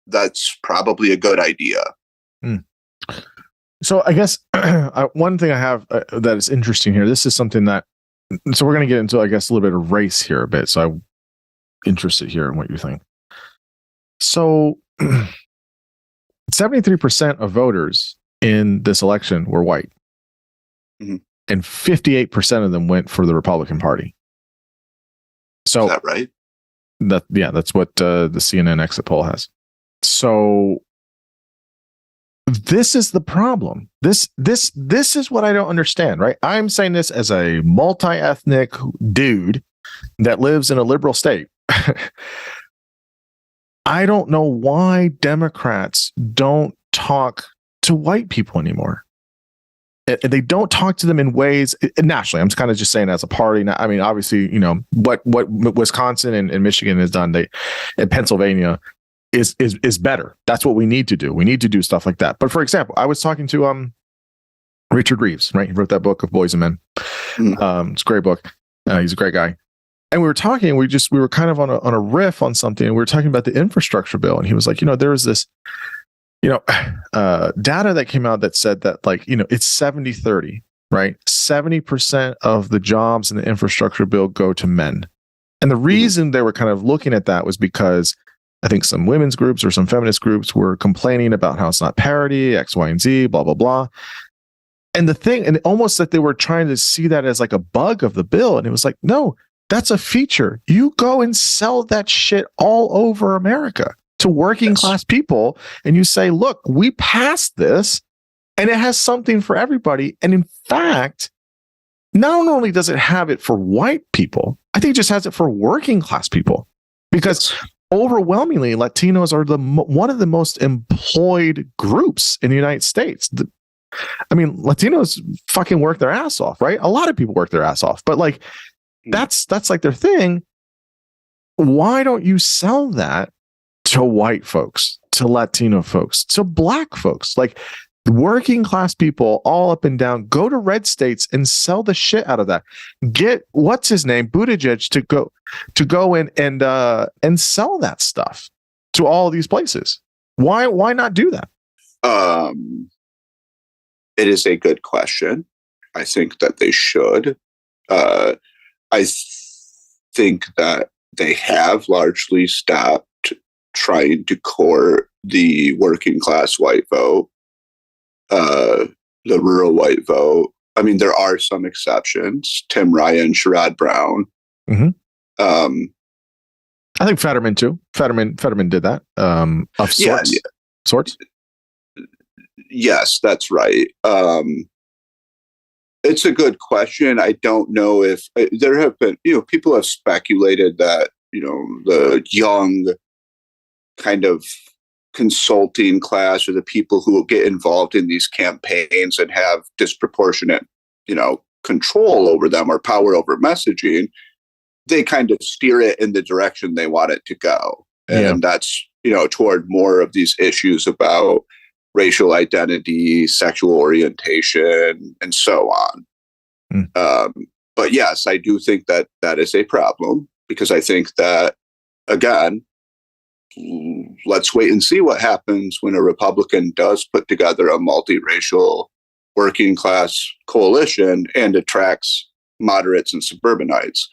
that's probably a good idea. So I guess one thing I have that is interesting here, this is something that, so we're going to get into, I guess, a little bit of race here a bit. So I'm interested here in what you think. So 73% of voters in this election were white. And 58% of them went for the Republican Party. So is that right? That's what the CNN exit poll has. So this is the problem. This is what I don't understand, right? I'm saying this as a multi-ethnic dude that lives in a liberal state. I don't know why Democrats don't talk to white people anymore. They don't talk to them in ways nationally. I'm kind of just saying as a party. I mean, obviously, what Wisconsin and Michigan has done, and Pennsylvania is better. That's what we need to do. We need to do stuff like that. But for example, I was talking to Richard Reeves, right? He wrote that book of Boys and Men. It's a great book. He's a great guy. And we were talking, we were kind of on a riff on something, and we were talking about the infrastructure bill. And he was like, there was this, data that came out that said that, like, it's 70-30, right? 70% of the jobs in the infrastructure bill go to men. And the reason they were kind of looking at that was because I think some women's groups or some feminist groups were complaining about how it's not parity, X, Y, and Z, blah, blah, blah. And the thing, and almost that they were trying to see that as like a bug of the bill. And it was like, no, that's a feature. You go and sell that shit all over America to working class people. And you say, look, we passed this and it has something for everybody. And in fact, not only does it have it for white people, I think it just has it for working class people, because overwhelmingly Latinos are one of the most employed groups in the United States. Latinos fucking work their ass off, right? A lot of people work their ass off, but like that's like their thing. Why don't you sell that to white folks, to Latino folks, to black folks? Like, Working class people all up and down, go to red states and sell the shit out of that. Get what's his name, Buttigieg, to go in and sell that stuff to all of these places. Why not do that? It is a good question. I think that they should. I think that they have largely stopped trying to court the working class white vote, the rural white vote. I mean, there are some exceptions. Tim Ryan, Sherrod Brown. Mm-hmm. I think Fetterman too. Fetterman did that. Of sorts. Yeah. Sorts. Yes, that's right. It's a good question. I don't know if there have been, people have speculated that, the young kind of consulting class or the people who will get involved in these campaigns and have disproportionate, control over them or power over messaging, they kind of steer it in the direction they want it to go. And that's, toward more of these issues about racial identity, sexual orientation, and so on. But yes, I do think that that is a problem, because I think that, again, let's wait and see what happens when a Republican does put together a multiracial working class coalition and attracts moderates and suburbanites.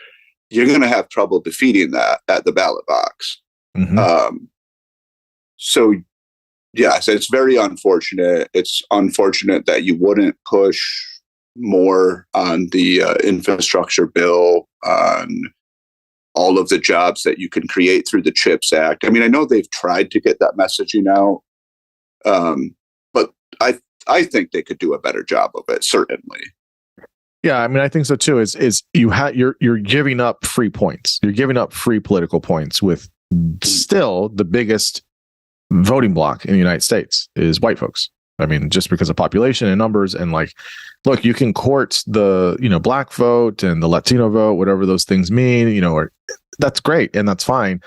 You're going to have trouble defeating that at the ballot box. Mm-hmm. So, yes, it's very unfortunate. It's unfortunate that you wouldn't push more on the infrastructure bill, on all of the jobs that you can create through the CHIPS Act. I mean, I know they've tried to get that messaging out, but I think they could do a better job of it, certainly. Yeah, I mean, I think so too. Is you're giving up free points. You're giving up free political points with still the biggest voting bloc in the United States is white folks. I mean, just because of population and numbers, and look, you can court the black vote and the Latino vote, whatever those things mean, or that's great and that's fine,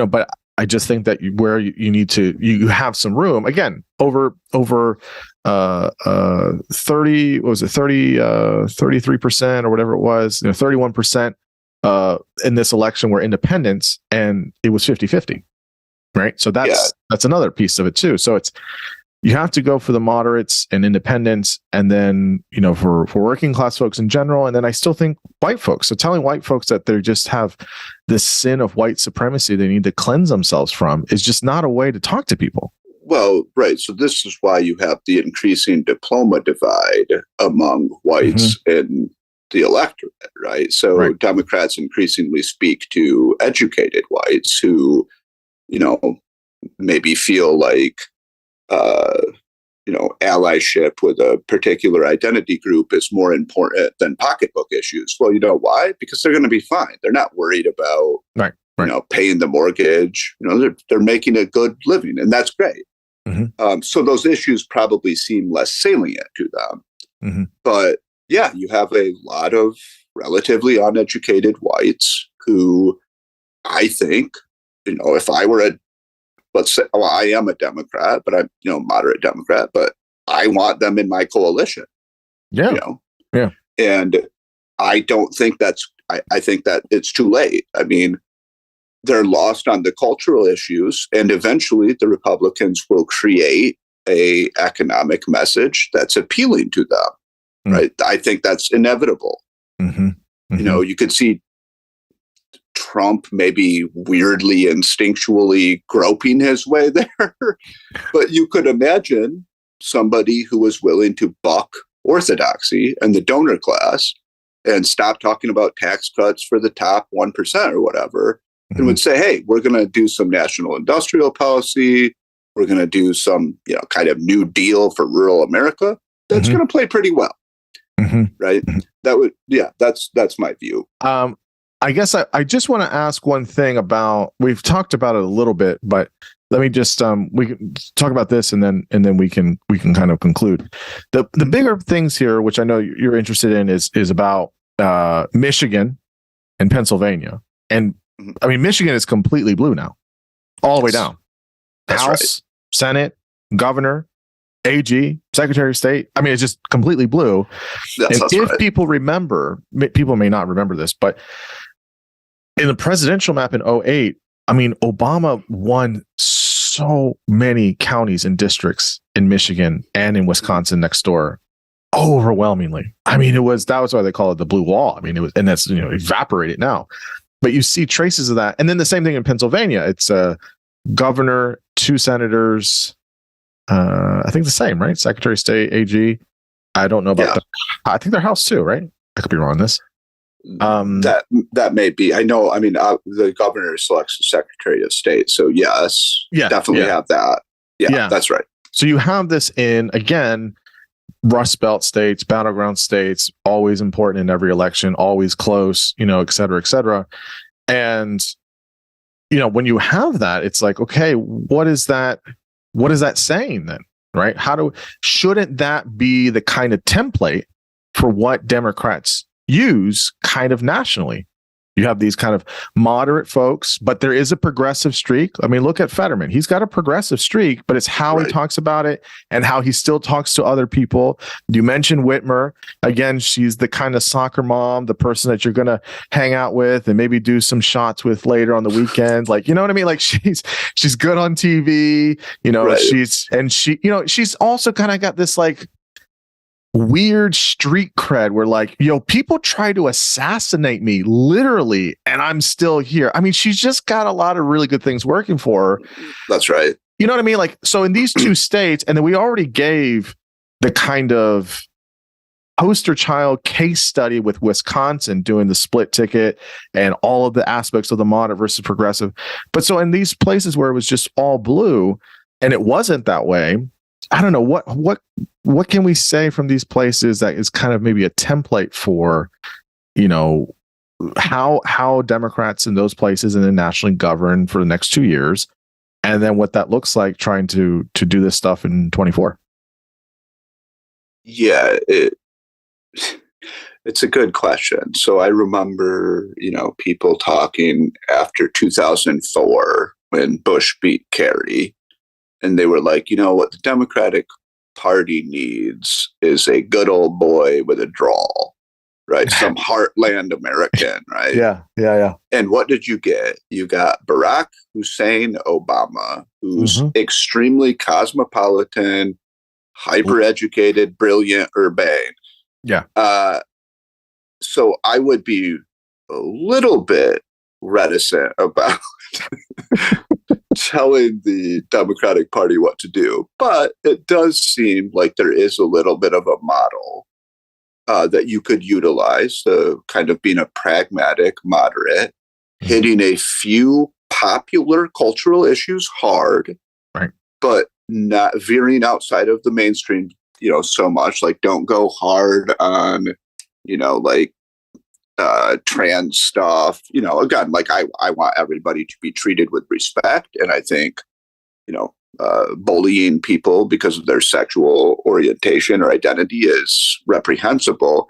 but I just think that where you need to, you have some room again over 30, what was it, 33% or whatever it was, 31% in this election were independents, and it was 50-50. Right. So that's another piece of it too. So you have to go for the moderates and independents, and then, for working class folks in general. And then I still think white folks. So telling white folks that they just have this sin of white supremacy they need to cleanse themselves from is just not a way to talk to people. Well, right. So this is why you have the increasing diploma divide among whites in the electorate, right? So Democrats increasingly speak to educated whites who, maybe feel like, allyship with a particular identity group is more important than pocketbook issues. Well, you know why? Because they're going to be fine. They're not worried about, paying the mortgage. They're making a good living, and that's great. Mm-hmm. So those issues probably seem less salient to them. Mm-hmm. But yeah, you have a lot of relatively uneducated whites who, I think, if I were let's say, I am a Democrat, but I'm, moderate Democrat, but I want them in my coalition. Yeah. Yeah. And I don't think I think that it's too late. I mean, they're lost on the cultural issues, and eventually the Republicans will create a economic message that's appealing to them. Mm-hmm. Right. I think that's inevitable. Mm-hmm. Mm-hmm. You could see Trump maybe weirdly, instinctually groping his way there. But you could imagine somebody who was willing to buck orthodoxy and the donor class and stop talking about tax cuts for the top 1% or whatever, and would say, hey, we're going to do some national industrial policy. We're going to do some, kind of New Deal for rural America. That's going to play pretty well. Right. That would, that's my view. I guess I just want to ask one thing about, we've talked about it a little bit, but let me just we can talk about this and then we can kind of conclude. The bigger things here, which I know you're interested in, is about Michigan and Pennsylvania. And I mean, Michigan is completely blue now, all the way down. That's House, Senate, governor, AG, Secretary of State. I mean, it's just completely blue. Yes, and if people remember, people may not remember this, but in the presidential map in 2008, I mean, Obama won so many counties and districts in Michigan and in Wisconsin next door, overwhelmingly. I mean, that was why they call it the blue wall. I mean, it was, and that's, evaporated now, but you see traces of that. And then the same thing in Pennsylvania. It's a governor, 2 senators, I think the same, right? Secretary of State, AG. I don't know about I think they're House too, right? I could be wrong on this. That may be. I know. I mean, the governor selects the Secretary of State, so yes, definitely have that. Yeah, that's right. So you have this in, again, Rust Belt states, battleground states, always important in every election, always close, et cetera, et cetera. And when you have that, it's like, okay, what is that saying then, right? Shouldn't that be the kind of template for what Democrats use kind of nationally? You have these kind of moderate folks, but there is a progressive streak. I mean, look at Fetterman. He's got a progressive streak, but it's how he talks about it and how he still talks to other people. You mentioned Whitmer. Again, she's the kind of soccer mom, the person that you're going to hang out with and maybe do some shots with later on the weekend. Like, you know what I mean? Like she's good on TV, she's also kind of got this like weird street cred where like, people try to assassinate me literally and I'm still here. I mean, she's just got a lot of really good things working for her. That's right. You know what I mean? Like, so in these 2 states, and then we already gave the kind of poster child case study with Wisconsin doing the split ticket and all of the aspects of the moderate versus progressive. But so in these places where it was just all blue and it wasn't that way, I don't know what can we say from these places that is kind of maybe a template for, how Democrats in those places and then nationally govern for the next 2 years, and then what that looks like trying to do this stuff in 24. Yeah, it's a good question. So I remember, people talking after 2004 when Bush beat Kerry. And they were like, what the Democratic Party needs is a good old boy with a drawl, right? Some heartland American, right? Yeah. And what did you get? You got Barack Hussein Obama, who's extremely cosmopolitan, hyper-educated, brilliant, urbane. Yeah. So I would be a little bit reticent about telling the Democratic Party what to do, but it does seem like there is a little bit of a model that you could utilize, kind of being a pragmatic moderate, hitting a few popular cultural issues hard, right, but not veering outside of the mainstream, so much. Like, don't go hard on, trans stuff, again, like I want everybody to be treated with respect. And I think, bullying people because of their sexual orientation or identity is reprehensible.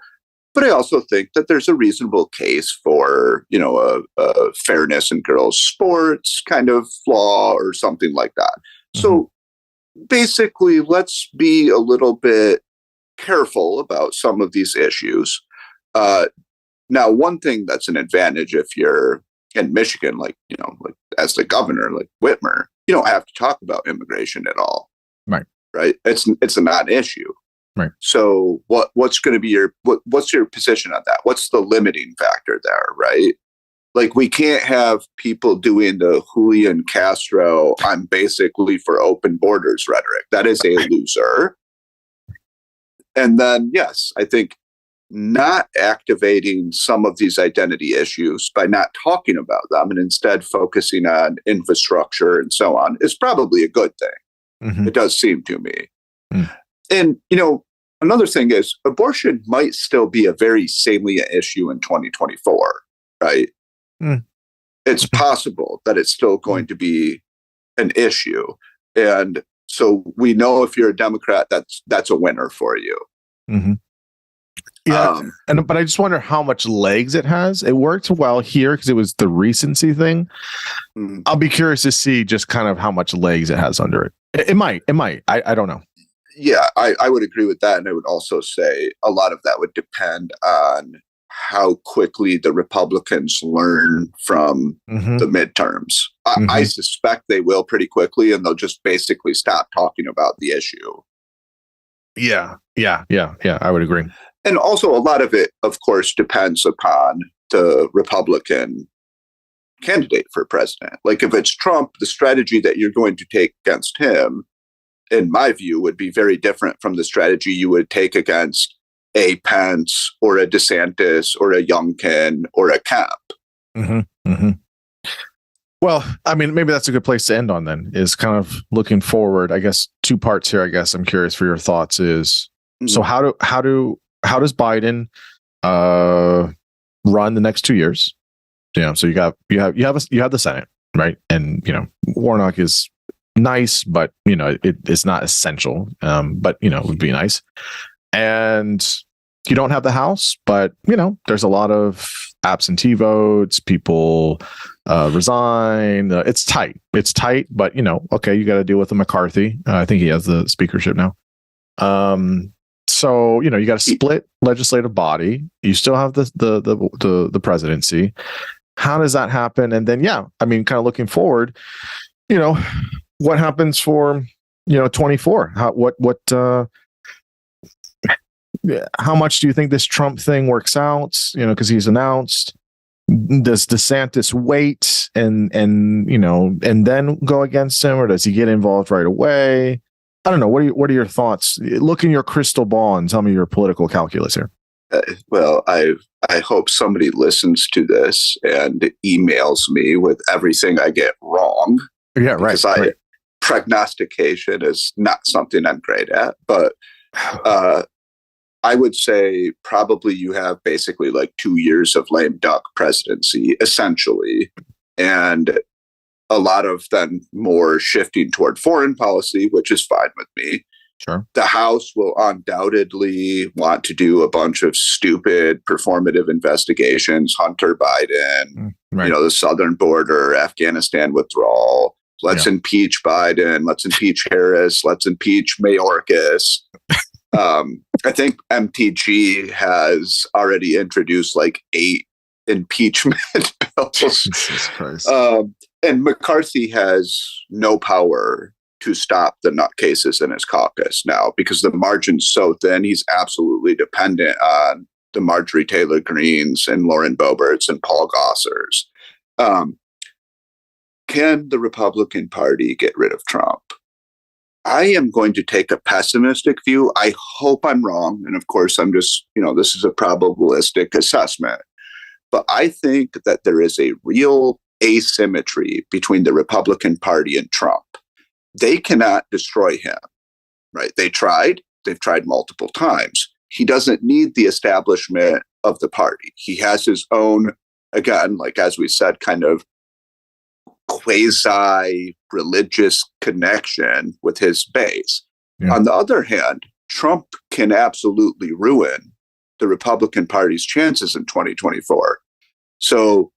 But I also think that there's a reasonable case for, a fairness in girls' sports kind of flaw or something like that. So basically, let's be a little bit careful about some of these issues. Now, one thing that's an advantage if you're in Michigan, like as the governor, like Whitmer, you don't have to talk about immigration at all. Right. Right. It's a non-issue. Right. So what's going to be what's your position on that? What's the limiting factor there? Right. Like, we can't have people doing the Julian Castro, I'm basically for open borders rhetoric. That is a loser. And then, yes, I think not activating some of these identity issues by not talking about them and instead focusing on infrastructure and so on is probably a good thing. It does seem to me. And, another thing is abortion might still be a very salient issue in 2024, right? It's possible that it's still going to be an issue. And so we know if you're a Democrat, that's a winner for you. Yeah, but I just wonder how much legs it has. It worked well here because it was the recency thing. I'll be curious to see just kind of how much legs it has under it. It might. I don't know. Yeah, I would agree with that. And I would also say a lot of that would depend on how quickly the Republicans learn from the midterms. I suspect they will pretty quickly, and they'll just basically stop talking about the issue. Yeah. I would agree. And also, a lot of it, of course, depends upon the Republican candidate for president. Like, if it's Trump, the strategy that you're going to take against him, in my view, would be very different from the strategy you would take against a Pence or a DeSantis or a Youngkin or a Kemp. Well, I mean, maybe that's a good place to end on then, is kind of looking forward. I guess 2 parts here. I guess I'm curious for your thoughts is, so how does Biden run the next 2 years? So you have the Senate, right? And Warnock is nice, but it's not essential. But it would be nice. And you don't have the House, but there's a lot of absentee votes. People resign. It's tight, but okay, you got to deal with the McCarthy. I think he has the speakership now. So you got a split legislative body. You still have the presidency. How does that happen? And then kind of looking forward, what happens for 24? How much do you think this Trump thing works out? Because he's announced. Does DeSantis wait and then go against him, or does he get involved right away? I don't know. What are your thoughts? Look in your crystal ball and tell me your political calculus here. Well, I hope somebody listens to this and emails me with everything I get wrong. Yeah, right. Because prognostication is not something I'm great at, but I would say probably you have basically like 2 years of lame duck presidency, essentially, and a lot of them more shifting toward foreign policy, which is fine with me. Sure. The House will undoubtedly want to do a bunch of stupid performative investigations, Hunter Biden, the southern border, Afghanistan withdrawal. Let's impeach Biden. Let's impeach Harris. Let's impeach Mayorkas. I think MTG has already introduced like 8 impeachment bills. Jesus Christ. And McCarthy has no power to stop the nutcases in his caucus now because the margin's so thin. He's absolutely dependent on the Marjorie Taylor Greenes and Lauren Boeberts and Paul Gossers. Can the Republican Party get rid of Trump? I am going to take a pessimistic view. I hope I'm wrong. And of course, I'm just, this is a probabilistic assessment. But I think that there is a real asymmetry between the Republican Party and Trump. They cannot destroy him, right? They've tried multiple times. He doesn't need the establishment of the party. He has his own, again, like as we said, kind of quasi-religious connection with his base. Yeah. On the other hand, Trump can absolutely ruin the Republican Party's chances in 2024. So,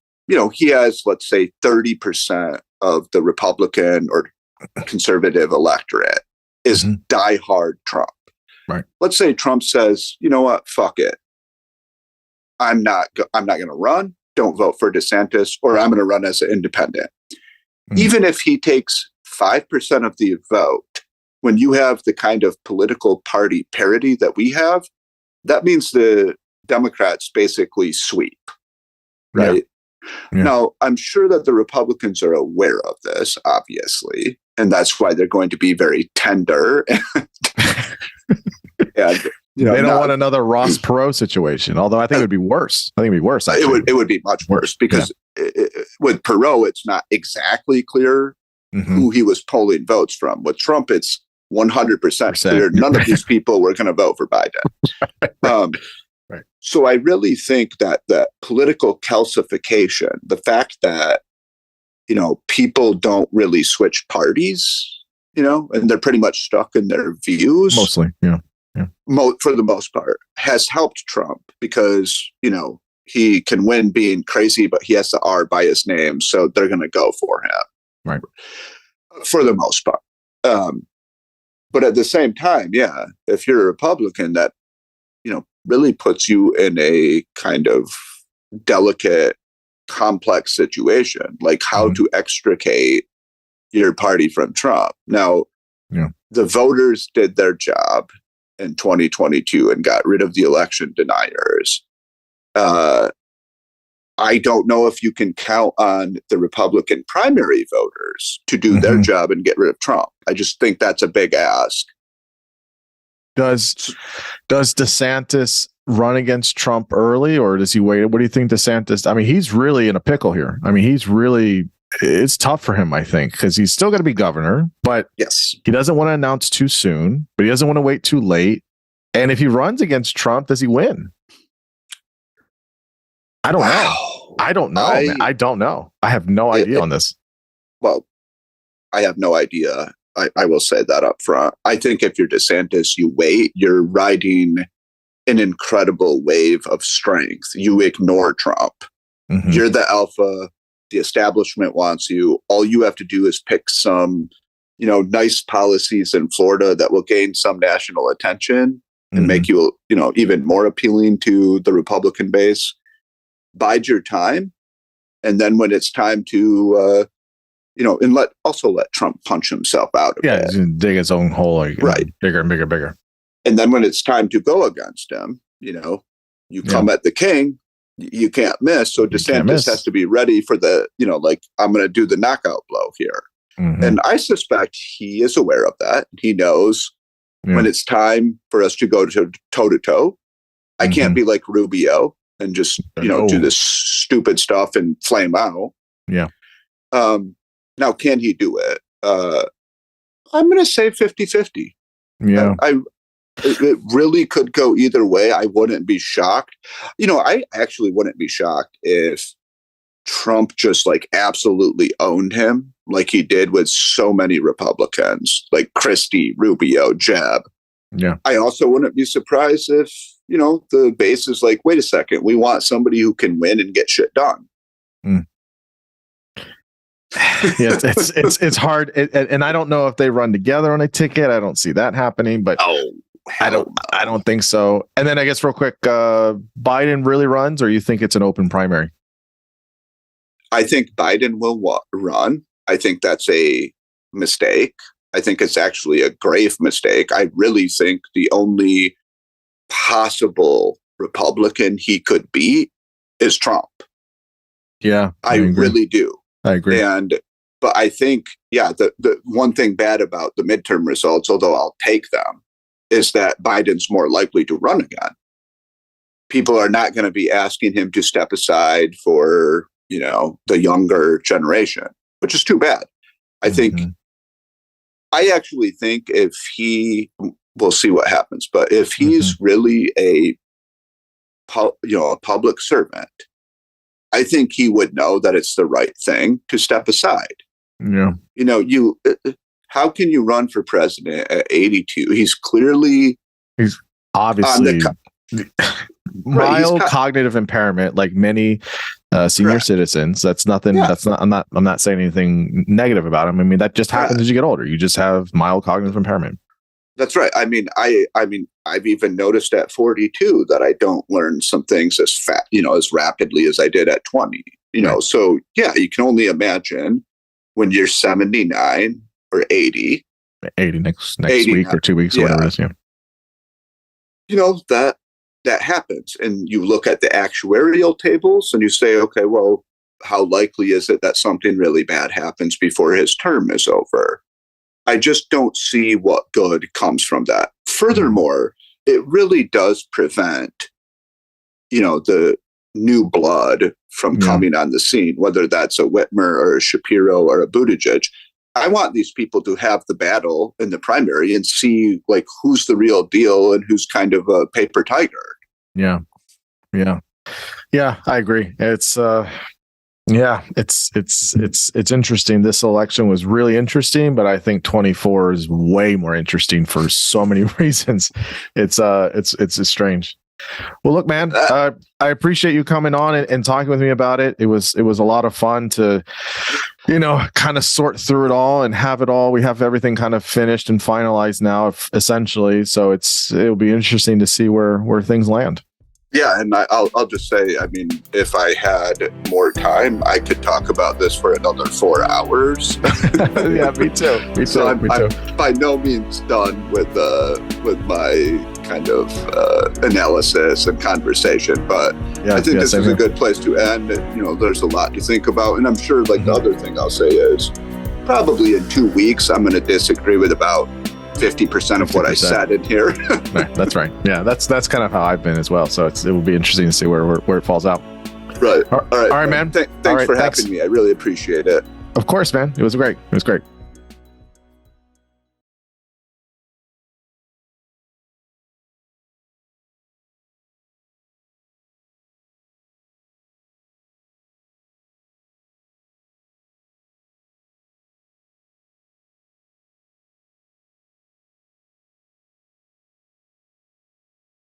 he has, let's say, 30% of the Republican or conservative electorate is diehard Trump. Right. Let's say Trump says, you know what, fuck it. I'm not going to run. Don't vote for DeSantis, or I'm going to run as an independent. Even if he takes 5% of the vote, when you have the kind of political party parity that we have, that means the Democrats basically sweep, right? Yeah. Now, I'm sure that the Republicans are aware of this, obviously, and that's why they're going to be very tender. And they don't want another Ross Perot situation, although I think it would be worse. Actually. It would be much worse because with Perot, it's not exactly clear who he was polling votes from. With Trump, it's 100% clear. None of these people were going to vote for Biden. Right. So I really think that political calcification, the fact that, people don't really switch parties, and they're pretty much stuck in their views. Mostly, yeah. For the most part, has helped Trump because, he can win being crazy, but he has the R by his name. So they're going to go for him. Right. For the most part. But at the same time, yeah, if you're a Republican, that, really puts you in a kind of delicate, complex situation, like how to extricate your party from Trump. Now, the voters did their job in 2022 and got rid of the election deniers. I don't know if you can count on the Republican primary voters to do their job and get rid of Trump. I just think that's a big ask. Does DeSantis run against Trump early, or does he wait? What do you think DeSantis? I mean, he's really in a pickle here. I mean, it's tough for him, I think, because he's still going to be governor, but yes, he doesn't want to announce too soon, but he doesn't want to wait too late. And if he runs against Trump, does he win? I don't know. I don't know. I don't know. I have no idea on this. Well, I have no idea. I will say that up front. I think if you're DeSantis, you wait. You're riding an incredible wave of strength. You ignore Trump. You're the alpha. The establishment wants you. All you have to do is pick some, nice policies in Florida that will gain some national attention and make you, even more appealing to the Republican base. Bide your time. And then when it's time to, and let Trump punch himself out of it. Yeah, dig his own hole, right? Bigger and bigger, bigger. And then when it's time to go against him, you come at the king, you can't miss. So DeSantis has to be ready for the, I'm going to do the knockout blow here. And I suspect he is aware of that. He knows when it's time for us to go toe to toe. I can't be like Rubio and just, do this stupid stuff and flame out. Yeah. Now, can he do it? I'm going to say 50-50. Yeah. It really could go either way. I wouldn't be shocked. I actually wouldn't be shocked if Trump just absolutely owned him like he did with so many Republicans, like Christie, Rubio, Jeb. Yeah. I also wouldn't be surprised if, the base is like, wait a second, we want somebody who can win and get shit done. Yeah, it's hard, and I don't know if they run together on a ticket. I don't see that happening, but I don't think so. And then I guess real quick, Biden really runs, or you think it's an open primary? I think Biden will run. I think that's a mistake. I think it's actually a grave mistake. I really think the only possible Republican he could beat is Trump. Yeah, I really do. I agree. But I think, the one thing bad about the midterm results, although I'll take them, is that Biden's more likely to run again. People are not going to be asking him to step aside for, the younger generation, which is too bad. I actually think if we'll see what happens, but if he's really a public servant, I think he would know that it's the right thing to step aside. Yeah. How can you run for president at 82? He's obviously mild cognitive impairment, like many senior citizens. That's nothing. Yeah. I'm not saying anything negative about him. I mean, that just happens as you get older. You just have mild cognitive impairment. That's right. I mean, I've even noticed at 42 that I don't learn some things as rapidly as I did at 20. So you can only imagine when you're 79 or 80. 80 next 80 week or 2 weeks, or whatever it is. Yeah. That happens, and you look at the actuarial tables and you say, okay, well, how likely is it that something really bad happens before his term is over? I just don't see what good comes from that. Furthermore, it really does prevent, the new blood from coming on the scene, whether that's a Whitmer or a Shapiro or a Buttigieg. I want these people to have the battle in the primary and see who's the real deal and who's kind of a paper tiger. Yeah. I agree. It's it's interesting. This election was really interesting, but I think 24 is way more interesting for so many reasons. It's strange. Well, look, man, I appreciate you coming on and talking with me about it. It was a lot of fun to kind of sort through it all and have it all. We have everything kind of finished and finalized now, essentially. So it'll be interesting to see where things land. Yeah, and I'll just say, I mean, if I had more time, I could talk about this for another 4 hours. Yeah, me too. So I'm by no means done with my kind of analysis and conversation, but I think this is a good place to end. There's a lot to think about, and I'm sure, like, the other thing I'll say is probably in 2 weeks I'm going to disagree with about 50% of what I said in here. Right, that's right. Yeah, that's kind of how I've been as well. So it will be interesting to see where it falls out. Right. All right, man. Thanks for having me. I really appreciate it. Of course, man. It was great.